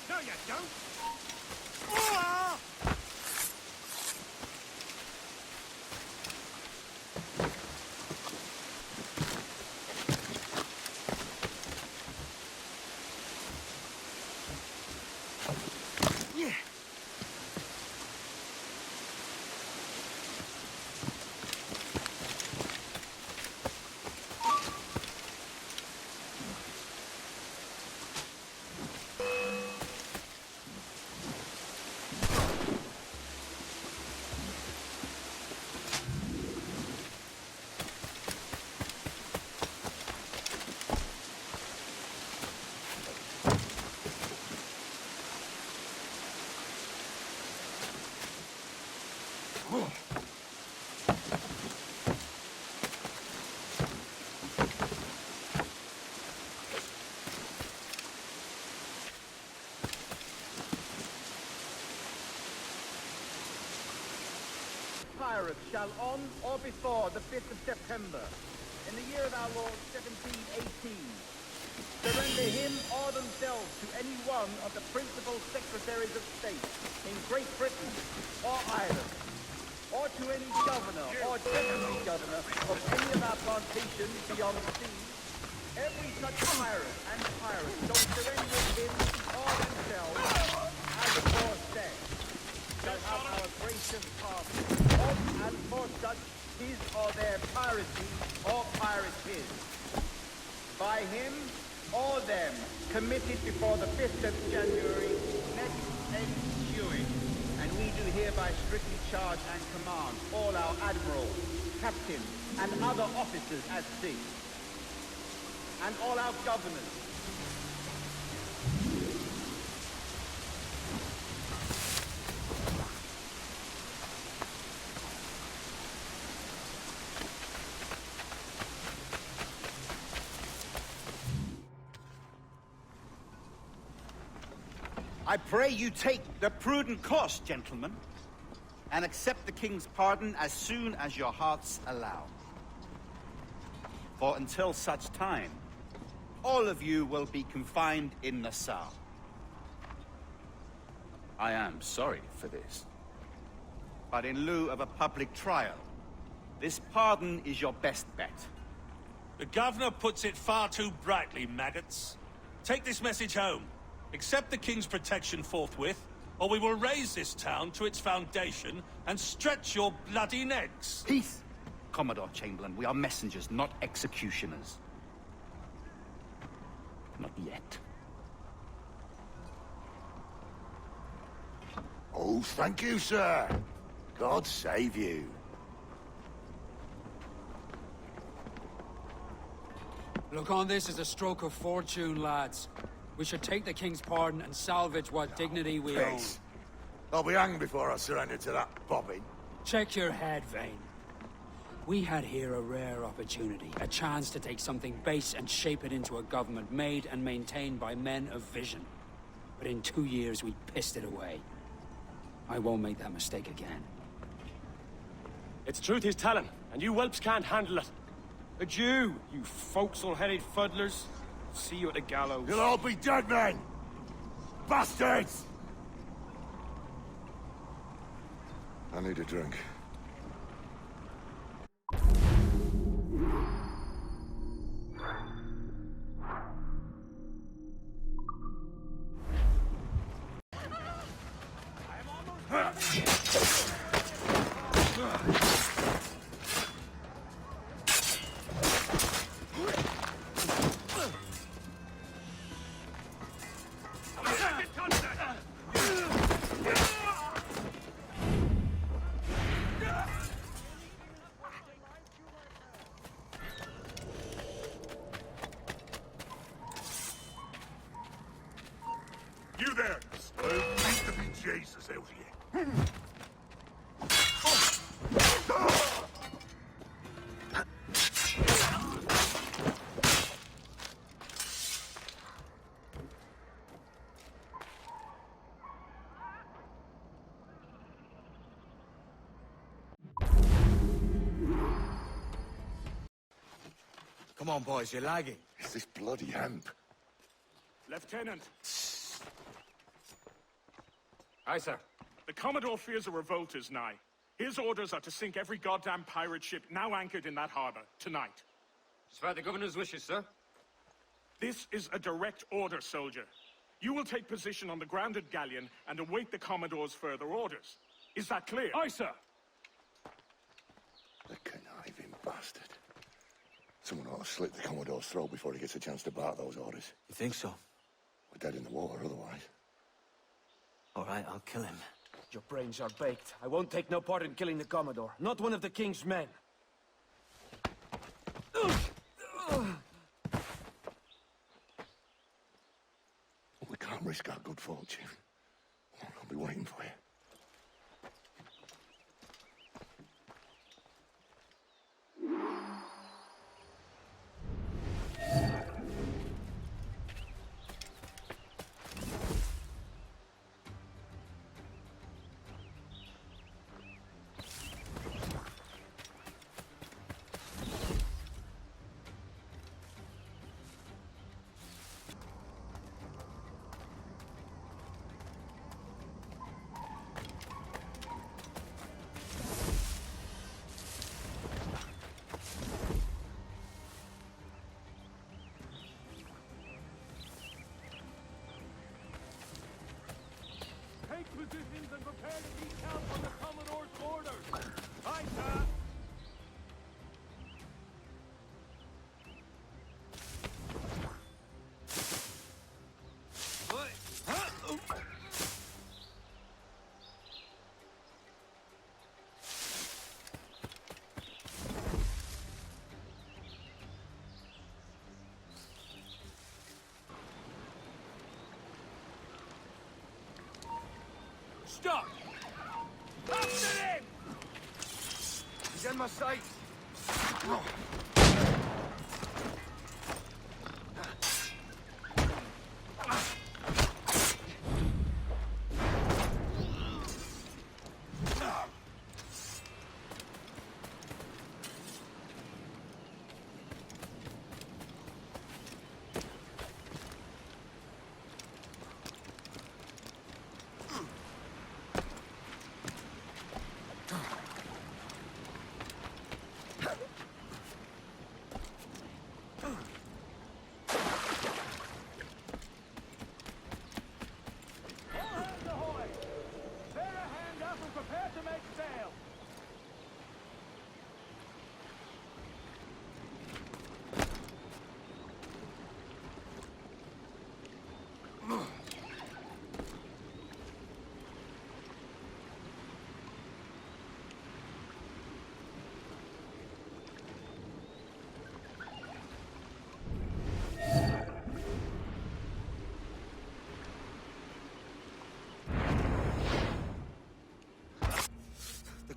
No, you don't! Yeah. Pirates shall on or before the 5th of September, in the year of our Lord 1718, surrender him or themselves to any one of the principal secretaries of state in Great Britain or Ireland, or to any governor or deputy governor of any of our plantations beyond the sea. Every such pirate and pirate shall surrender him or themselves, as aforesaid, shall have our gracious pardon, of and for such his or their piracy or pirate his, by him or them committed before the 5th of January next ensuing. And we do hereby strictly charge and command all our admirals, captains, and other officers at sea, and all our governors, I pray you take the prudent course, gentlemen, and accept the King's pardon as soon as your hearts allow. For until such time, all of you will be confined in Nassau. I am sorry for this, but in lieu of a public trial, this pardon is your best bet. The Governor puts it far too brightly, maggots. Take this message home. Accept the King's protection forthwith, or we will raise this town to its foundation and stretch your bloody necks. Peace! Commodore Chamberlain, we are messengers, not executioners. Not yet. Oh, thank you, sir. God save you. Look on this as a stroke of fortune, lads. We should take the King's pardon and salvage what dignity we own. Piss. I'll be hanged before I surrender to that bobbin. Check your head, Vane. We had here a rare opportunity, a chance to take something base and shape it into a government made and maintained by men of vision. But in 2 years, we pissed it away. I won't make that mistake again. It's truth he's telling, and you whelps can't handle it. Adieu, you forecastle-headed fuddlers. See you at the gallows. You'll all be dead men! Bastards! I need a drink. You there, Spoon. Need to be Jesus out here. Come on, boys, you're lagging. It's this bloody hemp. Lieutenant. Aye, sir. The Commodore fears a revolt is nigh. His orders are to sink every goddamn pirate ship now anchored in that harbor, tonight. It's by the governor's wishes, sir. This is a direct order, soldier. You will take position on the grounded galleon and await the Commodore's further orders. Is that clear? Aye, sir. The conniving bastard. Someone ought to slit the Commodore's throat before he gets a chance to bark those orders. You think so? We're dead in the water otherwise. All right, I'll kill him. Your brains are baked. I won't take no part in killing the Commodore. Not one of the King's men. We can't risk our good fortune. I'll be waiting for you. Positions and prepare to decamp on the Commodore's orders. Aye, sir. Stop! After him! He's in my sight.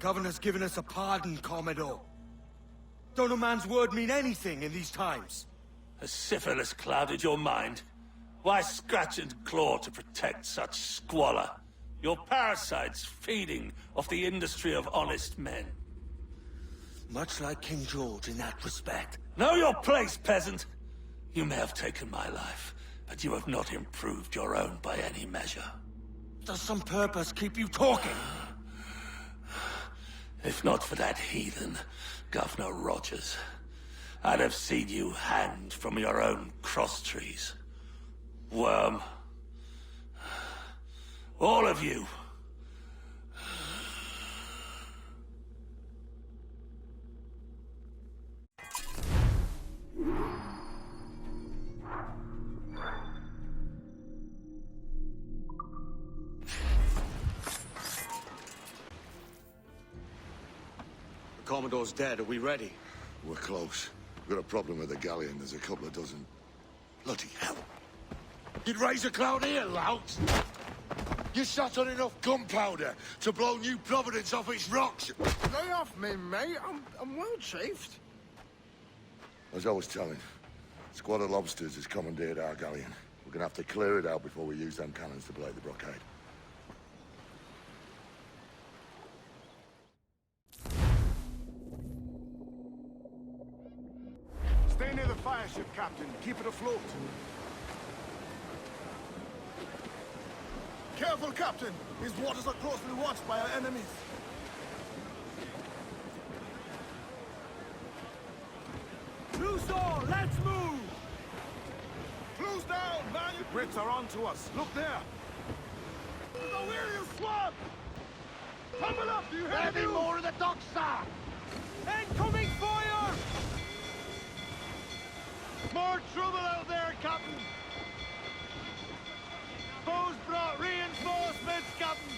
governor's given us a pardon, Commodore. Don't a man's word mean anything in these times? Has syphilis clouded your mind? Why scratch and claw to protect such squalor? Your parasites feeding off the industry of honest men. Much like King George in that respect. Know your place, peasant! You may have taken my life, but you have not improved your own by any measure. Does some purpose keep you talking? If not for that heathen, Governor Rogers, I'd have seen you hanged from your own cross-trees. Worm. All of you. The Commodore's dead. Are we ready? We're close. We've got a problem with the galleon. There's a couple of dozen. Bloody hell. You'd raise a cloud here, lout! You sat on enough gunpowder to blow New Providence off its rocks! Lay off me, mate. I'm well chafed. As I was telling, a squad of lobsters has commandeered our galleon. We're gonna have to clear it out before we use them cannons to blow the blockade. Stay near the fire ship, Captain. Keep it afloat. Careful, Captain! These waters are closely watched by our enemies. Loose all! Let's move! Close down, man! Brits are onto us. Look there! The William swamp! Tumble up! Do you hear Any more of the docks, sir? Incoming fire! More trouble out there, Captain! Foe's brought reinforcements, Captain!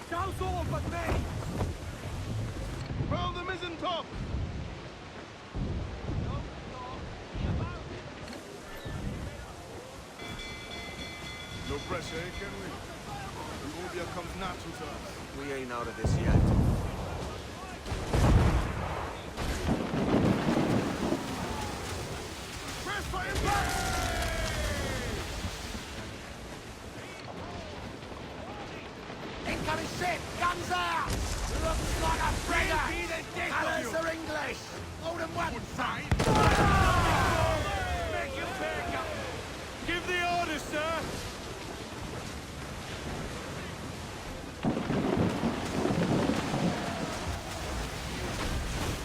Douse all but me! Roll the mizzen top! No pressure, eh, can we? Euphobia comes natural to us. We ain't out of this yet. Press for impact! Incoming ship! Guns out! Looks like a frigate! Colours are English! Hold 'em one side! Make your pay, Captain! Give the order, sir!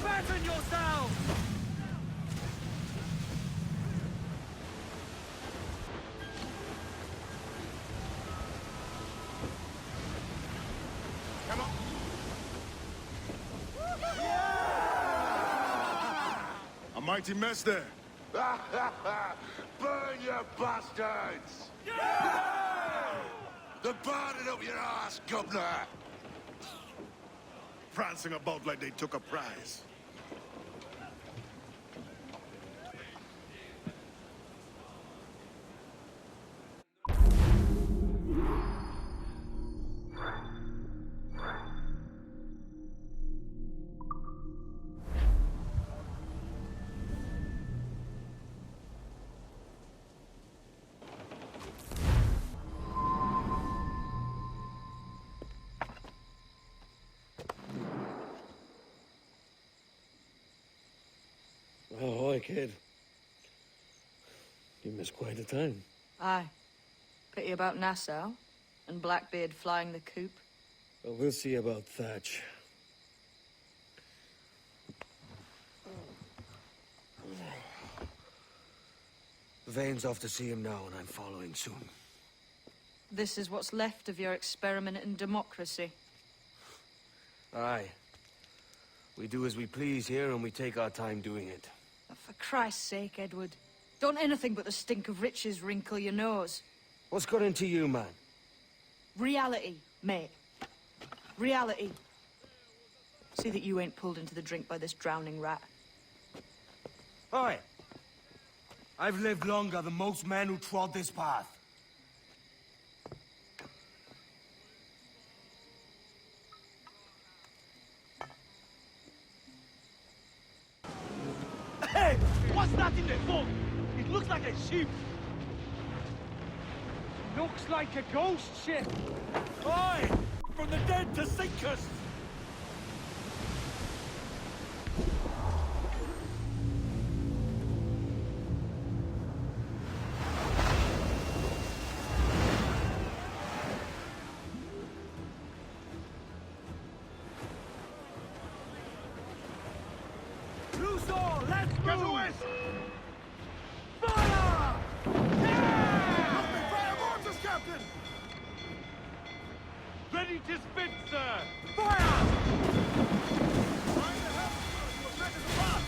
Fasten yourselves! Come on! A mighty mess there. Burn, you bastards! They're burning up your ass, governor! Prancing about like they took a prize. Ahoy, kid. You missed quite a time. Aye. Pity about Nassau, and Blackbeard flying the coop. Well, we'll see about Thatch. Vane's off to see him now, and I'm following soon. This is what's left of your experiment in democracy. Aye. We do as we please here, and we take our time doing it. For Christ's sake, Edward. Don't anything but the stink of riches wrinkle your nose. What's got into you, man? Reality, mate. Reality. See that you ain't pulled into the drink by this drowning rat. Oi! I've lived longer than most men who trod this path. that in the fog? It looks like a ship. Looks like a ghost ship. Aye! From the dead to sink us! Loose all! Let's get away! Fire! Yeah! Open fire mortars, Captain! Ready to spit, sir! Fire! Why the hell? You're ready to pass!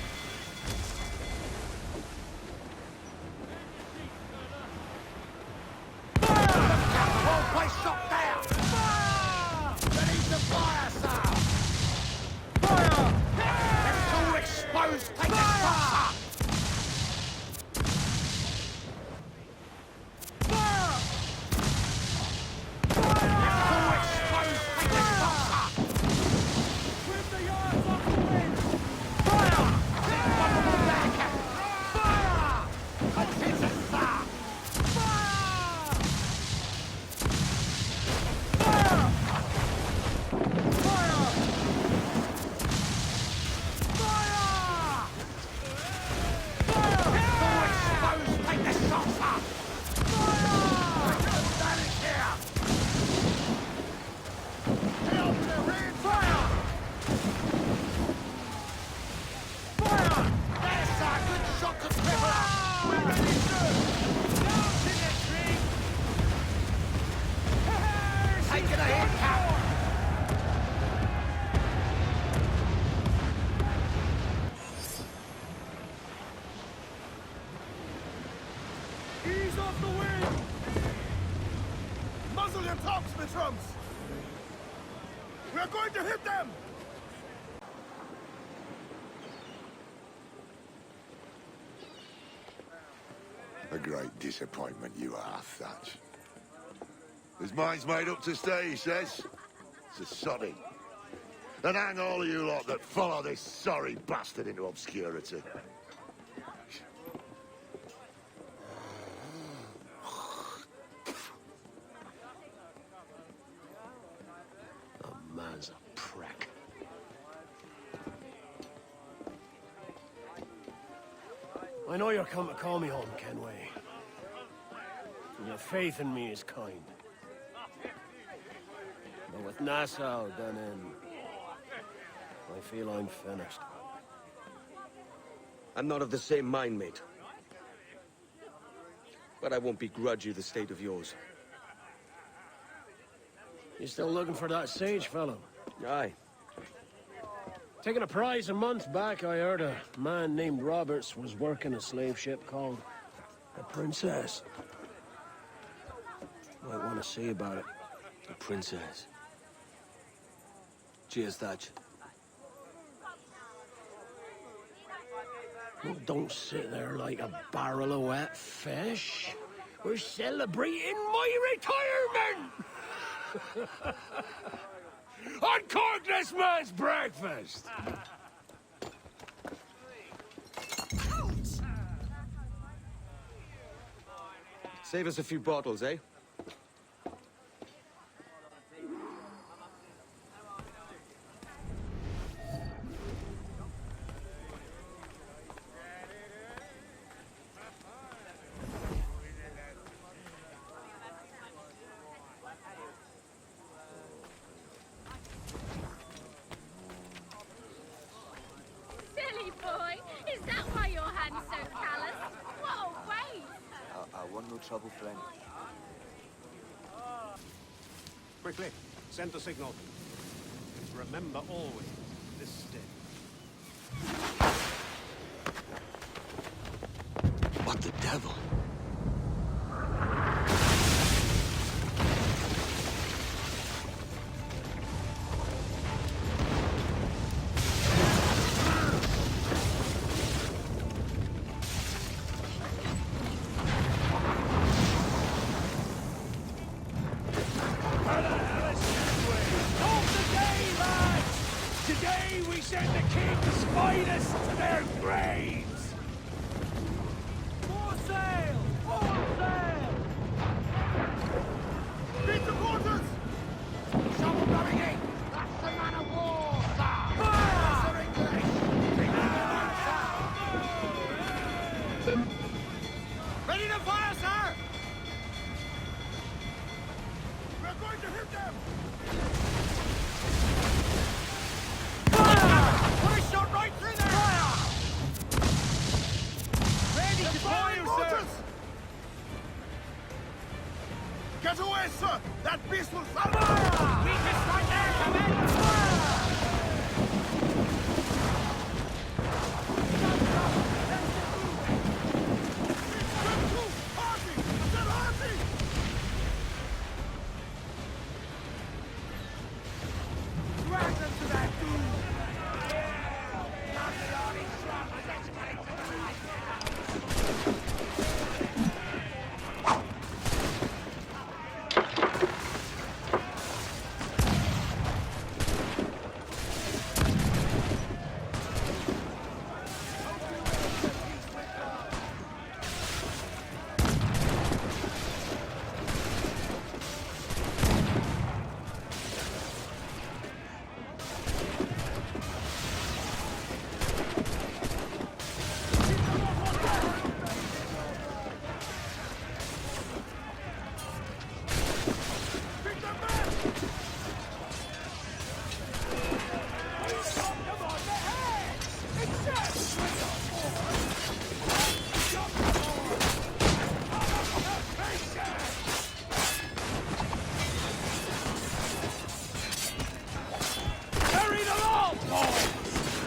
Fire! The whole place shot down! Fire! Ready to fire, sir! Fire! It's all exposed! Take the shots up! Fire! Fire! It's all exposed! Take the shots up! Trim the yards off the wind! Fire! Take one of them back! Fire! Attention, sir! Fire! Fire! Fire! Take the shots up! Fire! Stand in here! Help the rain! Fire! Fire! There's a good shot to triple up! We're ready, sir! Down to the tree! Taking a hit, Cap! Ease off the wind! Muzzle your tops, the trumps! We're going to hit them! A great disappointment you are, Thatch. His mind's made up to stay, he says. It's a soddy. And hang all of you lot that follow this sorry bastard into obscurity. The man's a prick. I know you're come to call me home, Kenway. And your faith in me is kind. But with Nassau done in, I feel I'm finished. I'm not of the same mind, mate. But I won't begrudge you the state of yours. You still looking for that sage fellow? Aye. Taking a prize a month back, I heard a man named Roberts was working a slave ship called the Princess. Might want to see about it. The Princess. Cheers, Thatch. Well, don't sit there like a barrel of wet fish. We're celebrating my retirement! Uncork this man's breakfast! Save us a few bottles, eh? Silly boy! Is that why your hand's so callous? What a waste! I want no trouble, friend. Quickly, send the signal. Remember always, this stick. What the devil? Today we send the king to spite us to their graves! sail! Full sail! Beat the quarters! Shovel going in! That's the man of war, sir! Fire! Sir English! Ready to fire, sir! We're going to hit them! Fire! Put a shot right through there! Fire! Ready to fire, sir! Get away, sir! That beast will fire! Keep us right there, come in! Drag them to that dude! Carry them all, boys!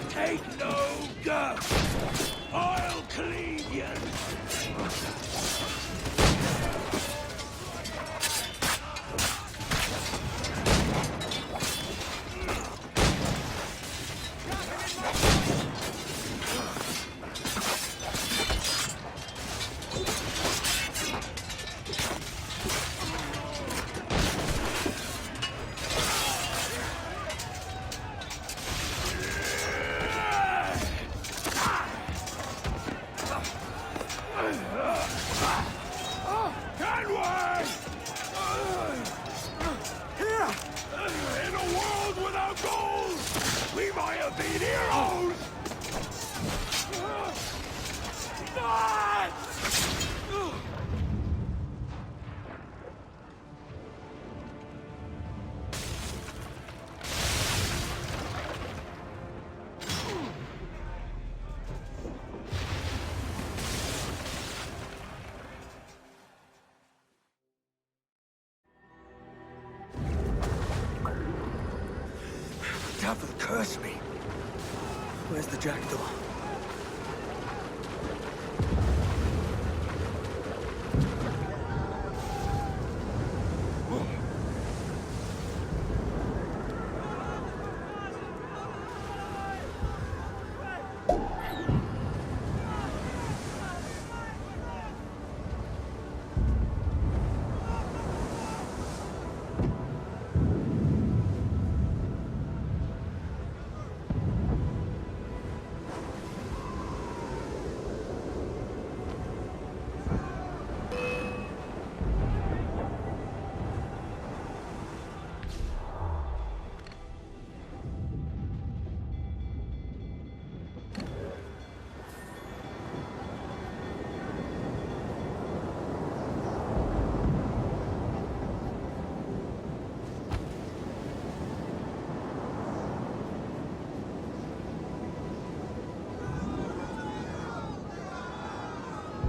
Take no guts! I'll clean you! Can we? Here! In a world without gold, we might have been heroes! Not! Devil curse me. Where's the jackdaw?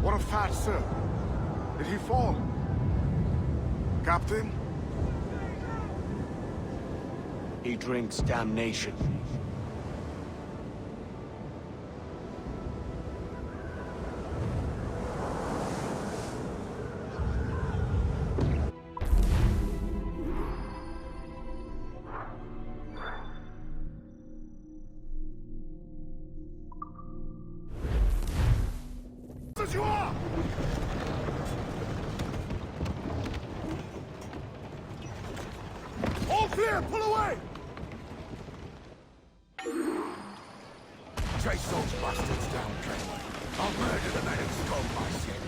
What of Fat, sir? Did he fall? Captain? He drinks damnation. As you are! All clear! Pull away! Chase those bastards down, Ken. I'll murder the men who stole my ship.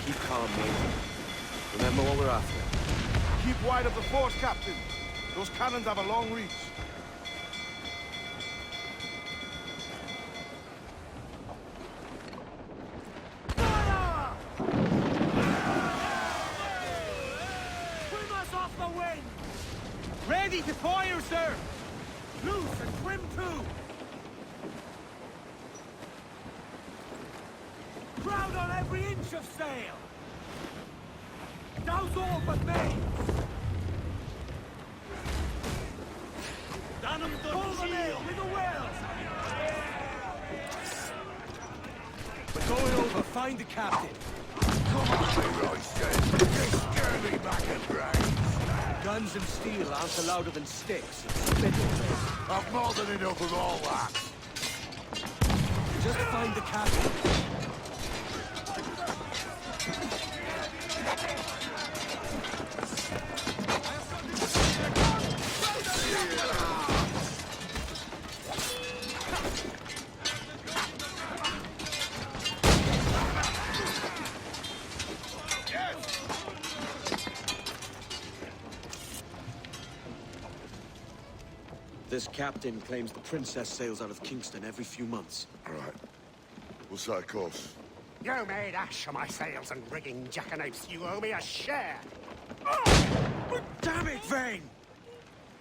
Keep calm, mate. Remember what we're after. Keep wide of the force, Captain. Those cannons have a long reach. Fire! Trim us off the wind! Ready to fire, sir! Loose and trim too! Crowd on every inch of sail! Douse all but mains! Pull them in with the wells! We're going over. Find the captain. Come on, Leroy says. Just scare me back and brains. Guns and steel aren't louder than sticks. Spittle. I've more than enough of all that. Just find the captain. This captain claims the princess sails out of Kingston every few months. All right. We'll set a course. You made ash of my sails and rigging, jackanapes. You owe me a share. Damn it, Vane!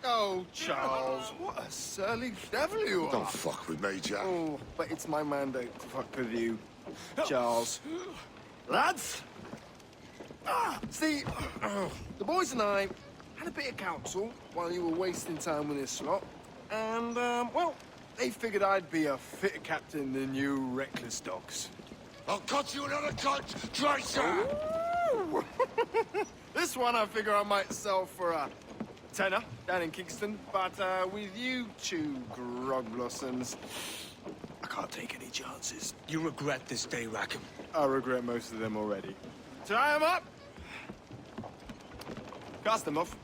Oh, Charles, what a surly devil you are. Don't fuck with me, Jack. Oh, but it's my mandate to fuck with you, Charles. Lads! See, the boys and I had a bit of counsel while you were wasting time with this lot. And, well, they figured I'd be a fitter captain than you reckless dogs. I'll cut you another cut, Tracer! This one I figure I might sell for a tenner down in Kingston, but with you two grog blossoms, I can't take any chances. You regret this day, Rackham. I regret most of them already. Tie them up! Cast them off.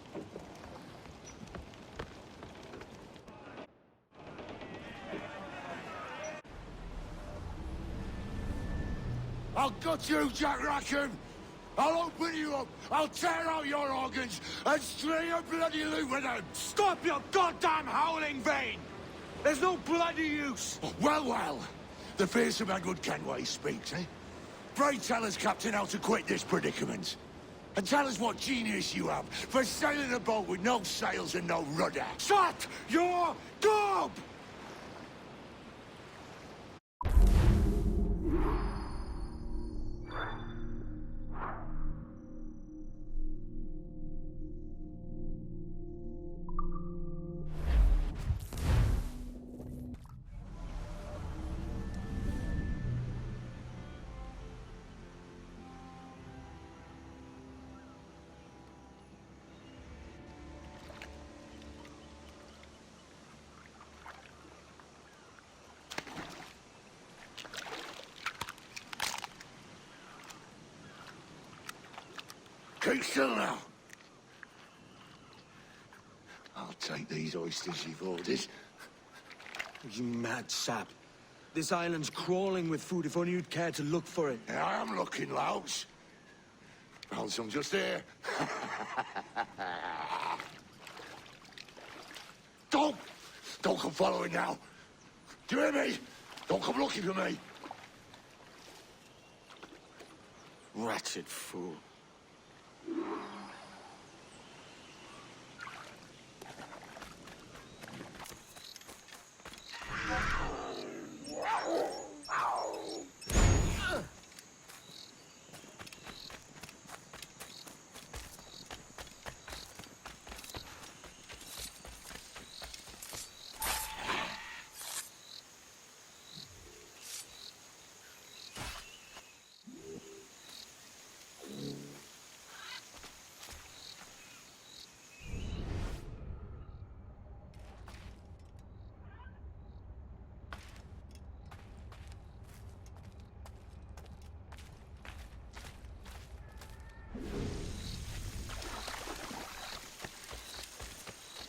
I'll gut you, Jack Rackham! I'll open you up, I'll tear out your organs, and string your bloody loot with them! Stop your goddamn howling, Vane! There's no bloody use! Well, well, the fearsome Edward Kenway speaks, eh? Pray tell us, Captain, how to quit this predicament. And tell us what genius you have for sailing a boat with no sails and no rudder. Shut your gob! Keep still now. I'll take these oysters you've ordered. You mad sap. This island's crawling with food if only you'd care to look for it. Yeah, I am looking, Louts. Found some just here. Don't come following now. Do you hear me? Don't come looking for me. Wretched fool.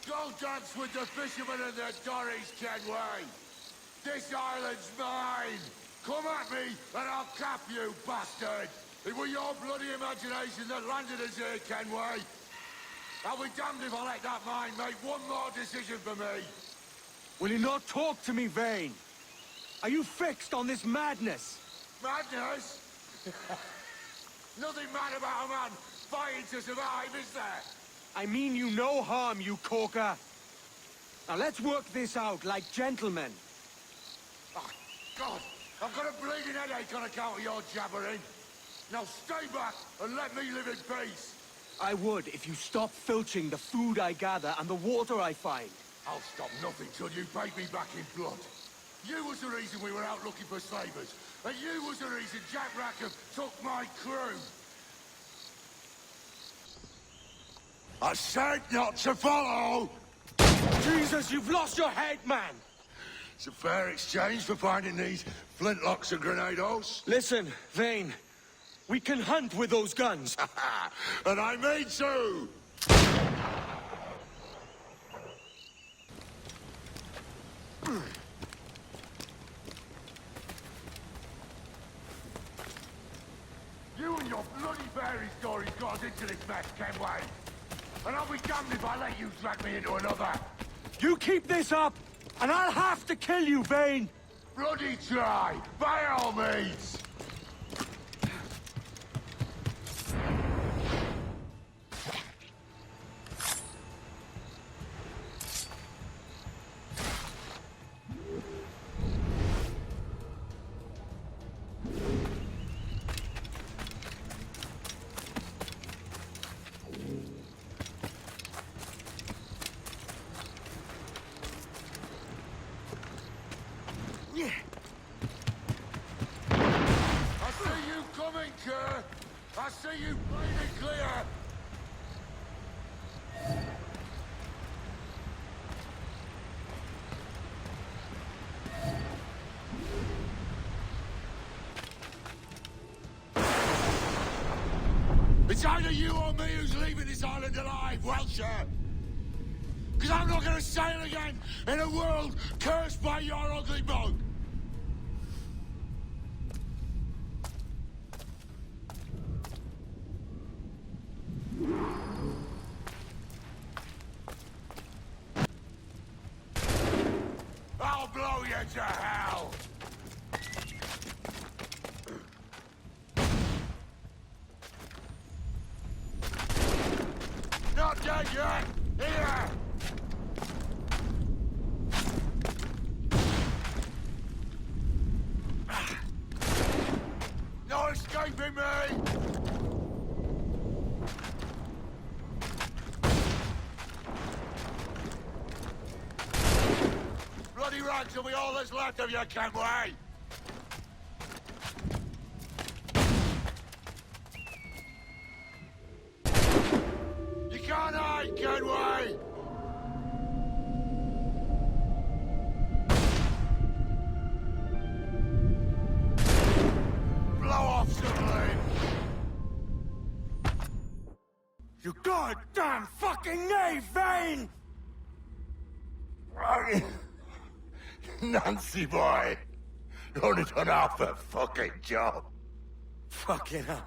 Go dance with the fishermen and their dories, Kenway! This island's mine! Come at me, and I'll cap you, bastard! It was your bloody imagination that landed us here, Kenway. I'll be damned if I let that mind make one more decision for me. Will you not talk to me, Vane? Are you fixed on this madness? Madness? Nothing mad about a man fighting to survive, is there? I mean you no harm, you corker. Now let's work this out like gentlemen. Oh, God! I've got a bleeding headache on account of your jabbering. Now stay back and let me live in peace. I would if you stop filching the food I gather and the water I find. I'll stop nothing till you pay me back in blood. You was the reason we were out looking for slavers, and you was the reason Jack Rackham took my crew. I said not to follow! Jesus, you've lost your head, man! It's a fair exchange for finding these flintlocks and grenados. Listen, Vane. We can hunt with those guns. And I mean to! You and your bloody fairy stories got us into this mess, Kenway. And I'll be damned if I let you drag me into another. You keep this up, and I'll have to kill you, Vane! Bloody try, by all means! I see you plain and clear! It's either you or me who's leaving this island alive, Welsher! Because I'm not going to sail again in a world cursed by your ugly mug! I'll blow you to hell! Not dead yet! Here! No escaping me! Bloody rags will be all that's left of you, Kenway! You can't hide, Kenway! Blow off some limb! You goddamn fucking knave, Vane! Nancy boy! Only done half a fucking job. Fucking hell.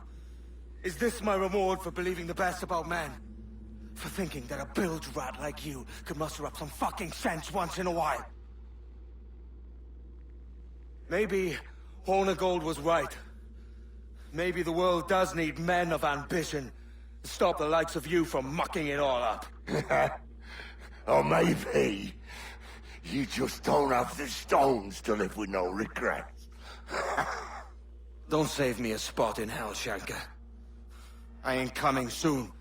Is this my reward for believing the best about men? For thinking that a bilge rat like you could muster up some fucking sense once in a while? Maybe Hornigold was right. Maybe the world does need men of ambition to stop the likes of you from mucking it all up. Or maybe you just don't have the stones to live with no regrets. Don't save me a spot in hell, Shanka. I ain't coming soon.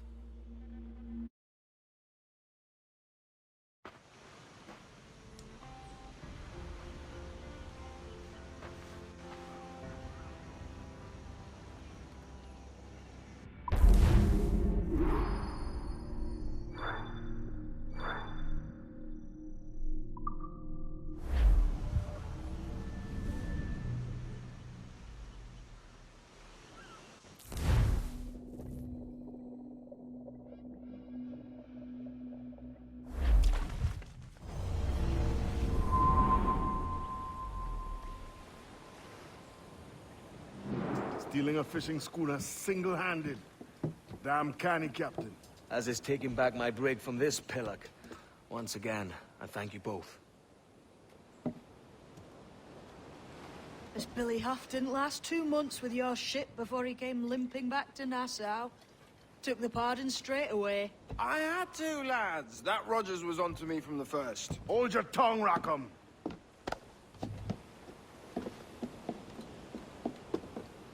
stealing a fishing schooner single-handed. Damn canny, Captain. As is taking back my brig from this pillock. Once again, I thank you both. This Billy Huff didn't last 2 months with your ship before he came limping back to Nassau. Took the pardon straight away. I had to, lads. That Rogers was onto me from the first. Hold your tongue, Rackham.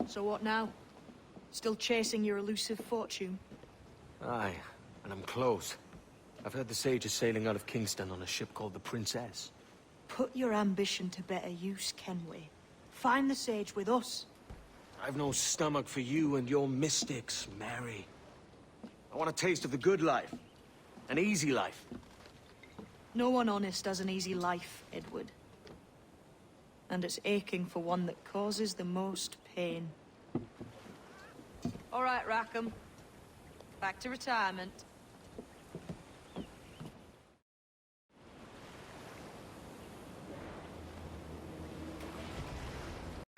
So what now? Still chasing your elusive fortune? Aye, and I'm close. I've heard the Sage is sailing out of Kingston on a ship called the Princess. Put your ambition to better use, Kenway. Find the Sage with us. I've no stomach for you and your mystics, Mary. I want a taste of the good life. An easy life. No one honest has an easy life, Edward. And it's aching for one that causes the most pain. All right, Rackham. Back to retirement.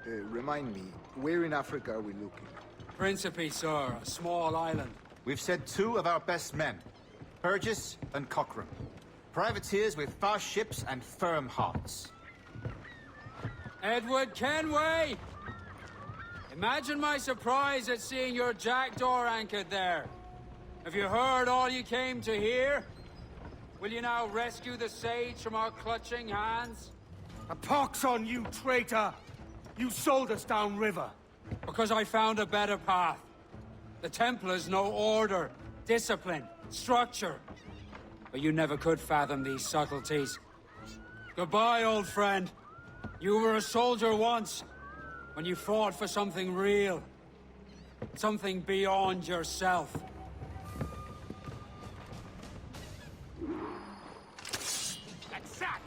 Remind me, where in Africa are we looking? Principe, sir, a small island. We've sent 2 of our best men, Burgess and Cochrane. Privateers with fast ships and firm hearts. Edward Kenway! Imagine my surprise at seeing your jackdaw anchored there. Have you heard all you came to hear? Will you now rescue the Sage from our clutching hands? A pox on you, traitor! You sold us downriver. Because I found a better path. The Templars know order, discipline, structure. But you never could fathom these subtleties. Goodbye, old friend. You were a soldier once, when you fought for something real. Something beyond yourself. Attack!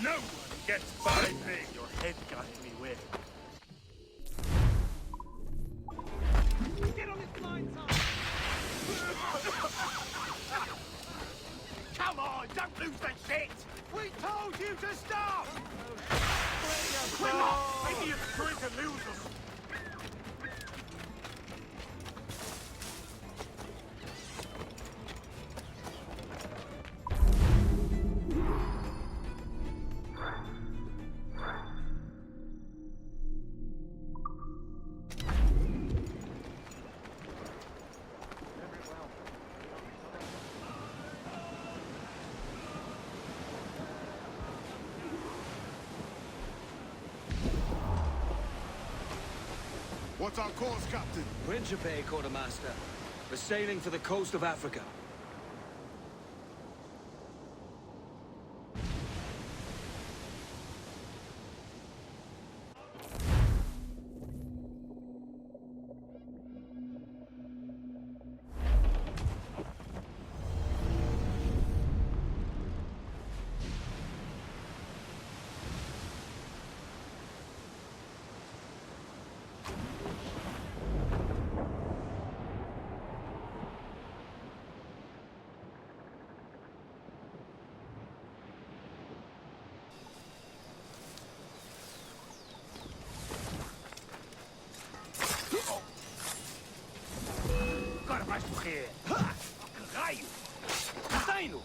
No one gets by me. Your head got me with. Get on his blind side! Come on, don't lose the shit! We told you to stop! We're not idiots trying to lose us! What's our course, Captain? Principe, Quartermaster. We're sailing for the coast of Africa. mais morrer! Que raio! Tem-no!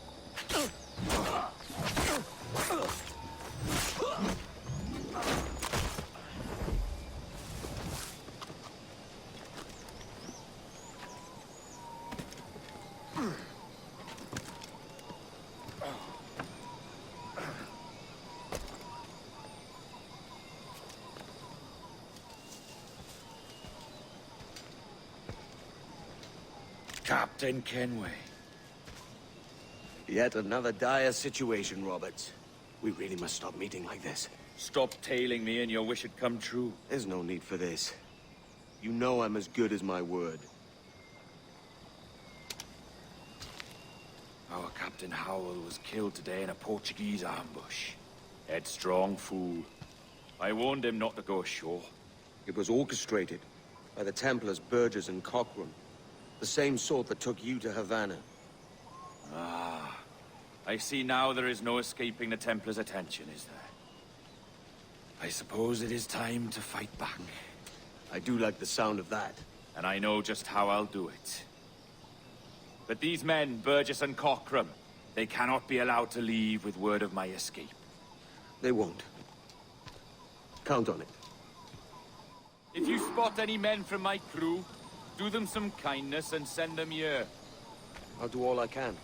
Captain Kenway. Yet another dire situation, Roberts. We really must stop meeting like this. Stop tailing me and your wish had come true. There's no need for this. You know I'm as good as my word. Our Captain Howell was killed today in a Portuguese ambush. Headstrong fool. I warned him not to go ashore. It was orchestrated by the Templars Burgess and Cochrane. The same sort that took you to Havana. Ah. I see now there is no escaping the Templars' attention, is there? I suppose it is time to fight back. I do like the sound of that. And I know just how I'll do it. But these men, Burgess and Cockram, they cannot be allowed to leave with word of my escape. They won't. Count on it. If you spot any men from my crew, do them some kindness and send them here. I'll do all I can.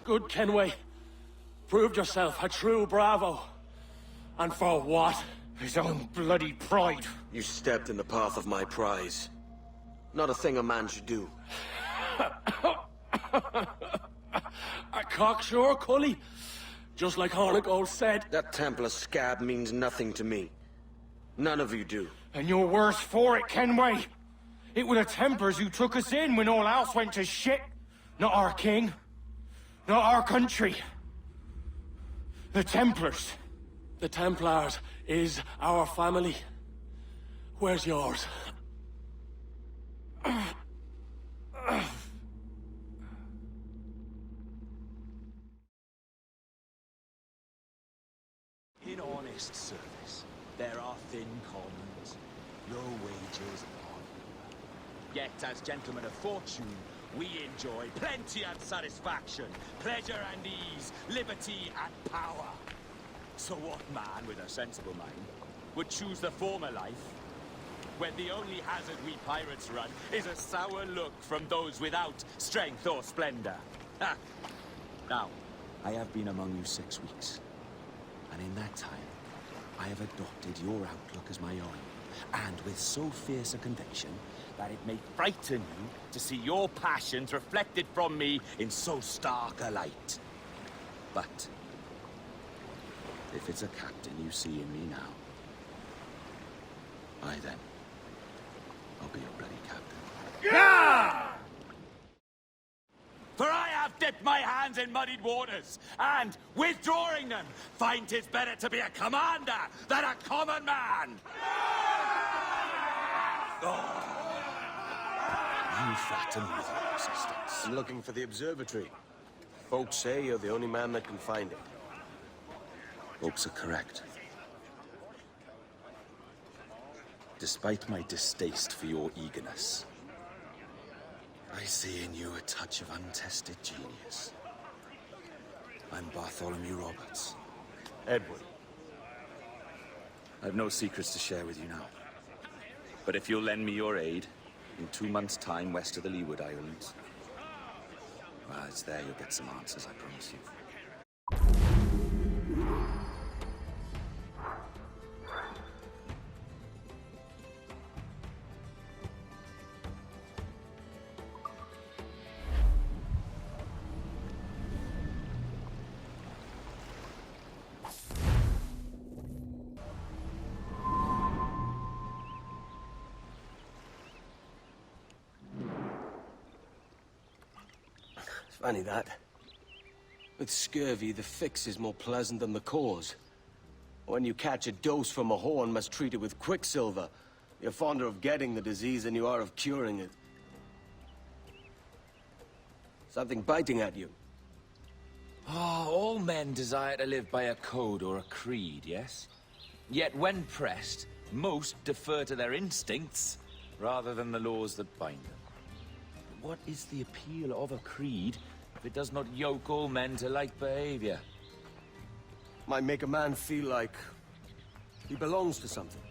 Good Kenway. Proved yourself a true bravo. And for what? His own bloody pride. You stepped in the path of my prize. Not a thing a man should do. A cocksure, Cully. Just like Hornigold said. That Templar scab means nothing to me. None of you do. And you're worse for it, Kenway. It were the Templars who took us in when all else went to shit. Not our king. Not our country. The Templars. The Templars is our family. Where's yours? In honest service, there are thin commons, low wages, yet as gentlemen of fortune, we enjoy plenty and satisfaction, pleasure and ease, liberty and power. So what man with a sensible mind would choose the former life, when the only hazard we pirates run is a sour look from those without strength or splendor? Ha! Now, I have been among you 6 weeks, and in that time, I have adopted your outlook as my own, and with so fierce a conviction that it may frighten you to see your passions reflected from me in so stark a light. But if it's a captain you see in me now, then, I'll be your bloody captain. Yeah! For I have dipped my hands in muddied waters, and, withdrawing them, find 'tis better to be a commander than a common man! Oh. You flatter me with your persistence. I'm looking for the observatory. Folks say you're the only man that can find it. Folks are correct. Despite my distaste for your eagerness, I see in you a touch of untested genius. I'm Bartholomew Roberts. Edward. I've no secrets to share with you now. But if you'll lend me your aid, in 2 months' time west of the Leeward Islands, well, it's there you'll get some answers, I promise you. Funny that. With scurvy, the fix is more pleasant than the cause. When you catch a dose from a horn, must treat it with quicksilver. You're fonder of getting the disease than you are of curing it. Something biting at you. All men desire to live by a code or a creed, yes? Yet when pressed, most defer to their instincts rather than the laws that bind them. What is the appeal of a creed if it does not yoke all men to like behavior? Might make a man feel like he belongs to something.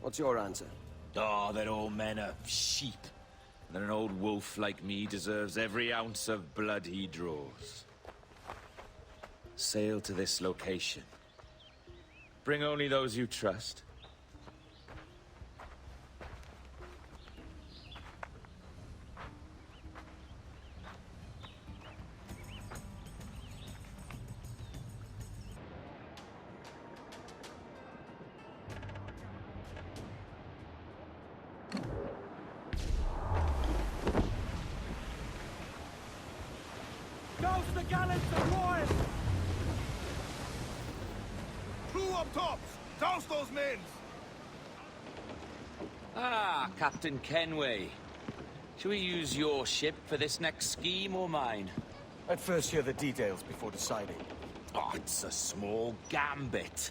What's your answer? Oh, that all men are sheep. That an old wolf like me deserves every ounce of blood he draws. Sail to this location. Bring only those you trust. Douse the gallants and royals! Crew up tops! Douse those men! Ah, Captain Kenway. Shall we use your ship for this next scheme or mine? I'd first hear the details before deciding. Oh, it's a small gambit.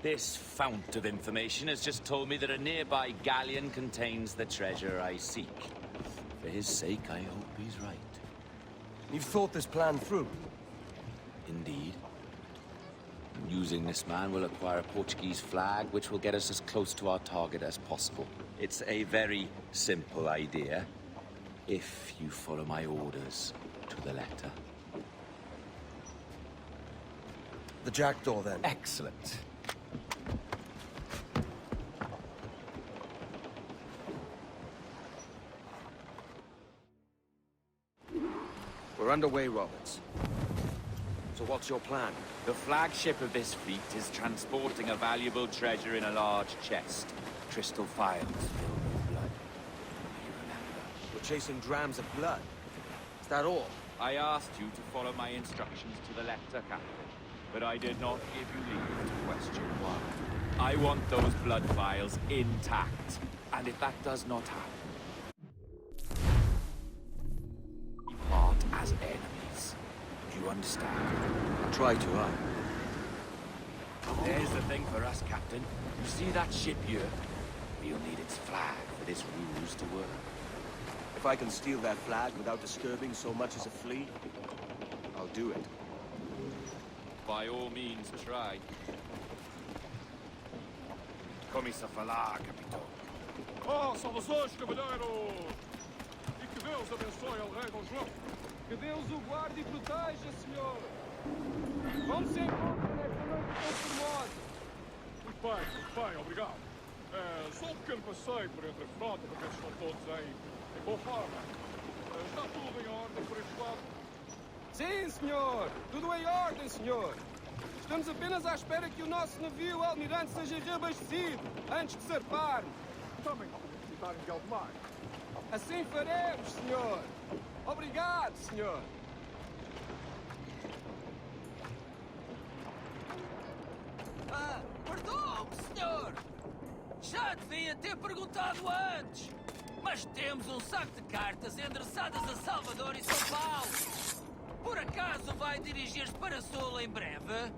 This fount of information has just told me that a nearby galleon contains the treasure I seek. For his sake, I hope he's right. You've thought this plan through? Indeed. Using this man, we'll acquire a Portuguese flag, which will get us as close to our target as possible. It's a very simple idea, if you follow my orders to the letter. The Jackdaw, then? Excellent. We're underway, Roberts. So what's your plan? The flagship of this fleet is transporting a valuable treasure in a large chest. Crystal files filled with blood. You remember? We're chasing drams of blood. Is that all? I asked you to follow my instructions to the letter, Captain. But I did not give you leave to question why. I want those blood vials intact. And if that does not happen, we part as enemies. Do you understand? I'll try to, There's the thing for us, Captain. You see that ship here? We'll need its flag for this ruse to work. If I can steal that flag without disturbing so much as a flea, I'll do it. By all means, try. Come-se a falar, Capitão. Oh, saudações, cavalheiro! E que Deus abençoe ao rei Dom João. Que Deus o guarde e proteja, senhor. Vamos se encontrar nesta noite tão formosa. Muito bem, obrigado. Só um pequeno passeio por entre a frota para ver se estão todos em boa forma. Está tudo em ordem por este lado? Sim, senhor. Tudo em ordem, senhor. Estamos apenas à espera que o nosso navio almirante seja reabastecido antes de zarparmos. Também não necessitarem de algo mais. Assim faremos, senhor. Obrigado, senhor. Perdão-me, senhor! Já devia ter perguntado antes! Mas temos um saco de cartas endereçadas a Salvador e São Paulo! Por acaso vai dirigir-se para Sul em breve?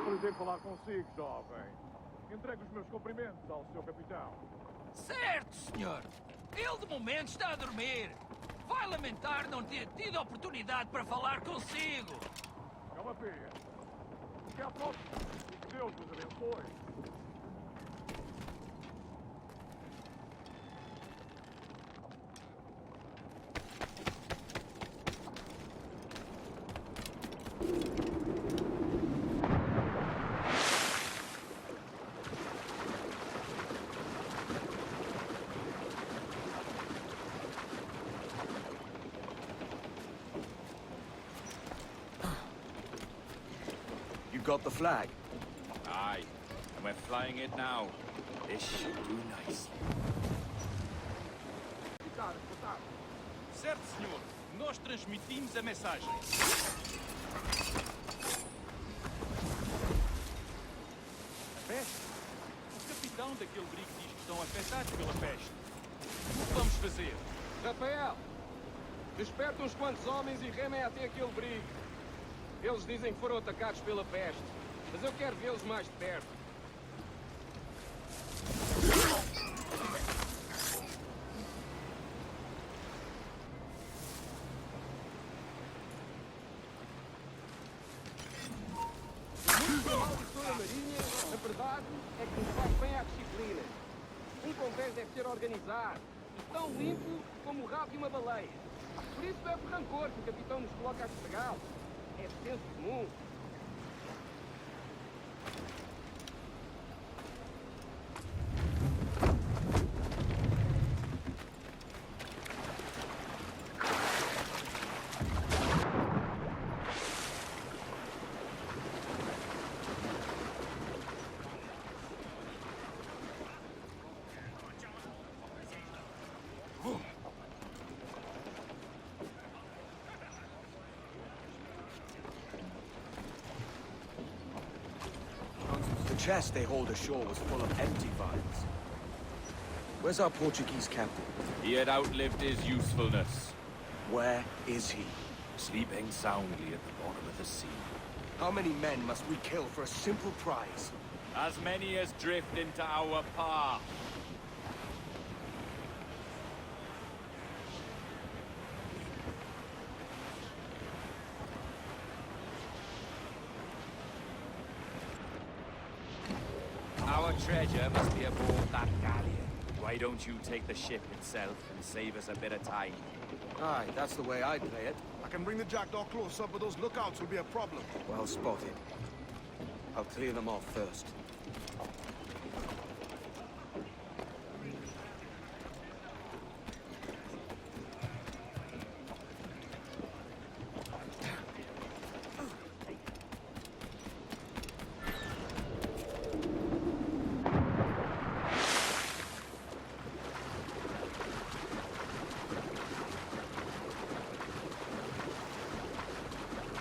Prazer em falar consigo, jovem. Entregue os meus cumprimentos ao seu capitão. Certo, senhor. Ele de momento está a dormir. Vai lamentar não ter tido a oportunidade para falar consigo. É uma pena. Até à próxima. E que Deus vos abençoe. You got the flag? Aye, and we're flying it now. This should do nicely. Certo, senhor. Nós transmitimos a mensagem. A peste? O capitão daquele brigo diz que estão afetados pela peste. O que vamos fazer? Rafael, desperta uns quantos homens e remem até aquele brigo. Eles dizem que foram atacados pela peste, mas eu quero vê-los mais de perto. A Marinha, a verdade é que nos faz bem à disciplina. Um convés deve ser organizado e tão limpo como o rabo de uma baleia. Por isso é por rancor que o capitão nos coloca a estragá-lo. É senso comum. The chest they hold ashore was full of empty vials. Where's our Portuguese captain? He had outlived his usefulness. Where is he? Sleeping soundly at the bottom of the sea. How many men must we kill for a simple prize? As many as drift into our path. Our treasure must be aboard that galleon. Why don't you take the ship itself and save us a bit of time? Aye, that's the way I'd play it. I can bring the jackdaw close up, but those lookouts will be a problem. Well spotted. I'll clear them off first.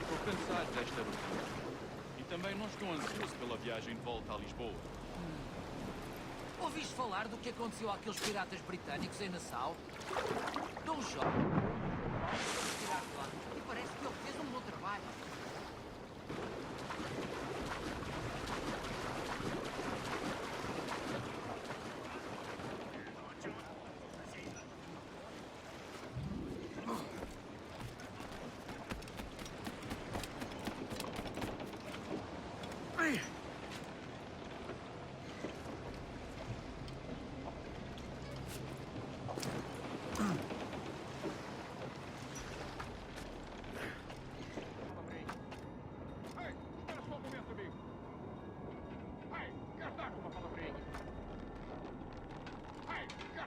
Estou cansado desta rotina. E também não estou ansioso pela viagem de volta a Lisboa. Ouviste falar do que aconteceu àqueles piratas britânicos em Nassau? Dom Jorge. E parece que ele fez um bom trabalho.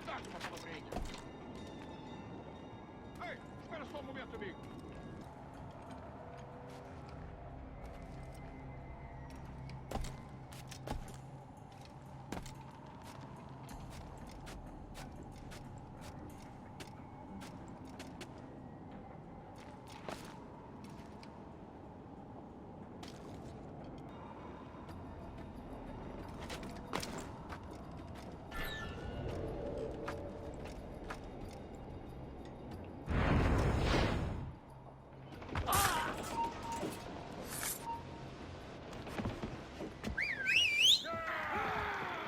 Dá-te uma palavrinha. Ei, espera só um momento, amigo.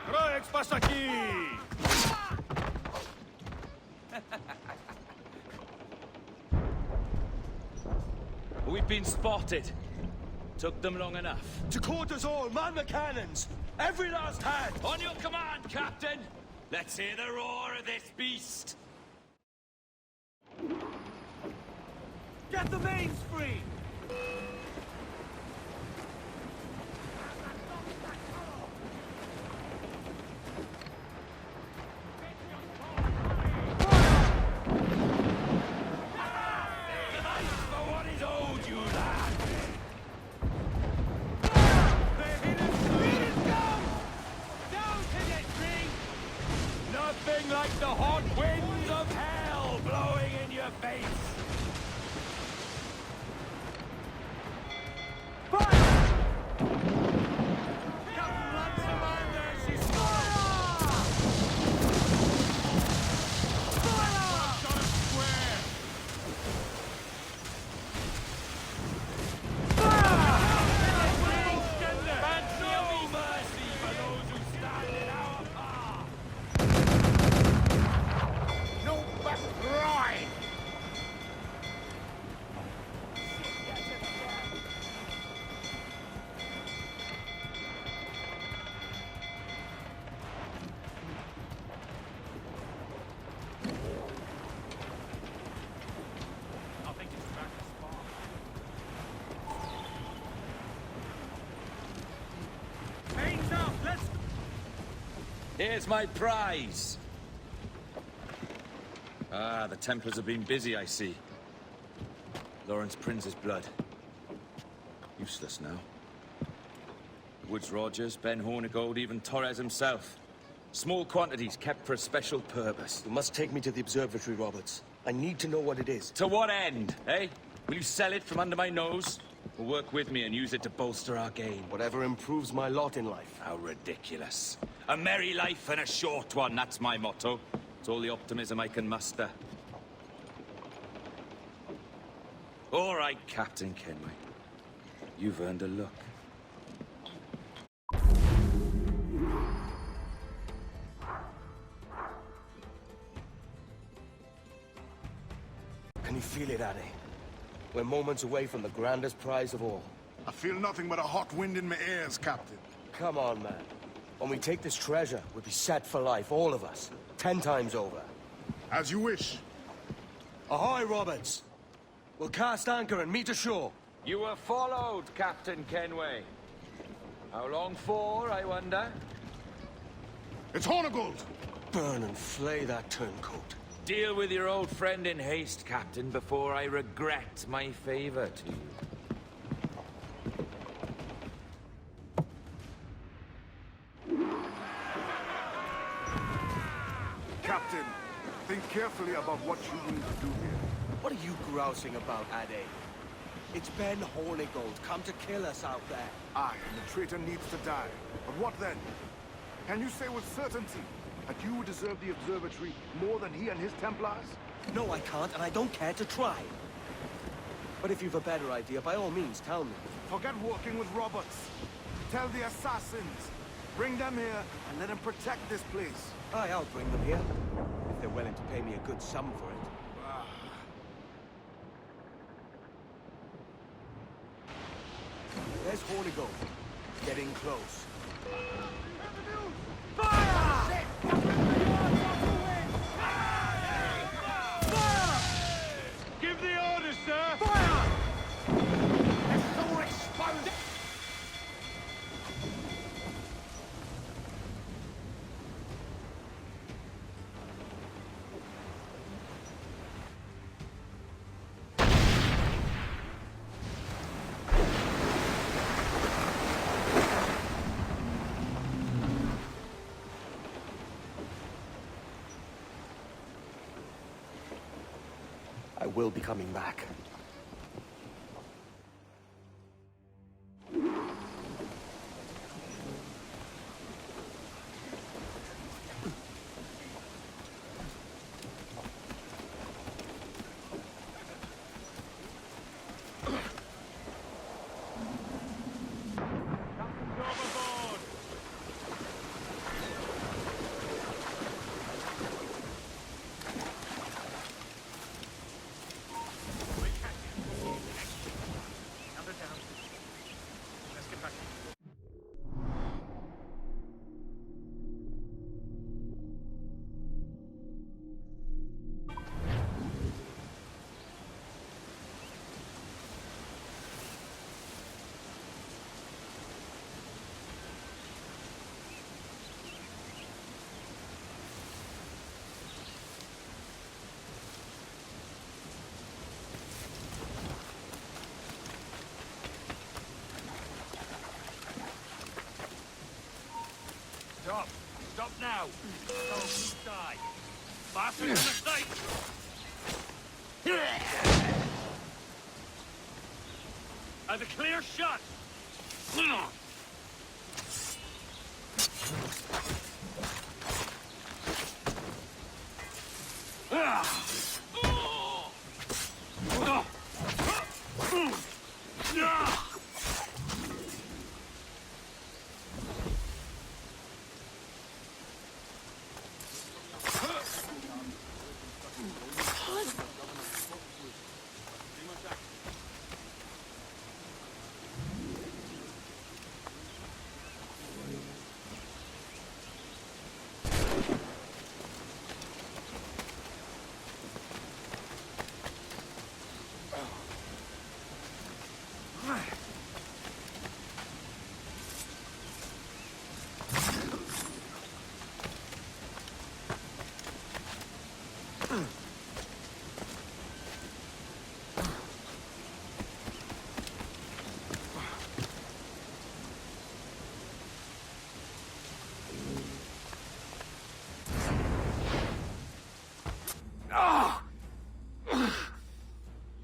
Roex, passa aqui! We've been spotted. Took them long enough. To quarters all, man the cannons! Every last hand! On your command, Captain! Let's hear the roar of this beast! Get the mains free! Nothing like the hot winds of hell blowing in your face! Here's my prize! Ah, the Templars have been busy, I see. Lawrence Prince's blood. Useless now. Woods Rogers, Ben Hornigold, even Torres himself. Small quantities kept for a special purpose. You must take me to the observatory, Roberts. I need to know what it is. To what end, eh? Will you sell it from under my nose? Or work with me and use it to bolster our gain? Whatever improves my lot in life. How ridiculous. A merry life and a short one, that's my motto. It's all the optimism I can muster. All right, Captain Kenway. You've earned a look. Can you feel it, Addy? We're moments away from the grandest prize of all. I feel nothing but a hot wind in my ears, Captain. Come on, man. When we take this treasure, we'll be set for life, all of us. 10 times over. As you wish. Ahoy, Roberts! We'll cast anchor and meet ashore. You were followed, Captain Kenway. How long for, I wonder? It's Hornigold! Burn and flay that turncoat. Deal with your old friend in haste, Captain, before I regret my favor to you. Captain, think carefully about what you need to do here. What are you grousing about, Addy? It's Ben Hornigold, come to kill us out there. Aye, and the traitor needs to die. But what then? Can you say with certainty that you deserve the observatory more than he and his Templars? No, I can't, and I don't care to try. But if you've a better idea, by all means, tell me. Forget working with Roberts. Tell the assassins. Bring them here and let them protect this place. Aye, I'll bring them here. If they're willing to pay me a good sum for it. There's Hornigold. Getting close. Fire! Give the orders, sir! Fire! Let's all explode! I will be coming back. Stop! Stop now! Or we die! Faster than the sight! Have a clear shot!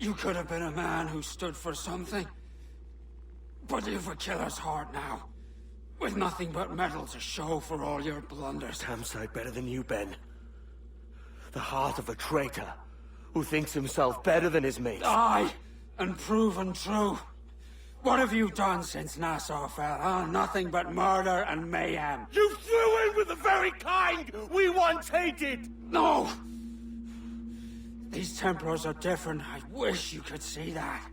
You could have been a man who stood for something. But you've a killer's heart now. With nothing but metal to show for all your blunders. Damn sight better than you, Ben. The heart of a traitor who thinks himself better than his mates. Aye, and proven true. What have you done since Nassau fell, huh? Nothing but murder and mayhem. You threw in with the very kind we once hated! No! These Templars are different. I wish you could see that.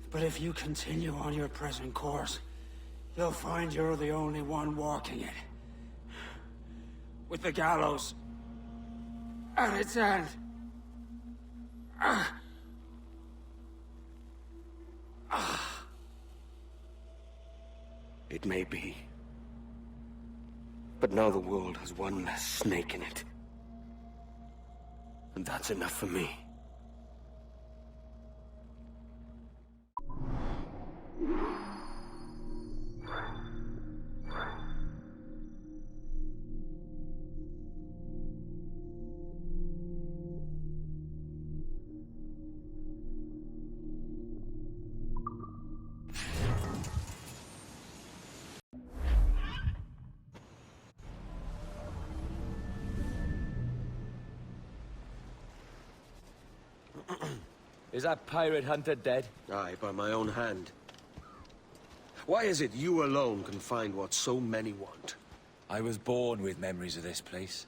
But if you continue on your present course, you'll find you're the only one walking it. With the gallows at its end. It may be. But now the world has one less snake in it. And that's enough for me. Is that pirate hunter dead? Aye, by my own hand. Why is it you alone can find what so many want? I was born with memories of this place.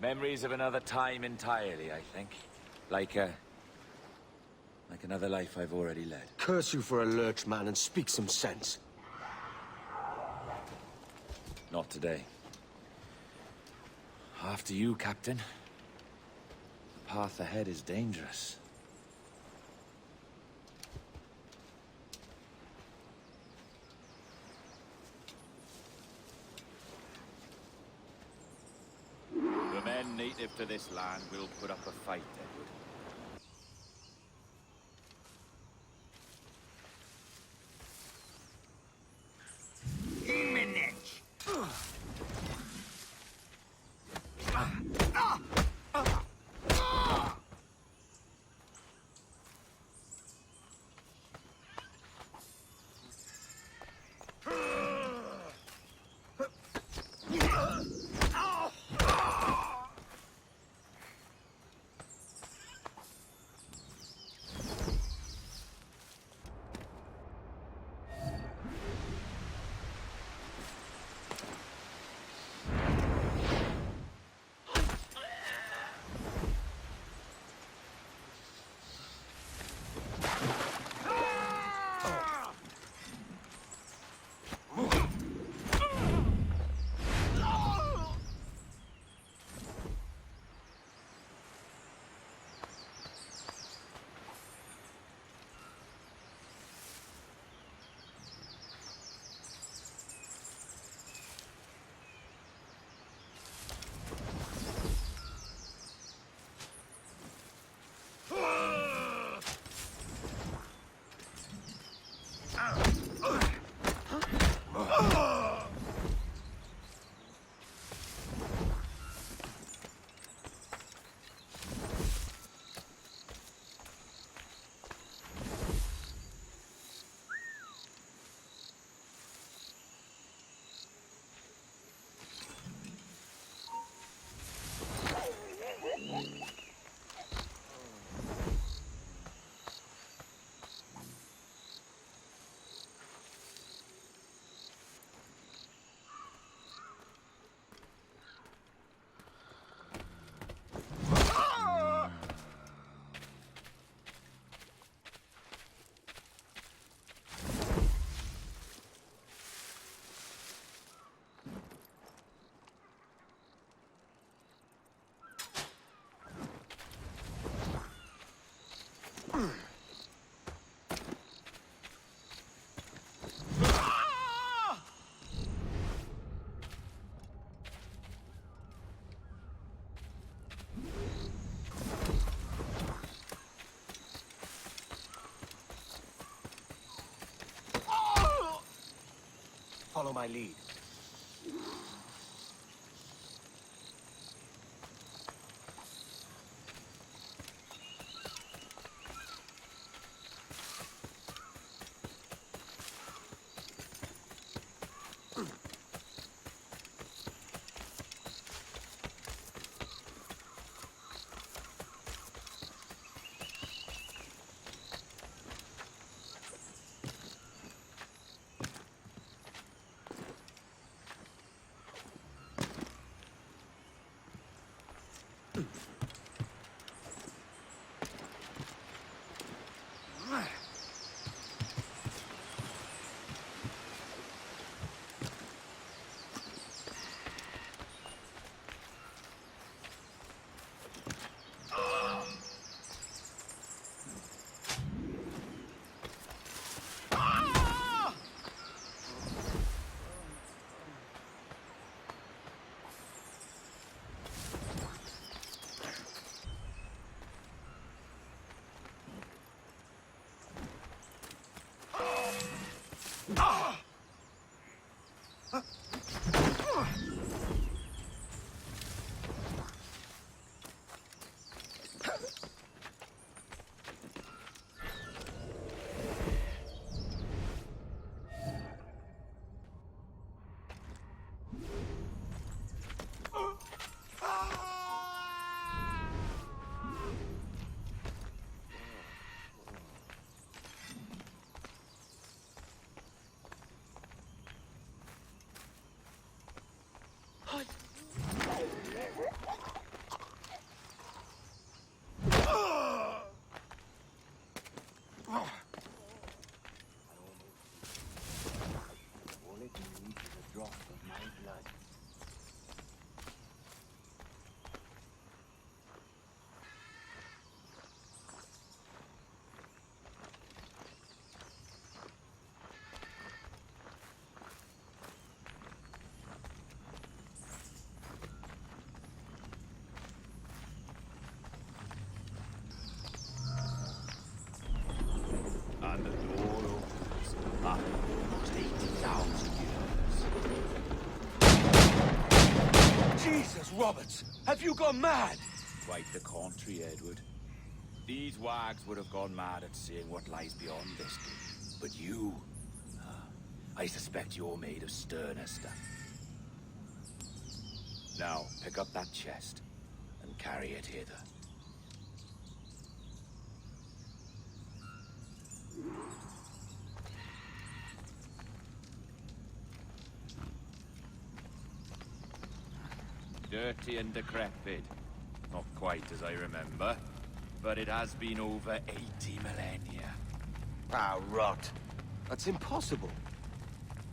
Memories of another time entirely, I think. Like another life I've already led. Curse you for a lurch, man, and speak some sense. Not today. After you, Captain. The path ahead is dangerous. The men native to this land will put up a fight, Edward. Follow my lead. And the door opens after almost 80,000 years. Jesus, Roberts! Have you gone mad? Quite the contrary, Edward. These wags would have gone mad at seeing what lies beyond this gate. But you... I suspect you're made of sterner stuff. Now, pick up that chest and carry it hither. Dirty and decrepit. Not quite as I remember, but it has been over 80 millennia. Ah, rot. That's impossible.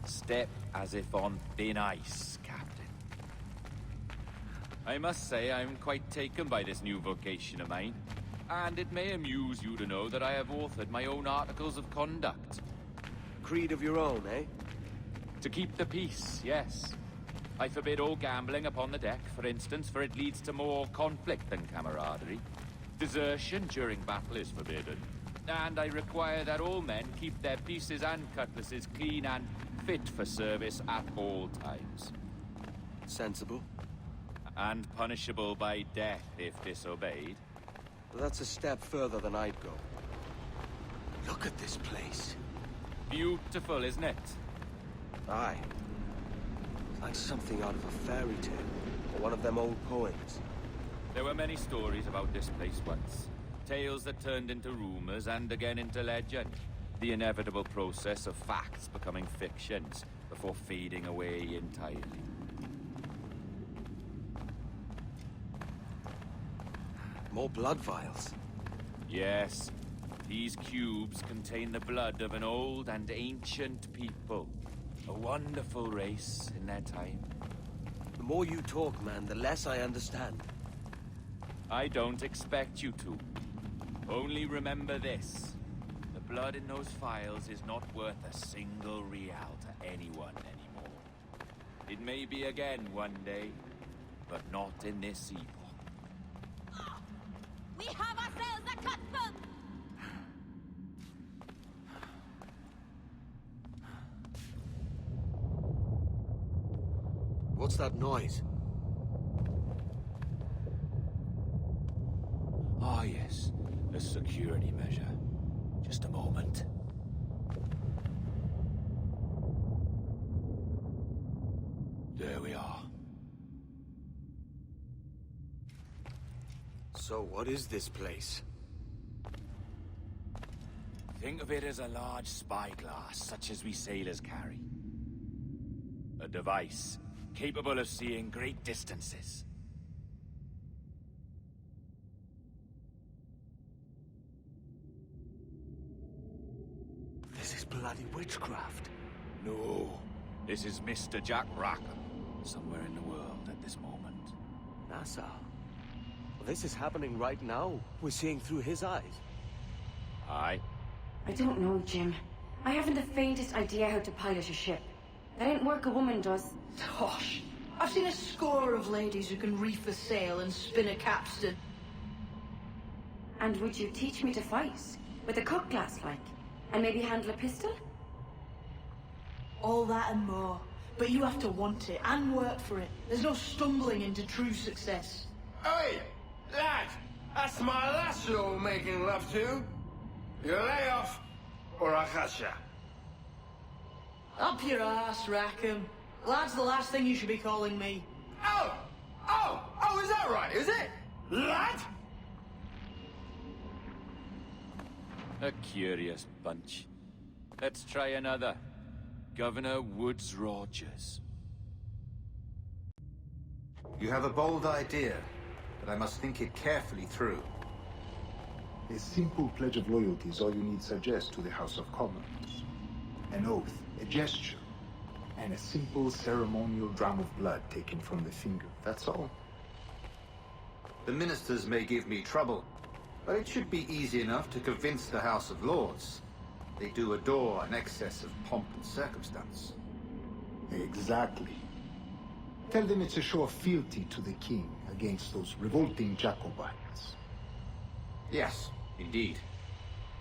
Step as if on thin ice, Captain. I must say I'm quite taken by this new vocation of mine, and it may amuse you to know that I have authored my own articles of conduct. Creed of your own, eh? To keep the peace, yes. I forbid all gambling upon the deck, for instance, for it leads to more conflict than camaraderie. Desertion during battle is forbidden. And I require that all men keep their pieces and cutlasses clean and fit for service at all times. Sensible. And punishable by death if disobeyed. Well, that's a step further than I'd go. Look at this place. Beautiful, isn't it? Aye. Like something out of a fairy tale, or one of them old poems. There were many stories about this place once. Tales that turned into rumors and again into legend. The inevitable process of facts becoming fictions before fading away entirely. More blood vials. Yes. These cubes contain the blood of an old and ancient people. A wonderful race in their time. The more you talk, man, the less I understand. I don't expect you to. Only remember this. The blood in those files is not worth a single real to anyone anymore. It may be again one day, but not in this epoch. We have ourselves a cutthroat! What's that noise? Ah, yes. A security measure. Just a moment. There we are. So what is this place? Think of it as a large spyglass, such as we sailors carry. A device capable of seeing great distances. This is bloody witchcraft. No, this is Mr. Jack Rackham, somewhere in the world at this moment. Nassau. Well, this is happening right now. We're seeing through his eyes. Aye. I don't know, Jim. I haven't the faintest idea how to pilot a ship. That ain't work a woman does. Tosh. I've seen a score of ladies who can reef a sail and spin a capstan. And would you teach me to fight? With a cutlass, like? And maybe handle a pistol? All that and more. But you have to want it and work for it. There's no stumbling into true success. Hey, lad! That's my lass you're making love to. You lay off, or I'll catch ya. Up your ass, Rackham. Lad's the last thing you should be calling me. Oh, is that right, is it? Lad? A curious bunch. Let's try another. Governor Woodes Rogers. You have a bold idea, but I must think it carefully through. A simple pledge of loyalty is all you need suggest to the House of Commons. An oath, a gesture, and a simple ceremonial dram of blood taken from the finger. That's all. The ministers may give me trouble, but it should be easy enough to convince the House of Lords. They do adore an excess of pomp and circumstance. Exactly. Tell them it's a show of fealty to the king against those revolting Jacobites. Yes, indeed.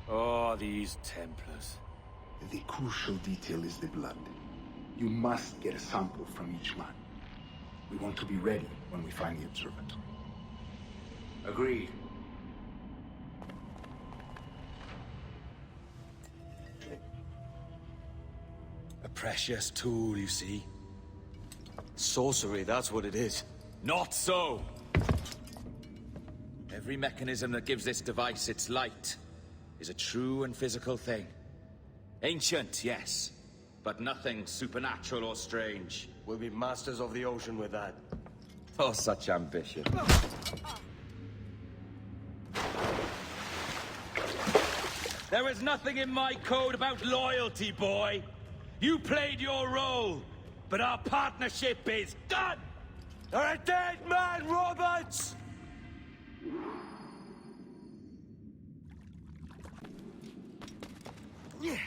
Oh, these Templars. The crucial detail is the blood. You must get a sample from each man. We want to be ready when we find the observatory. Agreed. A precious tool, you see. Sorcery, that's what it is. Not so! Every mechanism that gives this device its light is a true and physical thing. Ancient, yes, but nothing supernatural or strange. We'll be masters of the ocean with that. Oh, such ambition. There is nothing in my code about loyalty, boy. You played your role, but our partnership is done! You're a dead man, Roberts! Yeah.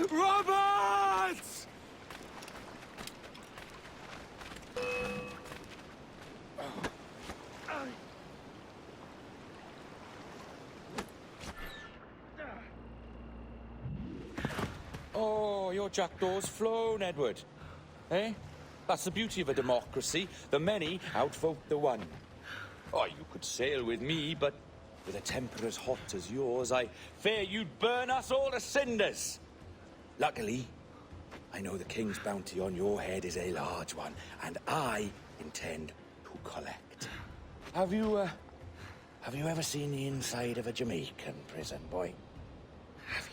Roberts! Oh, your jackdaw's flown, Edward. Eh? That's the beauty of a democracy. The many outvote the one. Oh, you could sail with me, but with a temper as hot as yours, I fear you'd burn us all to cinders. Luckily, I know the king's bounty on your head is a large one, and I intend to collect. Have you ever seen the inside of a Jamaican prison, boy? Have you?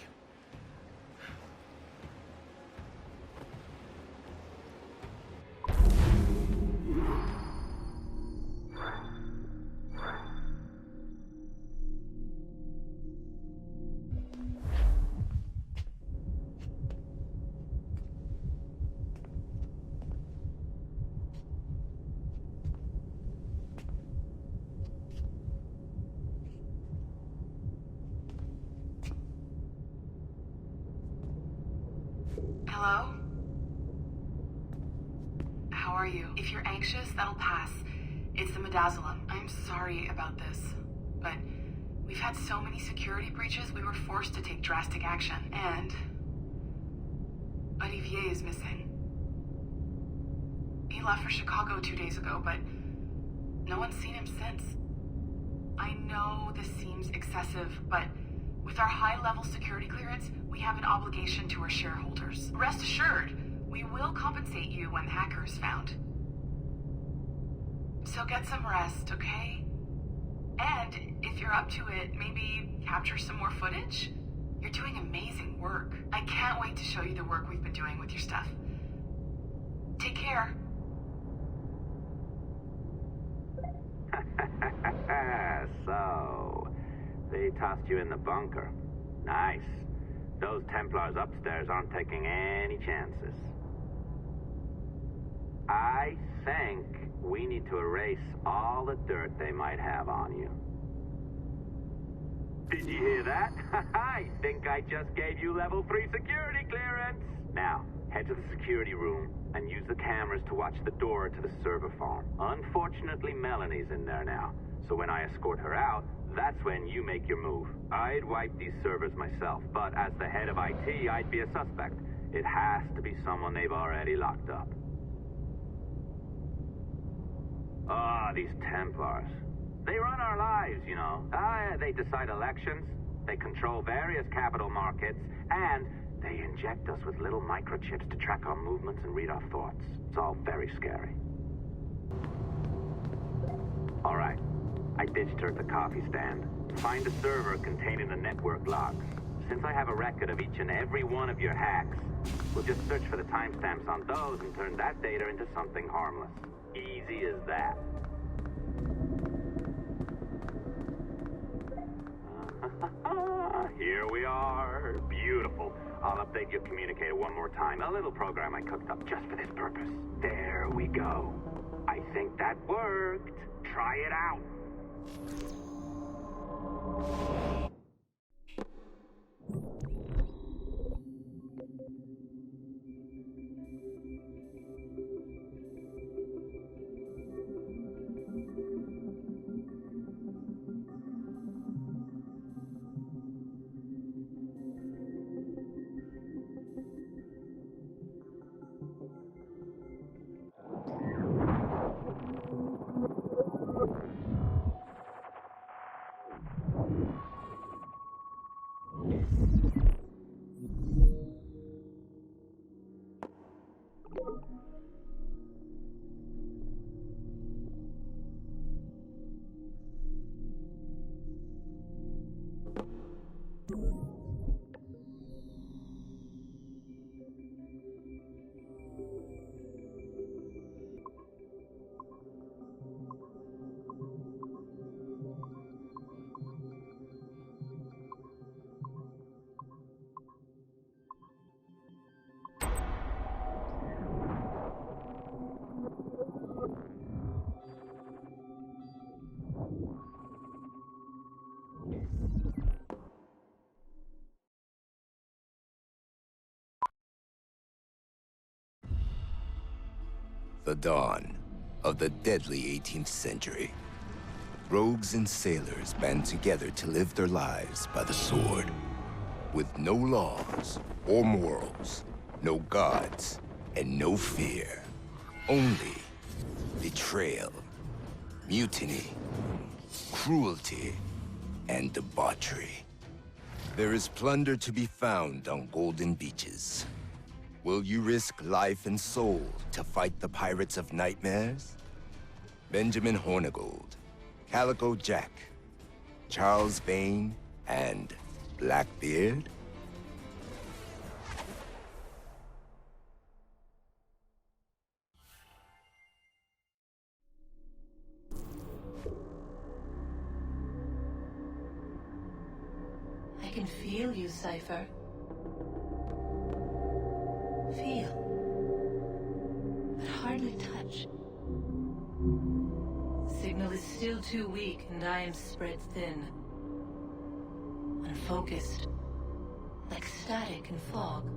Hello? How are you? If you're anxious, that'll pass. It's the Midazolam. I'm sorry about this, but we've had so many security breaches, we were forced to take drastic action. And Olivier is missing. He left for Chicago 2 days ago, but no one's seen him since. I know this seems excessive, but with our high-level security clearance, we have an obligation to our shareholders. Rest assured, we will compensate you when the hacker is found. So get some rest, okay? And if you're up to it, maybe capture some more footage? You're doing amazing work. I can't wait to show you the work we've been doing with your stuff. Take care. So, they tossed you in the bunker. Nice. Those Templars upstairs aren't taking any chances. I think we need to erase all the dirt they might have on you. Did you hear that? I think I just gave you level 3 security clearance. Now, head to the security room and use the cameras to watch the door to the server farm. Unfortunately, Melanie's in there now, so when I escort her out, that's when you make your move. I'd wipe these servers myself, but as the head of IT, I'd be a suspect. It has to be someone they've already locked up. Ah, these Templars. They run our lives, you know. They decide elections, they control various capital markets, and they inject us with little microchips to track our movements and read our thoughts. It's all very scary. All right. I ditched her at the coffee stand. Find a server containing the network logs. Since I have a record of each and every one of your hacks, we'll just search for the timestamps on those and turn that data into something harmless. Easy as that. Here we are. Beautiful. I'll update your communicator one more time. A little program I cooked up just for this purpose. There we go. I think that worked. Try it out. The dawn of the deadly 18th century. Rogues and sailors band together to live their lives by the sword. With no laws or morals, no gods, and no fear. Only betrayal, mutiny, cruelty, and debauchery. There is plunder to be found on golden beaches. Will you risk life and soul to fight the pirates of nightmares? Benjamin Hornigold, Calico Jack, Charles Vane, and Blackbeard? I can feel you, Cypher. Feel. But hardly touch. Signal is still too weak, and I am spread thin. Unfocused. Like static and fog.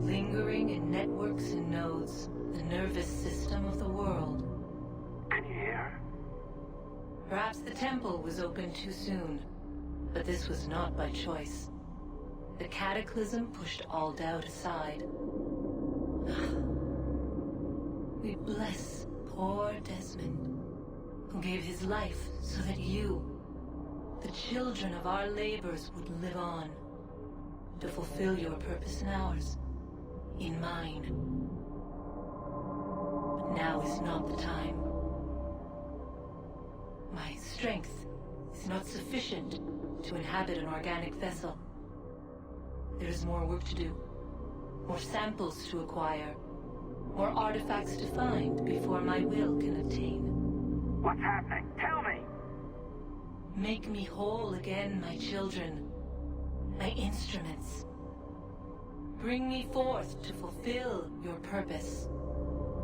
Lingering in networks and nodes. The nervous system of the world. Can you hear? Perhaps the temple was opened too soon. But this was not by choice. The cataclysm pushed all doubt aside. We bless poor Desmond, who gave his life so that you, the children of our labors, would live on, to fulfill your purpose in ours, in mine. But now is not the time. My strength is not sufficient to inhabit an organic vessel. There is more work to do, more samples to acquire, more artifacts to find before my will can obtain. What's happening? Tell me! Make me whole again, my children, my instruments. Bring me forth to fulfill your purpose.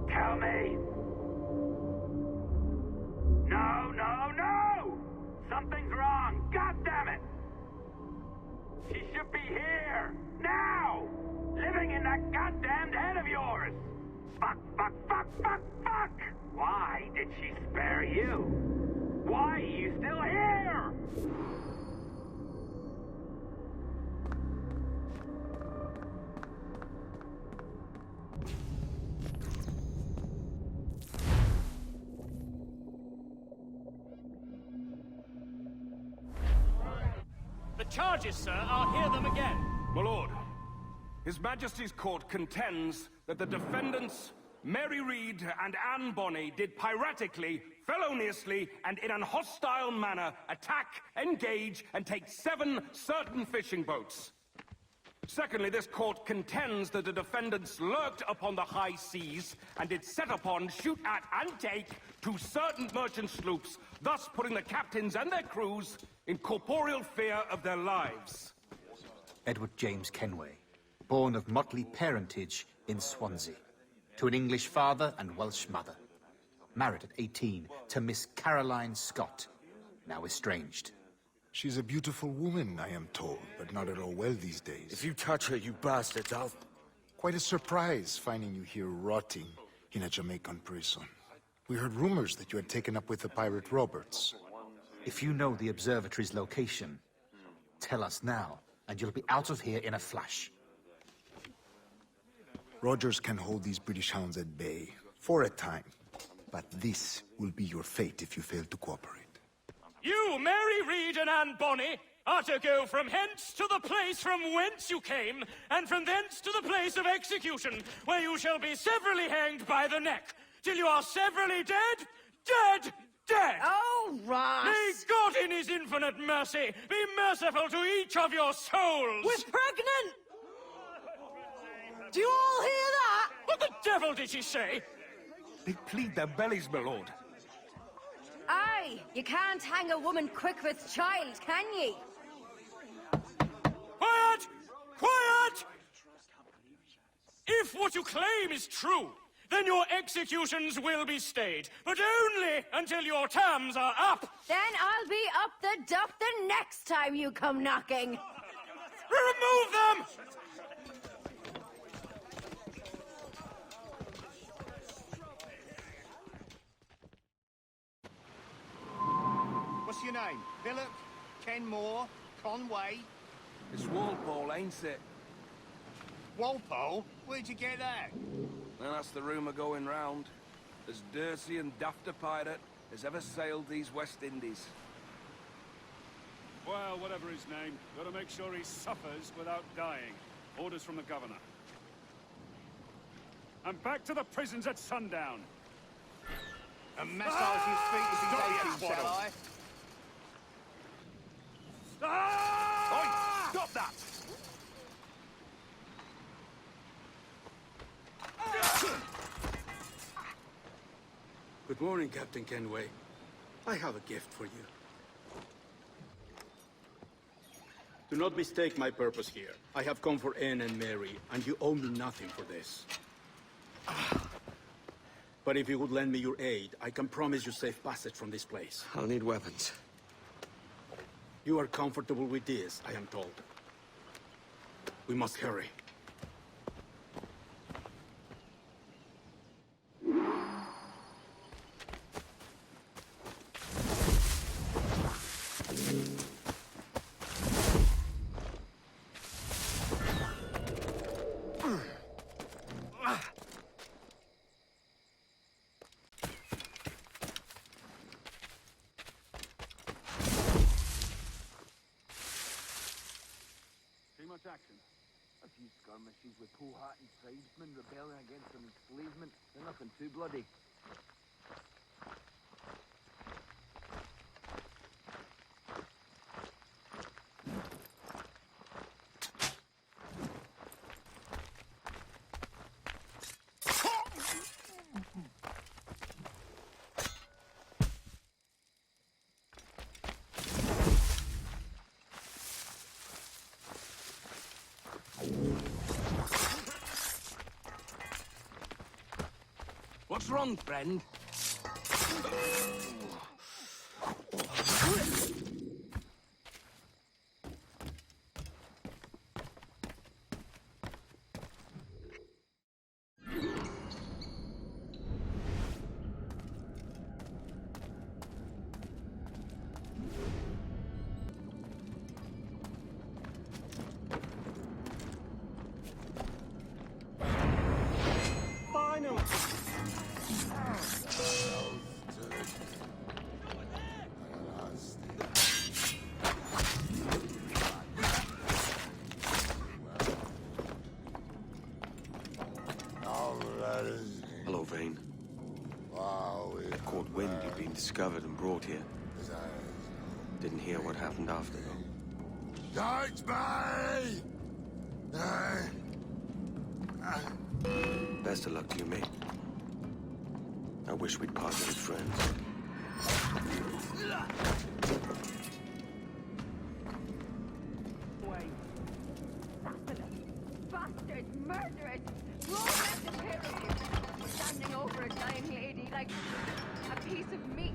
Tell me! No, no, no! Something's wrong! God damn it! She should be here! Now! Living in that goddamned head of yours! Fuck, fuck, fuck, fuck, fuck! Why did she spare you? Why are you still here? The charges, sir, I'll hear them again. My lord, His Majesty's court contends that the defendants, Mary Reed and Anne Bonny, did piratically, feloniously, and in an hostile manner attack, engage, and take 7 certain fishing boats. Secondly, this court contends that the defendants lurked upon the high seas and did set upon, shoot at, and take 2 certain merchant sloops, thus putting the captains and their crews in corporeal fear of their lives. Edward James Kenway, born of motley parentage in Swansea, to an English father and Welsh mother. Married at 18 to Miss Caroline Scott, now estranged. She's a beautiful woman, I am told, but not at all well these days. If you touch her, you bastards, I'll... Quite a surprise finding you here rotting in a Jamaican prison. We heard rumors that you had taken up with the pirate Roberts. If you know the observatory's location, tell us now, and you'll be out of here in a flash. Rogers can hold these British hounds at bay, for a time. But this will be your fate if you fail to cooperate. You, Mary Reed and Anne Bonny, are to go from hence to the place from whence you came, and from thence to the place of execution, where you shall be severally hanged by the neck, till you are severally dead, dead, dead! Oh, Ross! May God in his infinite mercy be merciful to each of your souls! We're pregnant! Do you all hear that? What the devil did she say? They plead their bellies, my lord. Aye, you can't hang a woman quick with child, can ye? Quiet! Quiet! If what you claim is true, then your executions will be stayed, but only until your terms are up. Then I'll be up the duff the next time you come knocking. Remove them! What's your name? Philip? Kenmore? Conway? It's Walpole, ain't it? Walpole? Where'd you get that? Well, that's the rumour going round. As dirty and daft a pirate as ever sailed these West Indies. Well, whatever his name, gotta make sure he suffers without dying. Orders from the governor. And back to the prisons at sundown. And massage his feet as he's aching, shall I? Oi! Stop that! Good morning, Captain Kenway. I have a gift for you. Do not mistake my purpose here. I have come for Anne and Mary, and you owe me nothing for this. But if you would lend me your aid, I can promise you safe passage from this place. I'll need weapons. You are comfortable with this, I am told. We must hurry. Much action. A few skirmishes with Powhatan tribesmen rebelling against some enslavement. They're nothing too bloody. What's wrong, friend? Hello, Vane. Caught wind you'd been discovered and brought here. Didn't hear what happened after, though. Best of luck to you, mate. I wish we'd parted as friends. Bastards, murderers, roll at the pair of you, standing over a dying lady like a piece of meat.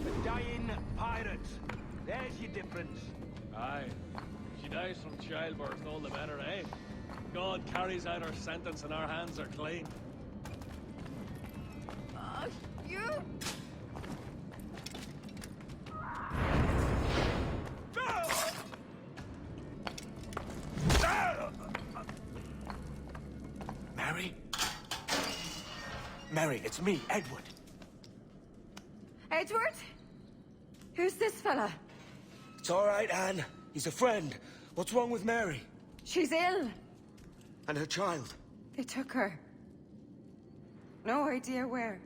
A dying pirate. There's your difference. Aye. She dies from childbirth, all the better, eh? God carries out her sentence and our hands are clean. Oh, you! Mary? Mary, it's me, Edward. Edward? Who's this fella? It's all right, Anne. He's a friend. What's wrong with Mary? She's ill. And her child? They took her. No idea where.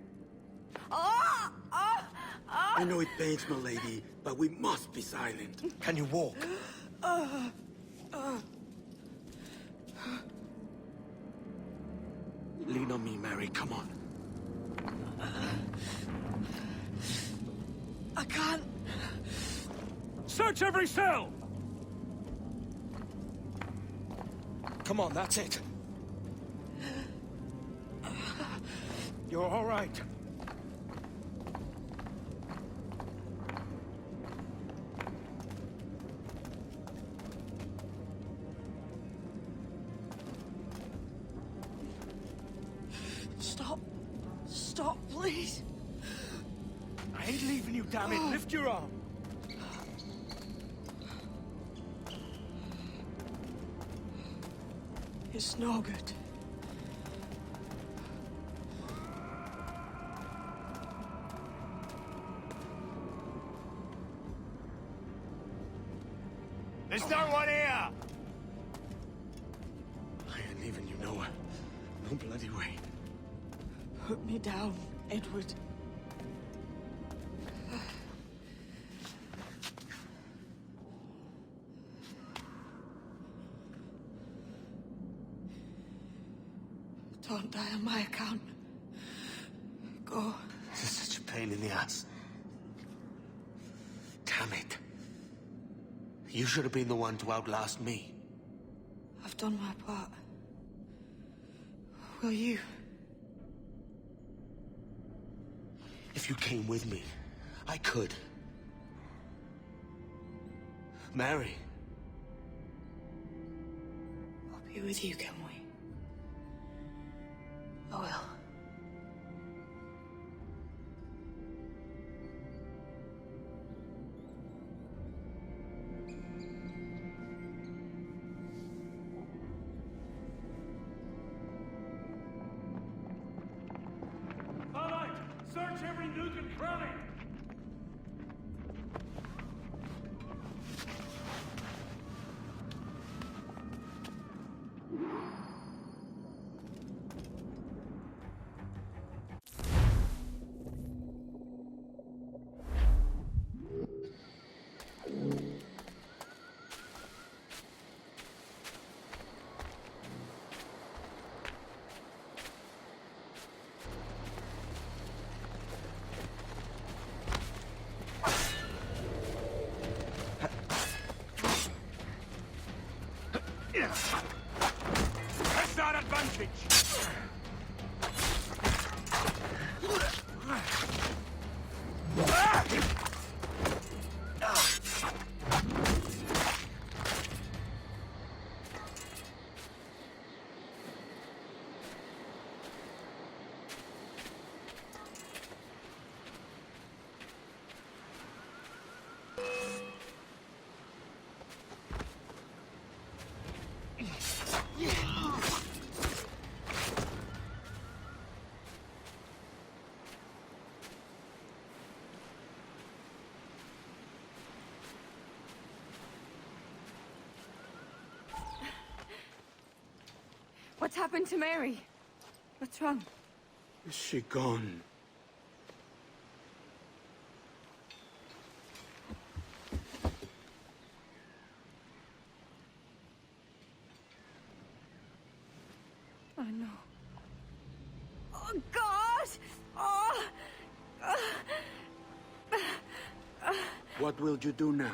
Oh! Oh! Oh! I know it pains my lady, but we must be silent. Can you walk? Lean on me, Mary. Come on. I can't. Search every cell! Come on, that's it. You're all right. Stop. Stop, please. I ain't leaving you, damn it. Lift your arm. It's no good. There's no one here! I ain't leaving you nowhere. No bloody way. Put me down, Edward. Don't die on my account. Go. This is such a pain in the ass. Damn it. You should have been the one to outlast me. I've done my part. Will you? If you came with me, I could. Mary. I'll be with you, Kenway. I will. All right, search every nook and cranny. That's our advantage! What's happened to Mary? What's wrong? Is she gone? Oh, no. Oh, God! Oh! What will you do now?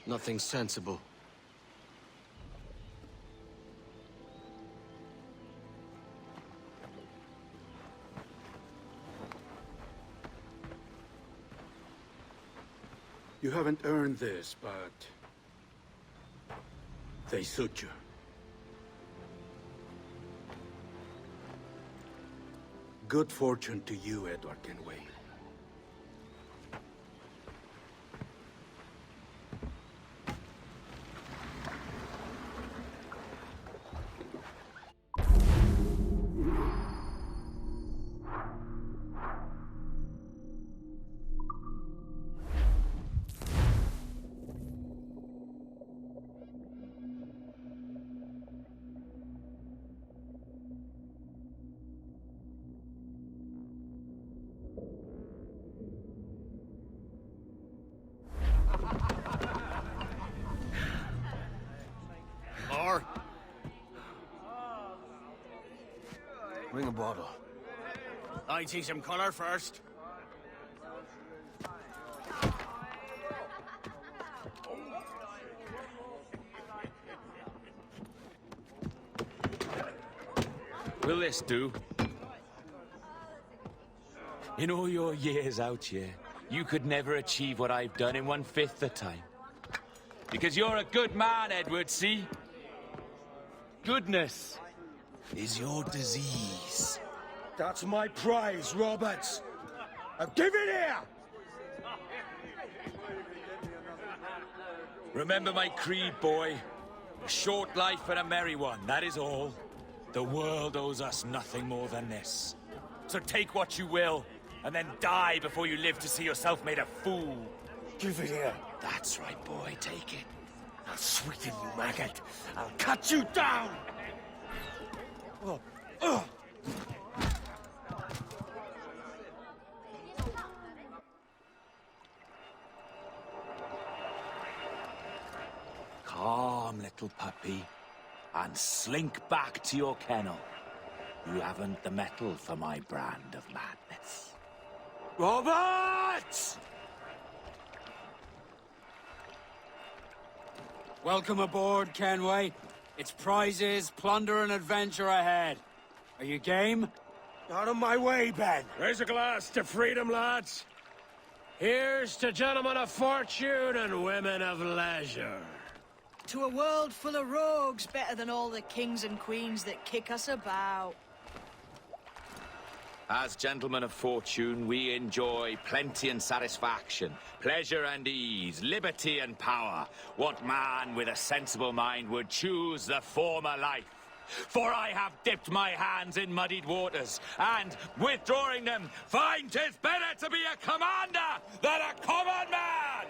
Nothing sensible. You haven't earned this, but they suit you. Good fortune to you, Edward Kenway. Or bring a bottle. I see some color first. Will this do? In all your years out here, you could never achieve what I've done in 1/5 the time. Because you're a good man, Edward, see? Goodness is your disease. That's my prize, Roberts. Now give it here! Remember my creed, boy. A short life and a merry one, that is all. The world owes us nothing more than this. So take what you will, and then die before you live to see yourself made a fool. Give it here. That's right, boy, take it. I'll sweeten you, maggot. I'll cut you down! Calm, little puppy, and slink back to your kennel. You haven't the mettle for my brand of madness. Robert! Welcome aboard, Kenway. It's prizes, plunder, and adventure ahead. Are you game? Out of my way, Ben. Raise a glass to freedom, lads. Here's to gentlemen of fortune and women of leisure. To a world full of rogues, better than all the kings and queens that kick us about. As gentlemen of fortune, we enjoy plenty and satisfaction, pleasure and ease, liberty and power. What man with a sensible mind would choose the former life? For I have dipped my hands in muddied waters, and, withdrawing them, find 'tis better to be a commander than a common man!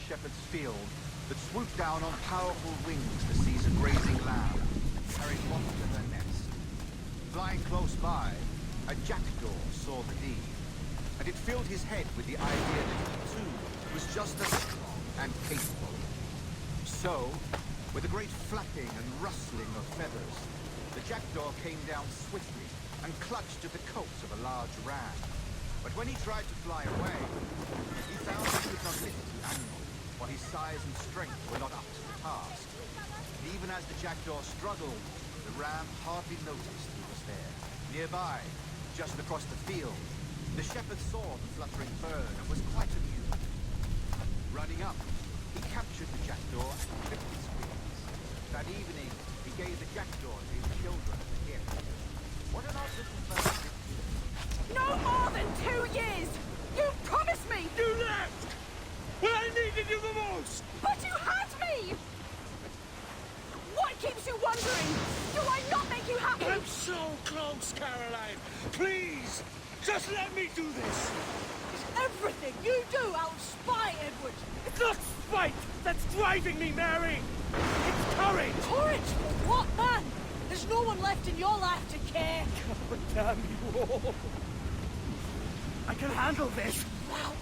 Shepherd's field that swooped down on powerful wings to seize a grazing lamb and carried it off to her nest. Flying close by, a jackdaw saw the deed, and it filled his head with the idea that he too was just as strong and capable. So, with a great flapping and rustling of feathers, the jackdaw came down swiftly and clutched at the coat of a large ram. But when he tried to fly away, he found he could not lift the animal, for his size and strength were not up to the task. And even as the jackdaw struggled, the ram hardly noticed he was there. Nearby, just across the field, the shepherd saw the fluttering bird and was quite amused. Running up, he captured the jackdaw and clipped its wings. That evening, he gave the jackdaw to his children as a gift. What an odd little bird. No more than 2 years! You promised me! You left! When I needed you the most! But you had me! What keeps you wondering? Do I not make you happy? I'm so close, Caroline! Please! Just let me do this! Everything you do out of spite, Edward! It's not spite that's driving me, Mary! It's courage! Courage for what, man? There's no one left in your life to care. God damn you all! I can handle this! Lout!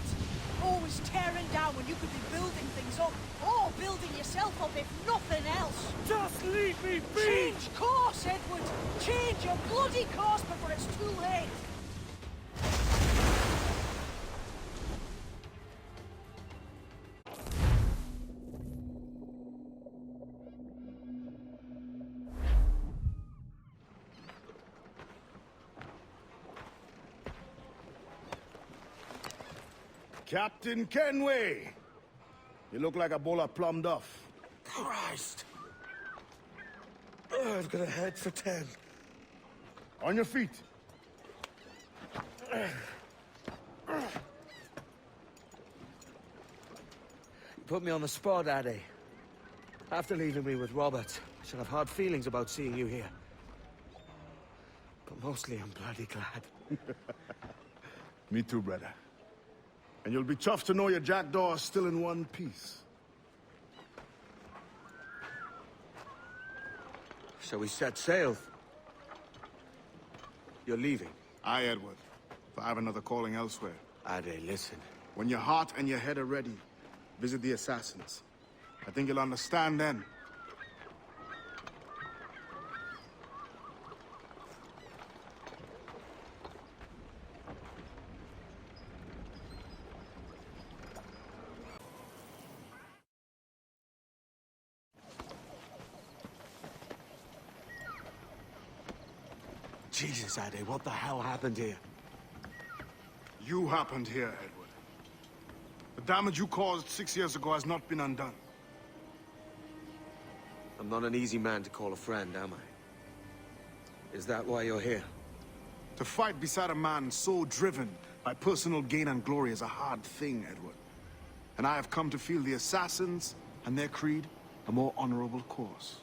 Always tearing down when you could be building things up, or building yourself up if nothing else. Just leave me be! Change course, Edward! Change your bloody course before it's too late! Captain Kenway! You look like a bowl of plum duff. Christ! I've got a head for 10. On your feet. You put me on the spot, Addy. After leaving me with Robert, I shall have hard feelings about seeing you here. But mostly I'm bloody glad. Me too, brother. And you'll be tough to know your jackdaw is still in one piece. Shall we set sail? You're leaving. Aye, Edward. If I have another calling elsewhere. Ade, listen. When your heart and your head are ready, visit the assassins. I think you'll understand then. Jesus, Ade, what the hell happened here? You happened here, Edward. The damage you caused 6 years ago has not been undone. I'm not an easy man to call a friend, am I? Is that why you're here? To fight beside a man so driven by personal gain and glory is a hard thing, Edward. And I have come to feel the assassins and their creed a more honorable course.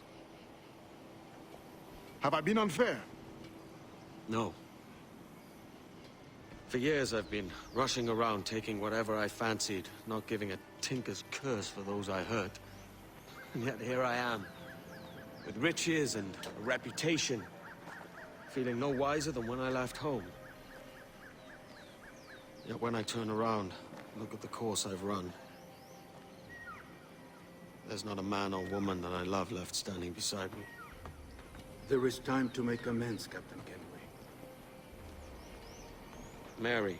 Have I been unfair? No. For years I've been rushing around taking whatever I fancied, not giving a tinker's curse for those I hurt. And yet here I am, with riches and a reputation, feeling no wiser than when I left home. Yet when I turn around, look at the course I've run. There's not a man or woman that I love left standing beside me. There is time to make amends, Captain Kenway. Mary.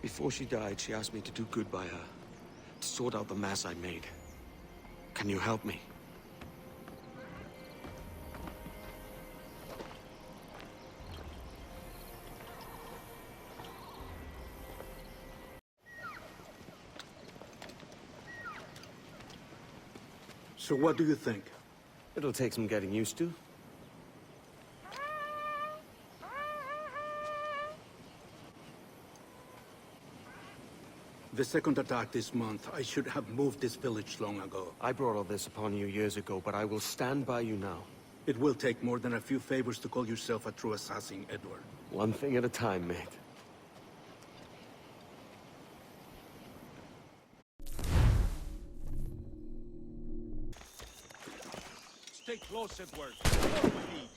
Before she died, she asked me to do good by her, to sort out the mess I made. Can you help me? So what do you think? It'll take some getting used to. The second attack this month, I should have moved this village long ago. I brought all this upon you years ago, but I will stand by you now. It will take more than a few favors to call yourself a true assassin, Edward. One thing at a time, mate. Stay close, Edward. Follow me.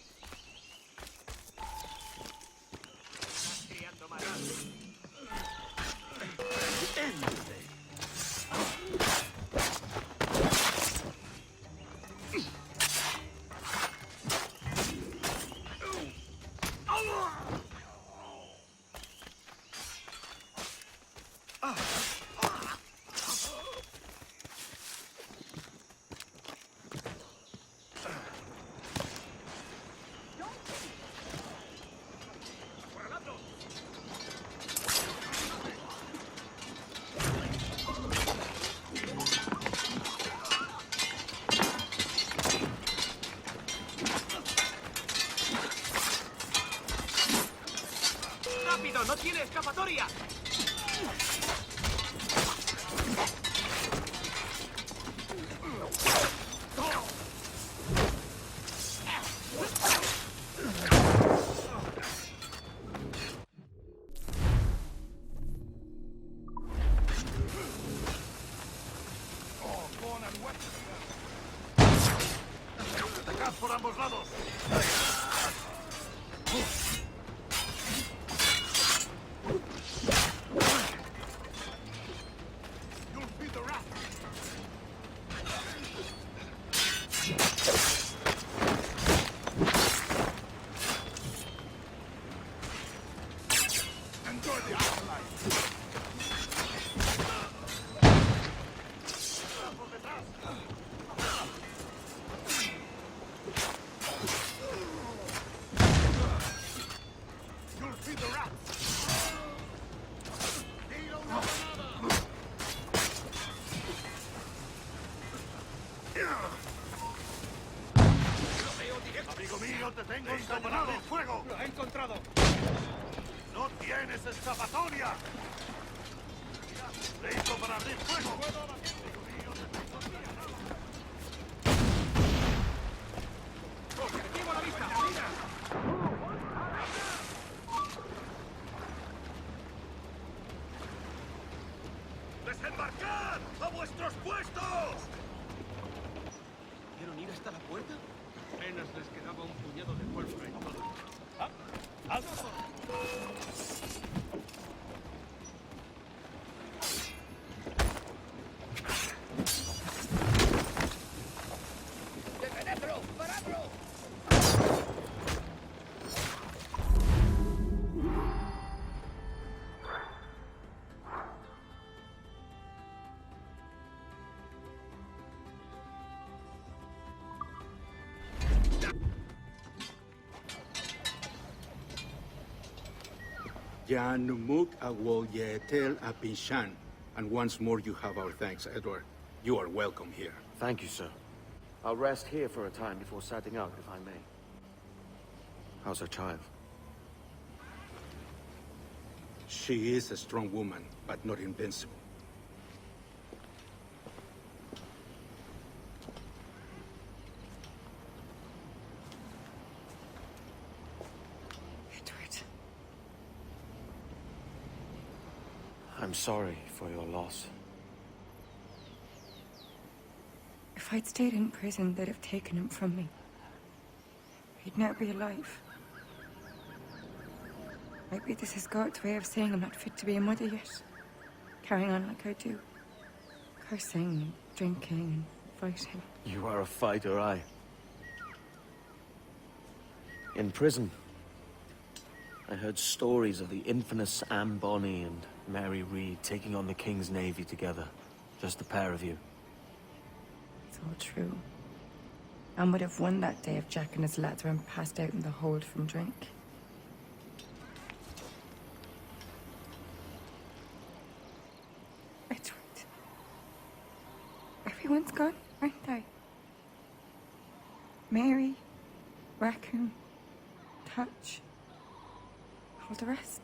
¡No tiene escapatoria! ¡Atacad por ambos lados! Amigo mío, te tengo encañonado. ¡Fuego! ¡Lo he encontrado! ¡No tienes escapatoria! ¡Listo para abrir fuego! ¡Objetivo a la vista! ¡Desembarcad! ¡A vuestros puestos! ¿Quieren ir hasta la puerta? Apenas les quedaba un puñado de pólvora y todo. ¡Ah! ¡Alto! Jan Numuk Awol Yetel Apinshan. And once more you have our thanks, Edward. You are welcome here. Thank you, sir. I'll rest here for a time before setting out, if I may. How's her child? She is a strong woman, but not invincible. Edward. I'm sorry for your loss. If I'd stayed in prison, they'd have taken him from me. He'd never be alive. Maybe this is God's way of saying I'm not fit to be a mother yet. Carrying on like I do. Cursing and drinking and fighting. You are a fighter, aye. In prison, I heard stories of the infamous Anne Bonny and Mary Read taking on the King's Navy together. Just the pair of you. It's all true. Anne would have won that day if Jack and his lads weren't passed out in the hold from drink. Edward. Everyone's gone, aren't they? Mary, Raccoon, Touch, all the rest.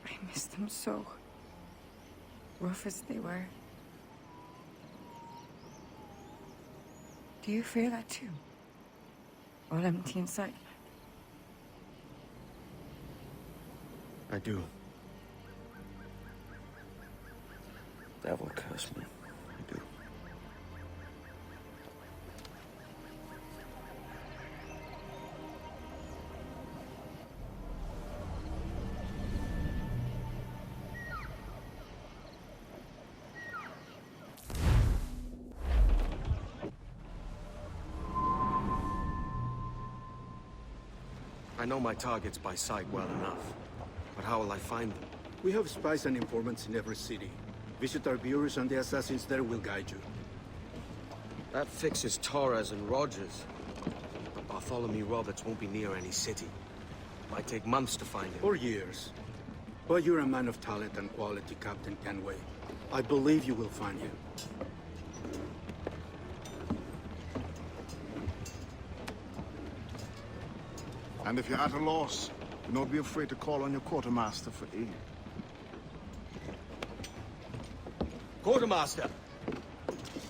I miss them so. Rough as they were. Do you feel that too? All empty inside? I do. Devil curse me. I do. I know my targets by sight well enough, but how will I find them? We have spies and informants in every city. Visit our bureaus and the assassins there will guide you. That fixes Torres and Rogers. But Bartholomew Roberts won't be near any city. Might take months to find him. Or years. But you're a man of talent and quality, Captain Kenway. I believe you will find him. And if you're at a loss, do not be afraid to call on your quartermaster for aid. Quartermaster!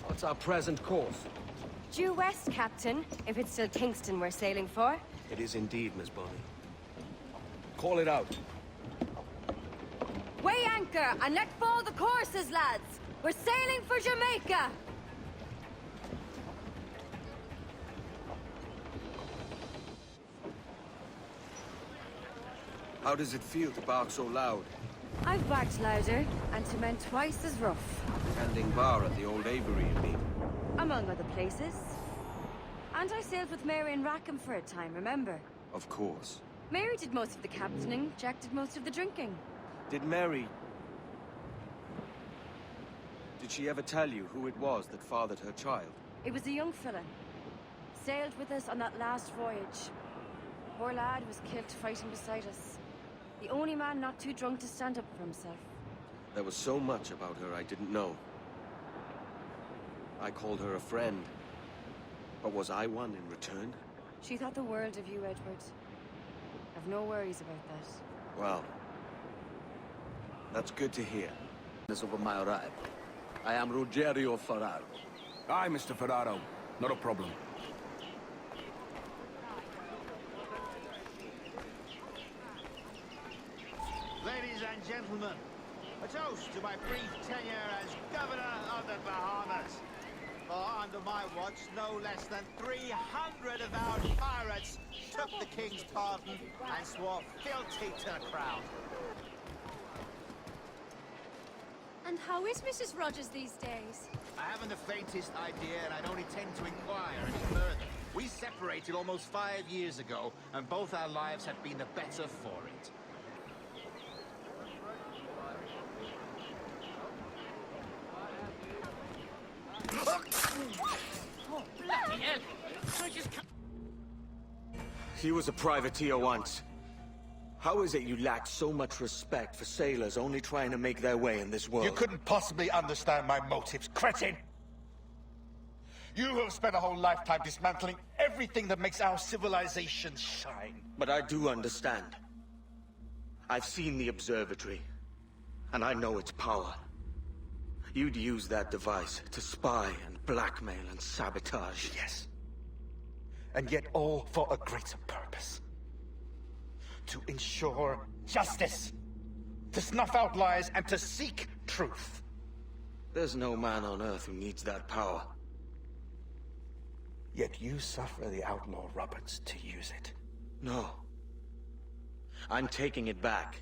What's our present course? Due west, Captain, if it's still Kingston we're sailing for. It is indeed, Miss Bonny. Call it out. Weigh anchor and let fall the courses, lads! We're sailing for Jamaica! How does it feel to bark so loud? I've barked louder, and to men twice as rough. Tending bar at the old Avery, you mean? Among other places. And I sailed with Mary and Rackham for a time, remember? Of course. Mary did most of the captaining, Jack did most of the drinking. Did Mary... Did she ever tell you who it was that fathered her child? It was a young fella. Sailed with us on that last voyage. Poor lad was killed fighting beside us. The only man not too drunk to stand up for himself. There was so much about her I didn't know. I called her a friend. But was I one in return? She thought the world of you, Edward. I've no worries about that. Well, that's good to hear. Over my arrival. I am Ruggiero Ferraro. Aye, Mr. Ferraro. Not a problem. Ladies and gentlemen, a toast to my brief tenure as Governor of the Bahamas. For under my watch, no less than 300 avowed pirates took the King's pardon and swore fealty to the crown. And how is Mrs. Rogers these days? I haven't the faintest idea, and I don't intend to inquire any further. We separated almost 5 years ago, and both our lives have been the better for it. Oh, bloody hell! He was a privateer once. How is it you lack so much respect for sailors only trying to make their way in this world? You couldn't possibly understand my motives, cretin! You have spent a whole lifetime dismantling everything that makes our civilization shine. But I do understand. I've seen the observatory, and I know its power. You'd use that device to spy and blackmail and sabotage. Yes. And yet all for a greater purpose. To ensure justice. To snuff out lies and to seek truth. There's no man on Earth who needs that power. Yet you suffer the outlaw Roberts to use it. No. I'm taking it back.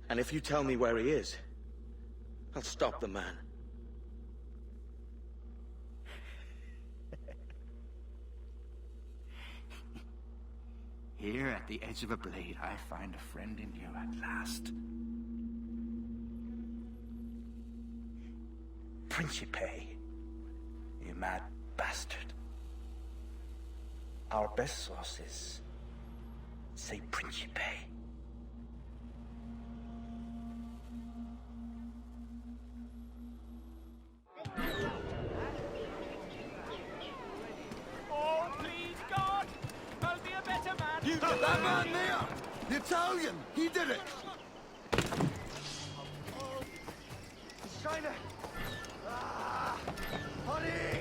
And if you tell me where he is, I'll stop the man. Here at the edge of a blade, I find a friend in you at last. Principe, you mad bastard. Our best sources say Principe. Oh, please, God! I'll be a better man! You, that man there! The Italian! He did it! He's trying to... Hurry!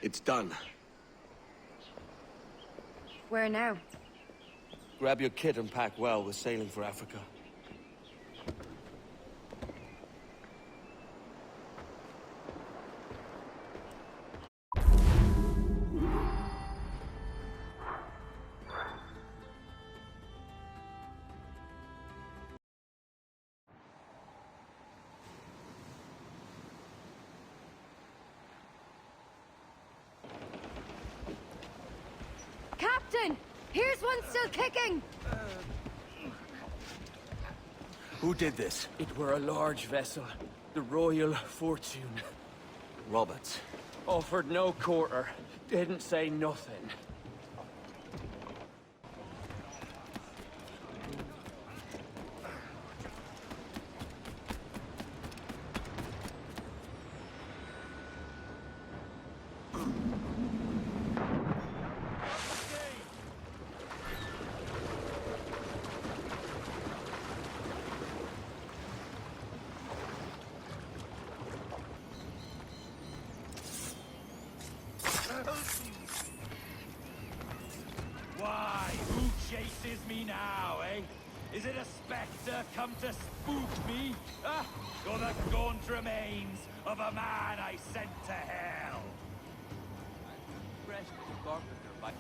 It's done. Where now? Grab your kit and pack well. We're sailing for Africa. Captain! Here's one still kicking! Who did this? It were a large vessel, the Royal Fortune. Roberts. Offered no quarter, didn't say nothing. Why? Who chases me now, eh? Is it a spectre come to spook me? Ah, or the gaunt remains of a man I sent to hell? Fresh carpenter by...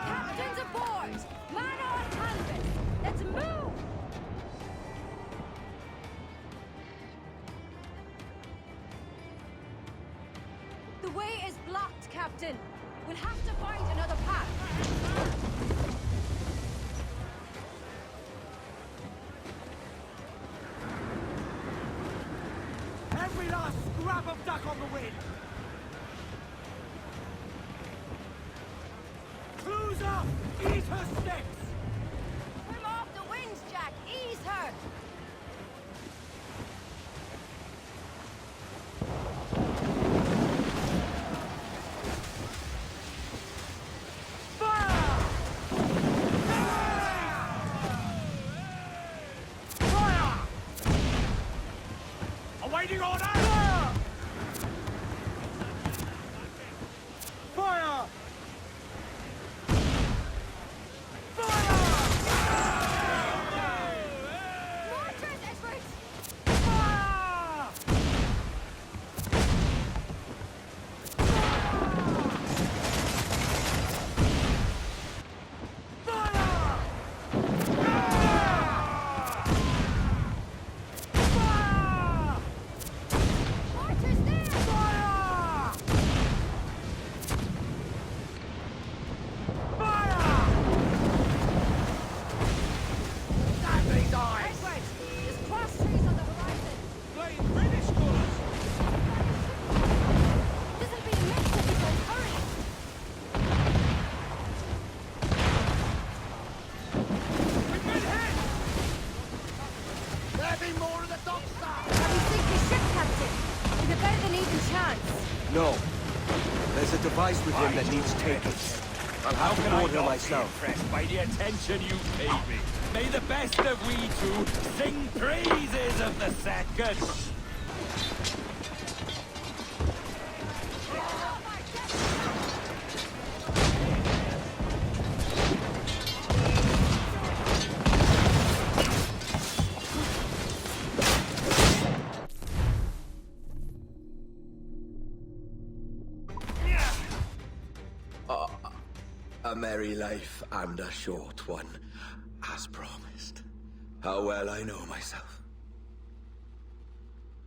Captain's aboard! Man on canvas! Let's move! The way is blocked, Captain. We'll have to find another path. Every last scrap of duck on the wind! Close up! Ease her sticks! Trim off the winds, Jack! Ease her! Fire! spice with him that needs taking. I'll have to board her myself. Impressed by the attention you paid me. May the best of we two sing praises of the second. A merry life and a short one, as promised. How well I know myself.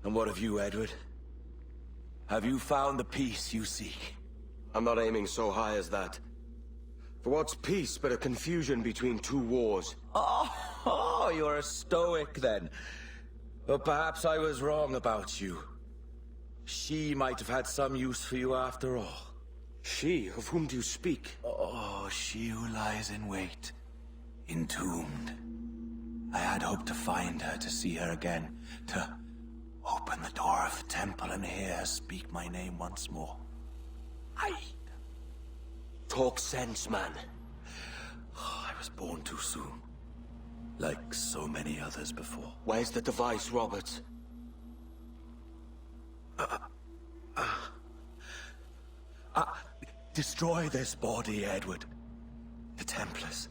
And what of you, Edward? Have you found the peace you seek? I'm not aiming so high as that. For what's peace but a confusion between two wars? Oh, you're a stoic then. But perhaps I was wrong about you. She might have had some use for you after all. She? Of whom do you speak? Oh, she who lies in wait, entombed. I had hoped to find her, to see her again, to open the door of the temple and hear her speak my name once more. Talk sense, man. Oh, I was born too soon. Like so many others before. Where's the device, Roberts? Destroy this body, Edward. The Templars.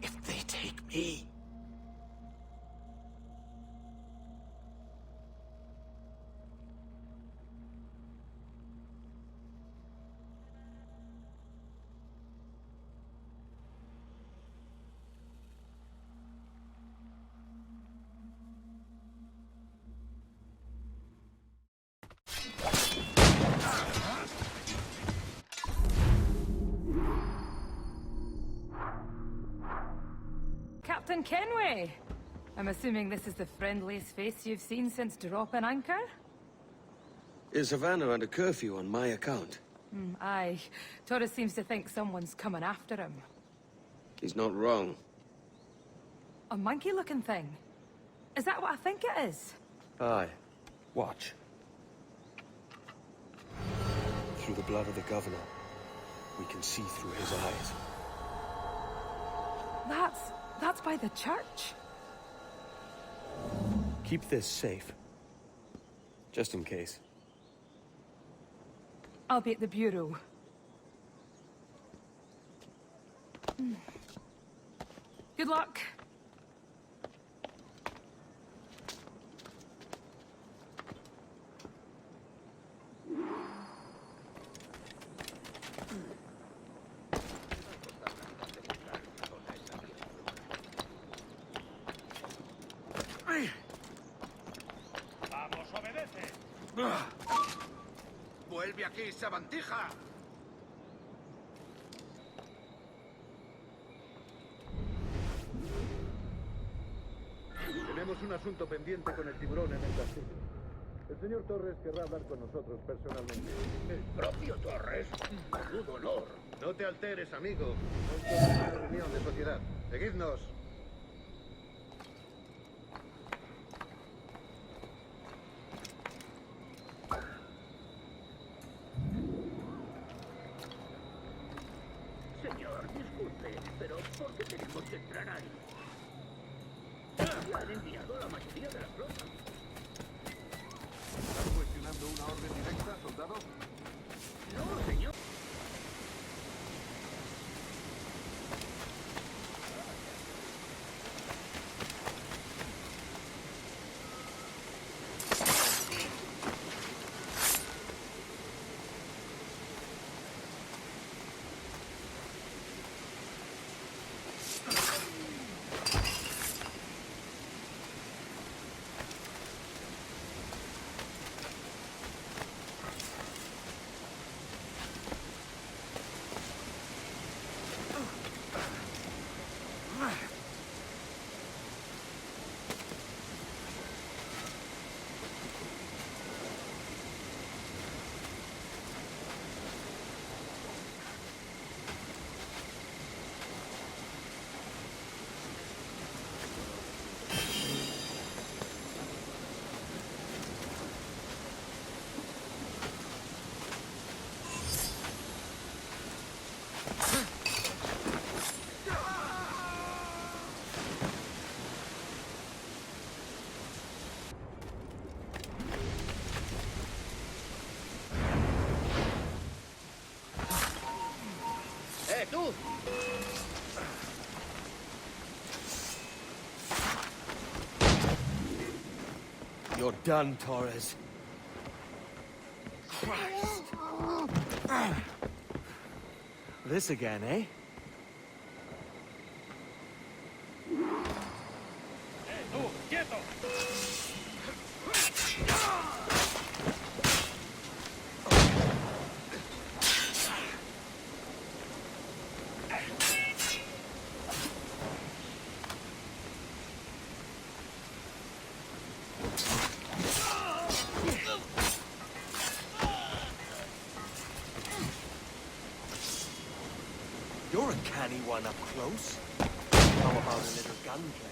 If they take me... Captain Kenway! I'm assuming this is the friendliest face you've seen since dropping anchor? Is Havana under curfew on my account? Aye. Torres seems to think someone's coming after him. He's not wrong. A monkey-looking thing? Is that what I think it is? Aye. Watch. Through the blood of the governor, we can see through his eyes. That's by the church. Keep this safe. Just in case. I'll be at the bureau. Good luck. ¡Vamos, obedece! ¡Vuelve aquí, sabandija! Tenemos un asunto pendiente con el tiburón en el castillo. El señor Torres querrá hablar con nosotros personalmente. ¿El propio Torres? ¡Menudo honor! No te alteres, amigo. No es una reunión de sociedad. Seguidnos. Señor, disculpe, pero ¿por qué tenemos que entrar ahí? Ya han enviado a la mayoría de la flota. ¿Estás cuestionando una orden directa, soldado? No, señor. tú! You're done, Torres. Christ. This again, eh? Hey, tú, quieto! You're a canny one up close. How about a little gunplay?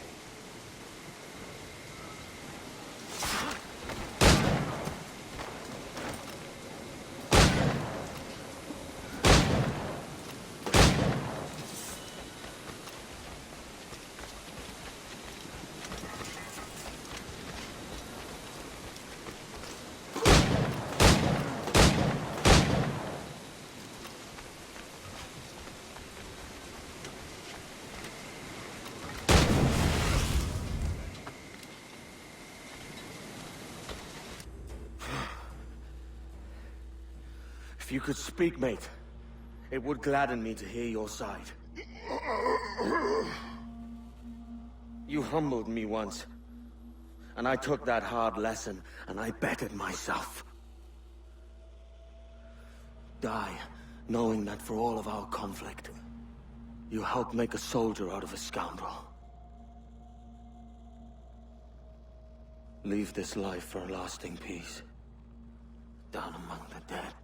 If you could speak, mate, it would gladden me to hear your side. You humbled me once, and I took that hard lesson, and I bettered myself. Die, knowing that for all of our conflict, you helped make a soldier out of a scoundrel. Leave this life for a lasting peace, down among the dead.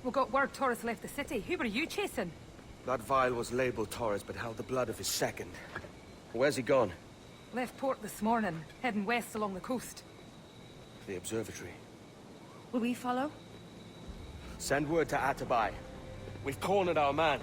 We got word Torres left the city. Who were you chasing? That vial was labeled Torres, but held the blood of his second. Where's he gone? Left port this morning, heading west along the coast. The observatory. Will we follow? Send word to Atabai. We've cornered our man.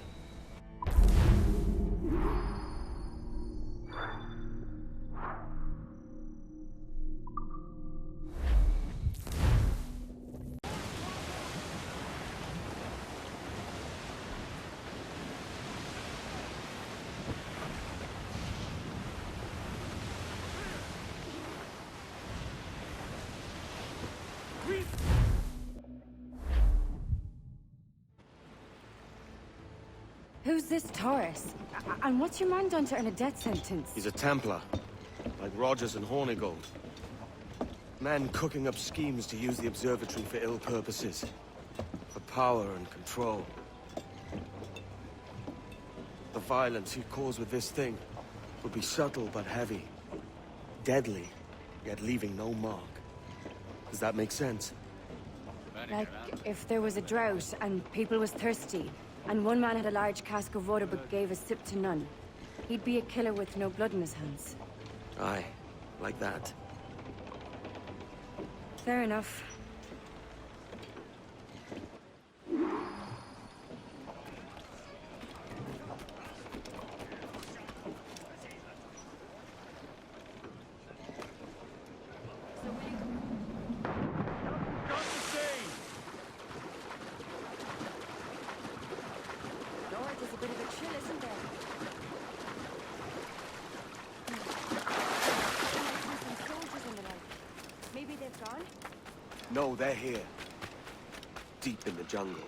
Who's this Torres? And what's your man done to earn a death sentence? He's a Templar, like Rogers and Hornigold. Men cooking up schemes to use the observatory for ill purposes. For power and control. The violence he'd cause with this thing would be subtle but heavy. Deadly, yet leaving no mark. Does that make sense? Like, if there was a drought and people was thirsty, and one man had a large cask of water but gave a sip to none, he'd be a killer with no blood in his hands. Aye, like that. Fair enough. George is a bit of a chill, isn't there? No, they're here. Deep in the jungle.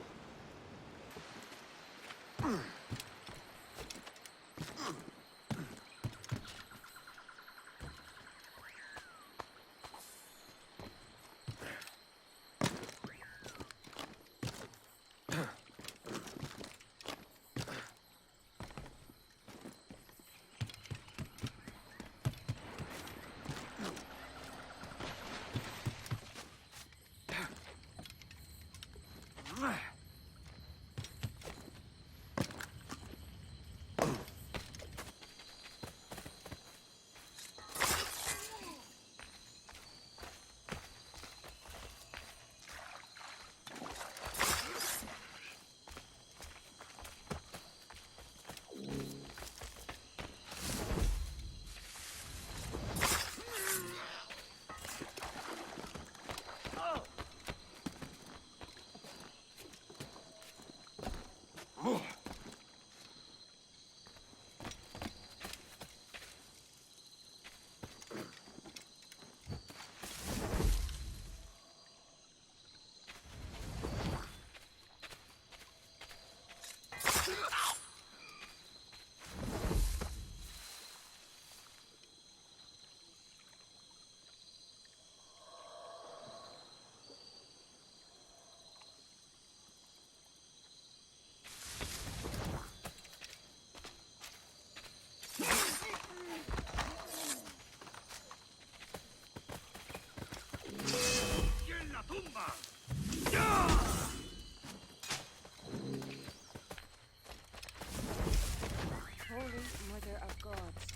Holy Mother of Gods.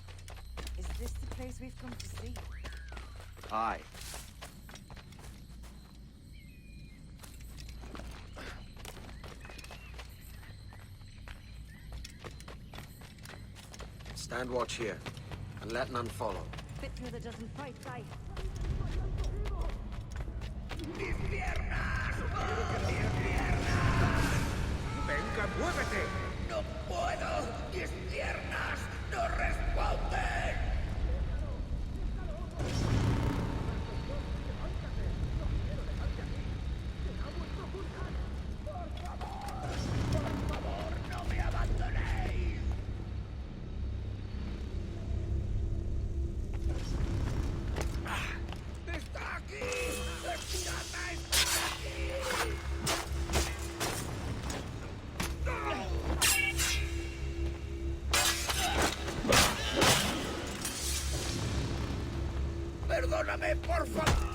Is this the place we've come to see? Aye. Stand watch here, and let none follow. Fitna that doesn't fight, die. ¡Venga, muévete! ¡No puedo! ¡Mis piernas no responden! ¡Por favor, no me abandonéis! ¡Está aquí! ¡El pirata está aquí! ¡Perdóname, por favor!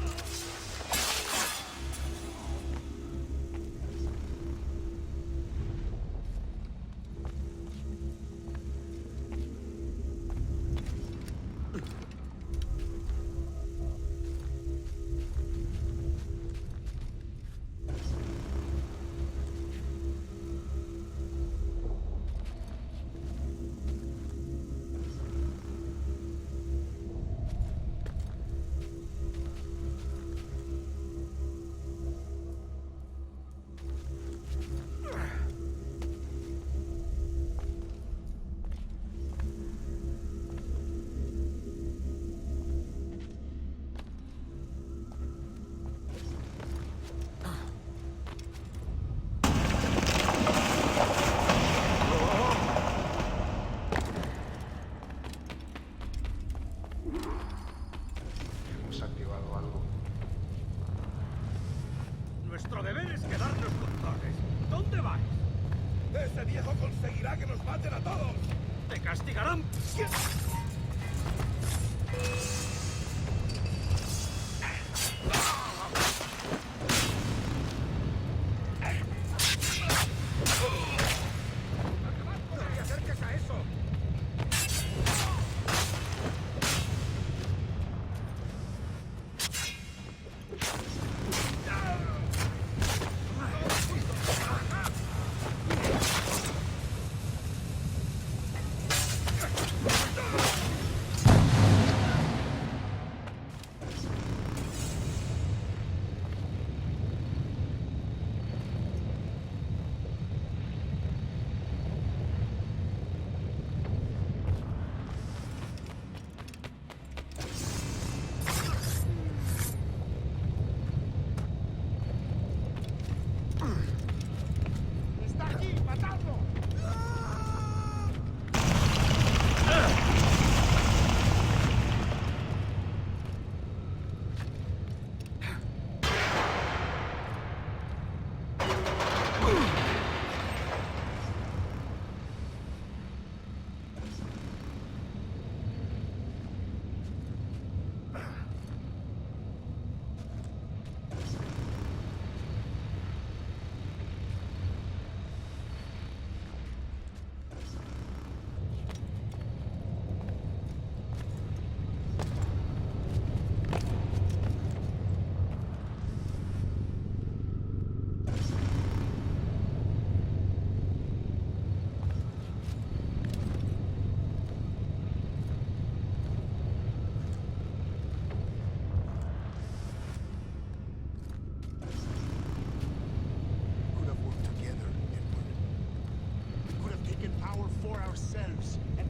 Hemos activado algo. Nuestro deber es quedarnos con Torres. ¿Dónde vais? ¡Ese viejo conseguirá que nos maten a todos! ¡Te castigarán! ¡No te acerques a eso!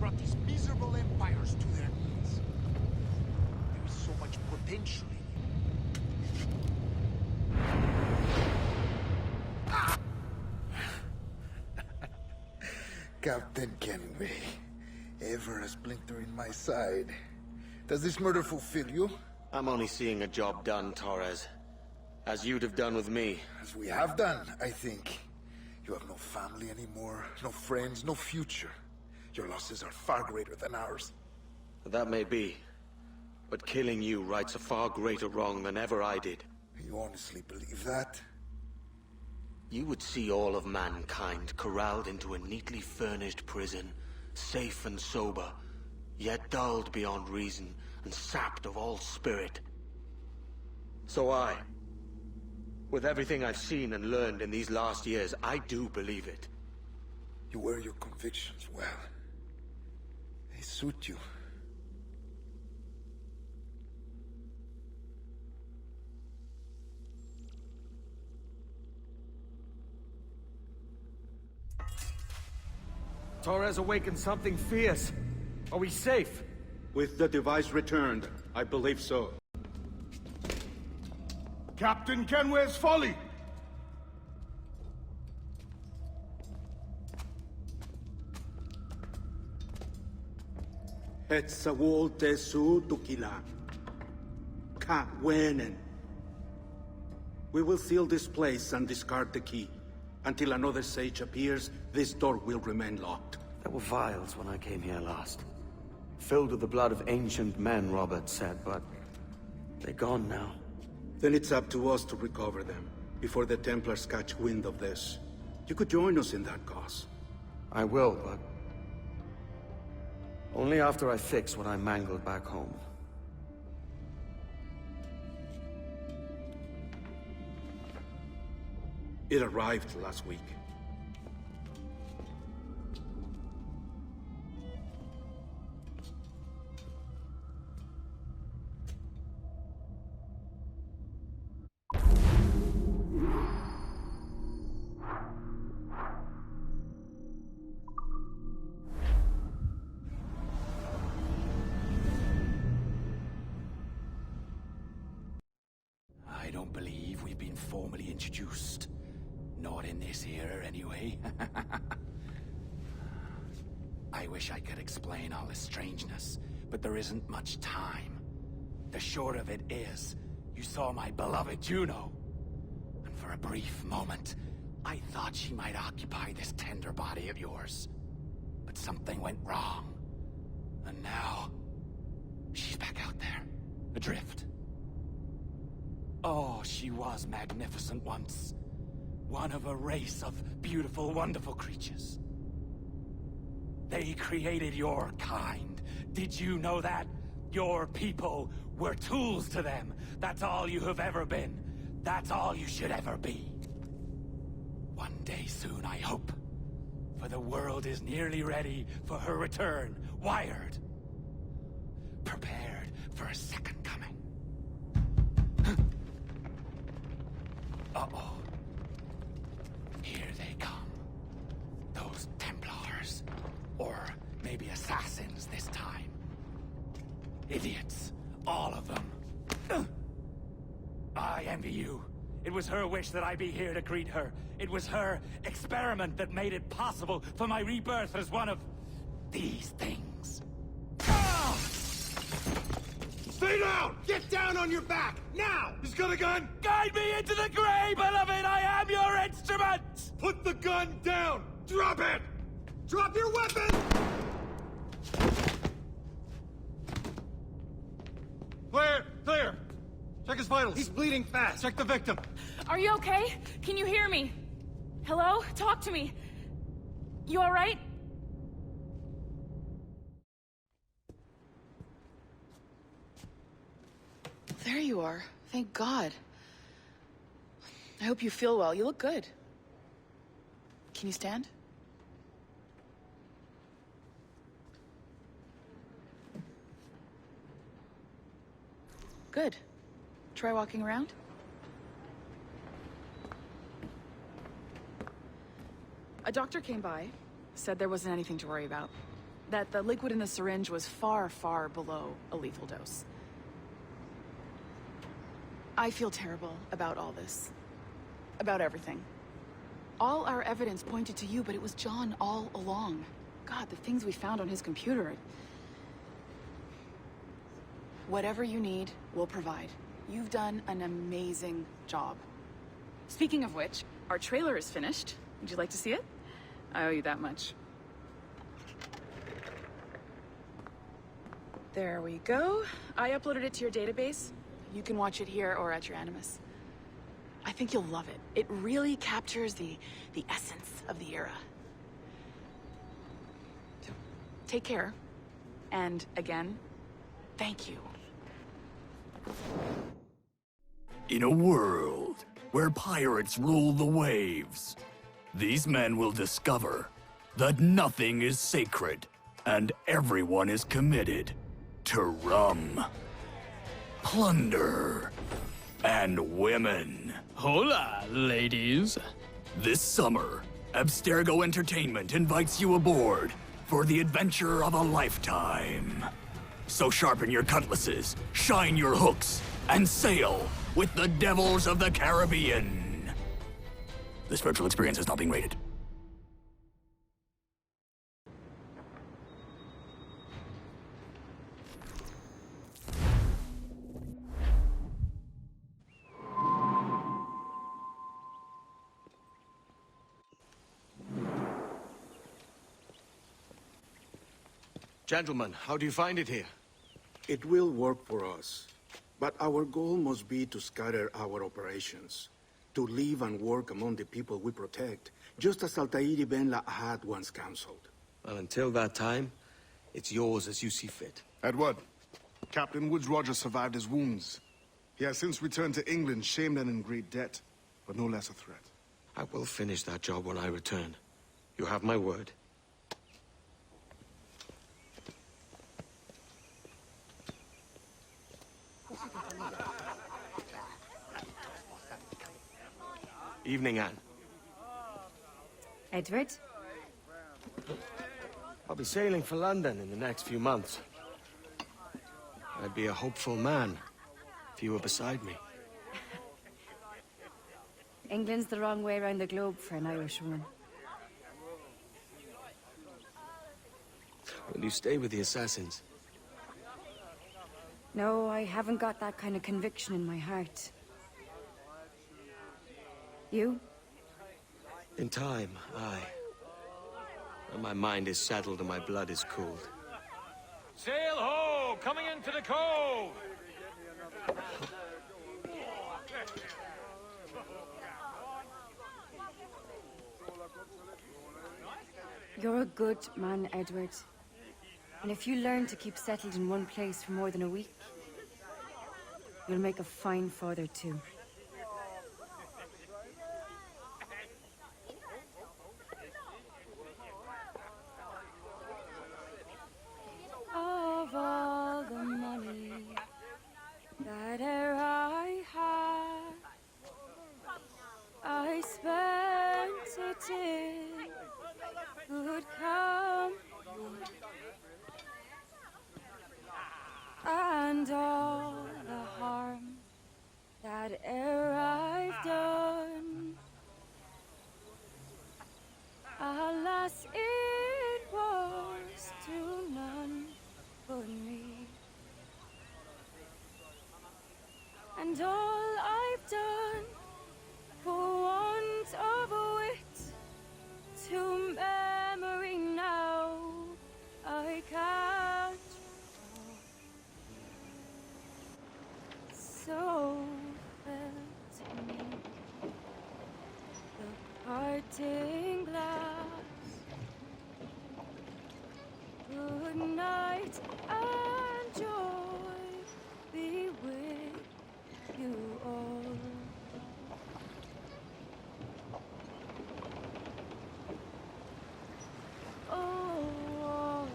brought these miserable empires to their knees. There is so much potential in you. Captain Kenway, ever a splinter in my side. Does this murder fulfill you? I'm only seeing a job done, Torres. As you'd have done with me. As we have done, I think. You have no family anymore, no friends, no future. Your losses are far greater than ours. That may be. But killing you rights a far greater wrong than ever I did. You honestly believe that? You would see all of mankind corralled into a neatly furnished prison, safe and sober, yet dulled beyond reason and sapped of all spirit. So with everything I've seen and learned in these last years, I do believe it. You wear your convictions well. They suit you. Torres awakened something fierce. Are we safe? With the device returned, I believe so. Captain Kenway's folly! Hetzawol Tesu Tukila. Ka Wenen. We will seal this place and discard the key. Until another sage appears, this door will remain locked. There were vials when I came here last. Filled with the blood of ancient men, Robert said, but they're gone now. Then it's up to us to recover them, before the Templars catch wind of this. You could join us in that cause. I will, but only after I fix what I mangled back home. It arrived last week. I don't believe we've been formally introduced. Not in this era, anyway. I wish I could explain all the strangeness, but there isn't much time. The short of it is, you saw my beloved Juno. And for a brief moment, I thought she might occupy this tender body of yours. But something went wrong. And now, she's back out there, adrift. Oh, she was magnificent once. One of a race of beautiful, wonderful creatures. They created your kind. Did you know that? Your people were tools to them. That's all you have ever been. That's all you should ever be. One day soon, I hope. For the world is nearly ready for her return. Wired. Prepared for a second coming. Uh-oh. Here they come. Those Templars. Or maybe assassins this time. Idiots. All of them. I envy you. It was her wish that I be here to greet her. It was her experiment that made it possible for my rebirth as one of these things. Ah! Stay down! Get down on your back! Now! He's got a gun! Guide me into the grave, beloved! I am your instrument! Put the gun down! Drop it! Drop your weapon! Clear! Clear! Check his vitals. He's bleeding fast. Check the victim. Are you okay? Can you hear me? Hello? Talk to me. You alright? There you are. Thank God. I hope you feel well. You look good. Can you stand? Good. Try walking around. A doctor came by, said there wasn't anything to worry about. that the liquid in the syringe was far, far below a lethal dose. I feel terrible about all this. About everything. All our evidence pointed to you, but it was John all along. God, the things we found on his computer. Whatever you need, we'll provide. You've done an amazing job. Speaking of which, our trailer is finished. Would you like to see it? I owe you that much. There we go. I uploaded it to your database. You can watch it here or at your Animus. I think you'll love it. It really captures the essence of the era. So, take care. And again, thank you. In a world where pirates rule the waves, these men will discover that nothing is sacred and everyone is committed to rum, plunder, and women. Hola, ladies. This summer, Abstergo Entertainment invites you aboard for the adventure of a lifetime. So sharpen your cutlasses, shine your hooks, and sail with the Devils of the Caribbean. This virtual experience is not being rated. Gentlemen, how do you find it here? It will work for us. But our goal must be to scatter our operations. To live and work among the people we protect, just as Altair ibn La'ahad once counseled. Well, until that time, it's yours as you see fit. Edward, Captain Woods Rogers survived his wounds. He has since returned to England, shamed and in great debt, but no less a threat. I will finish that job when I return. You have my word. Evening, Anne. Edward? I'll be sailing for London in the next few months. I'd be a hopeful man if you were beside me. England's the wrong way around the globe for an Irish woman. Will you stay with the Assassins? No, I haven't got that kind of conviction in my heart. You? In time, aye. When my mind is settled and my blood is cooled. Sail ho! Coming into the cove! You're a good man, Edward. And if you learn to keep settled in one place for more than a week, you'll make a fine father too. Of all the money that e'er I had, I spent it in good company, and all the harm that e'er I've done, alas, it was to none but me. And all I've done for want of wit to memory now I can't recall. So fell to me the parting glass. Good night and joy be with you all. Oh.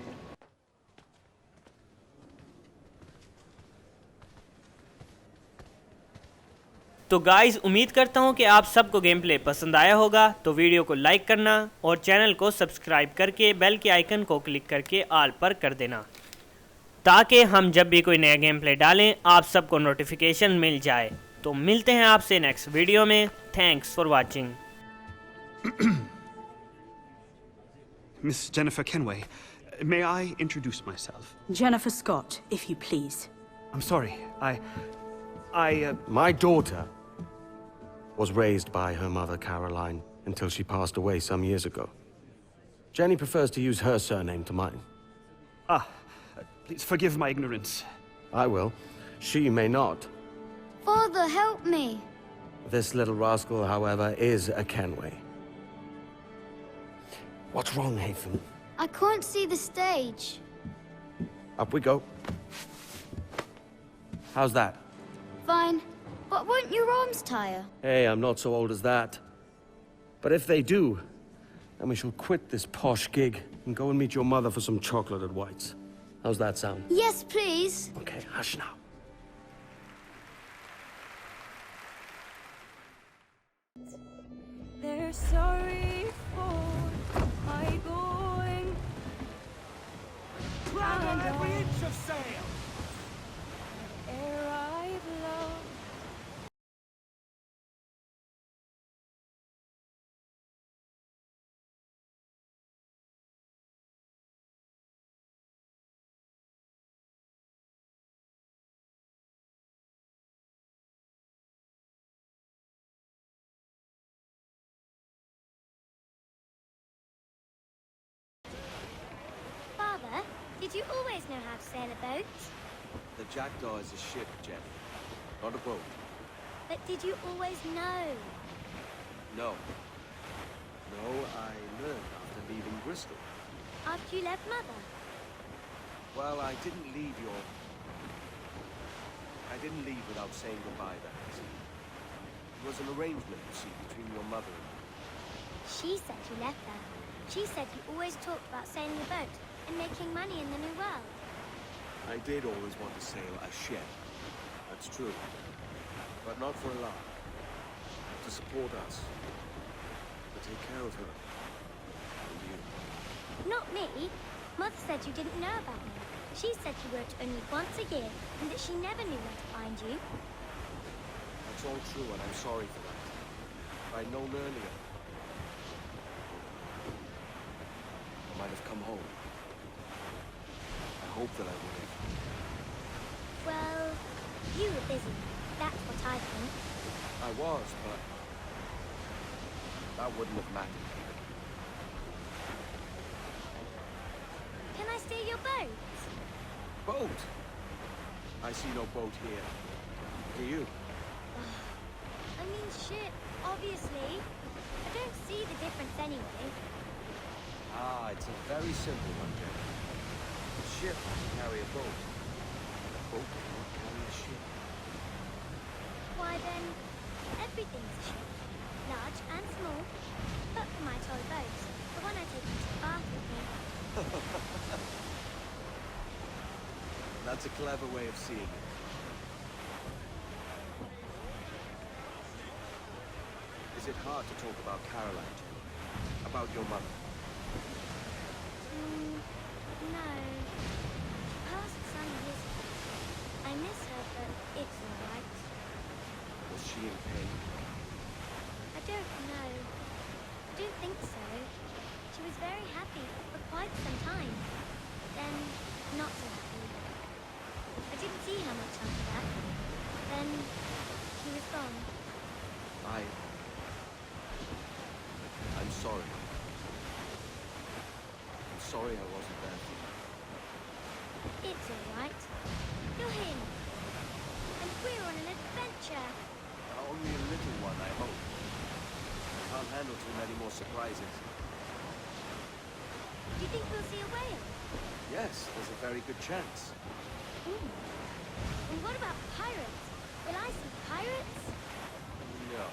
तो guys उम्मीद करता हूँ कि आप सबको game play पसंद आया होगा, तो वीडियो को लाइक करना और चैनल को सब्सक्राइब करके बेल के आइकन को क्लिक करके ऑल पर कर देना, ताकि हम जब भी कोई नया गेम प्ले डालें आप सबको नोटिफिकेशन मिल जाए। तो मिलते हैं आपसे नेक्स्ट वीडियो में। Thanks for watching. Miss Jennifer Kenway, may I introduce myself? Jennifer Scott, if you please. I'm sorry, My daughter was raised by her mother, Caroline, until she passed away some years ago. Jenny prefers to use her surname to mine. Please forgive my ignorance. I will. She may not. Father, help me. This little rascal, however, is a Kenway. What's wrong, Haytham? I can't see the stage. Up we go. How's that? Fine. But won't your arms tire? Hey, I'm not so old as that. But if they do, then we shall quit this posh gig and go and meet your mother for some chocolate at White's. How's that sound? Yes, please. Okay, hush now. They're sorry for my going. Grab every inch of sail! Ere I've loved. Father, did you always know how to sail a boat? The Jackdaw is a ship, Jen, not a boat. But did you always know? No. No, I learned after leaving Bristol. After you left Mother? Well, I didn't leave without saying goodbye, that is. It was an arrangement, you see, between your mother and me. She said you left her. She said you always talked about sailing a boat and making money in the New World. I did always want to sail a ship. That's true. But not for a laugh. To support us. To take care of her. And you. Not me. Mother said you didn't know about me. She said you worked only once a year and that she never knew where to find you. That's all true, and I'm sorry for that. If I'd known earlier, I might have come home. I hope that I would have. Well, you were busy. That's what I think. I was, but that wouldn't have mattered. Can I steal your boat? Boat? I see no boat here. Do you? I mean ship, obviously. I don't see the difference anyway. It's a very simple one, Jen. A ship can carry a boat. A boat cannot carry a ship. Why then, everything's a ship. Large and small. But for my toy boat, the one I take into the bath with me. That's a clever way of seeing it. Is it hard to talk about Caroline, Jen? About your mother? No. She passed some years ago. I miss her, but it's alright. Was she in pain? I don't know. I don't think so. She was very happy for quite some time. Then, not so happy. I didn't see her much after that. Then, she was gone. I'm sorry. I'm sorry I wasn't there for you. It's alright. You're him. And we're on an adventure. Only a little one, I hope. I can't handle too many more surprises. Do you think we'll see a whale? Yes, there's a very good chance. Ooh. And what about pirates? Will I see pirates? No.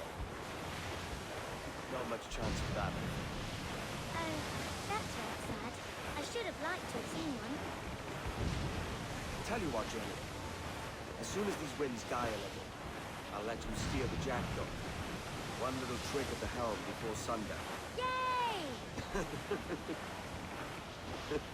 Not much chance of that. Oh, that's very sad. I should have liked to have seen one. Tell you what, Jenny. As soon as these winds die a little, I'll let you steer the Jackdaw. One little trick at the helm before sundown. Yay!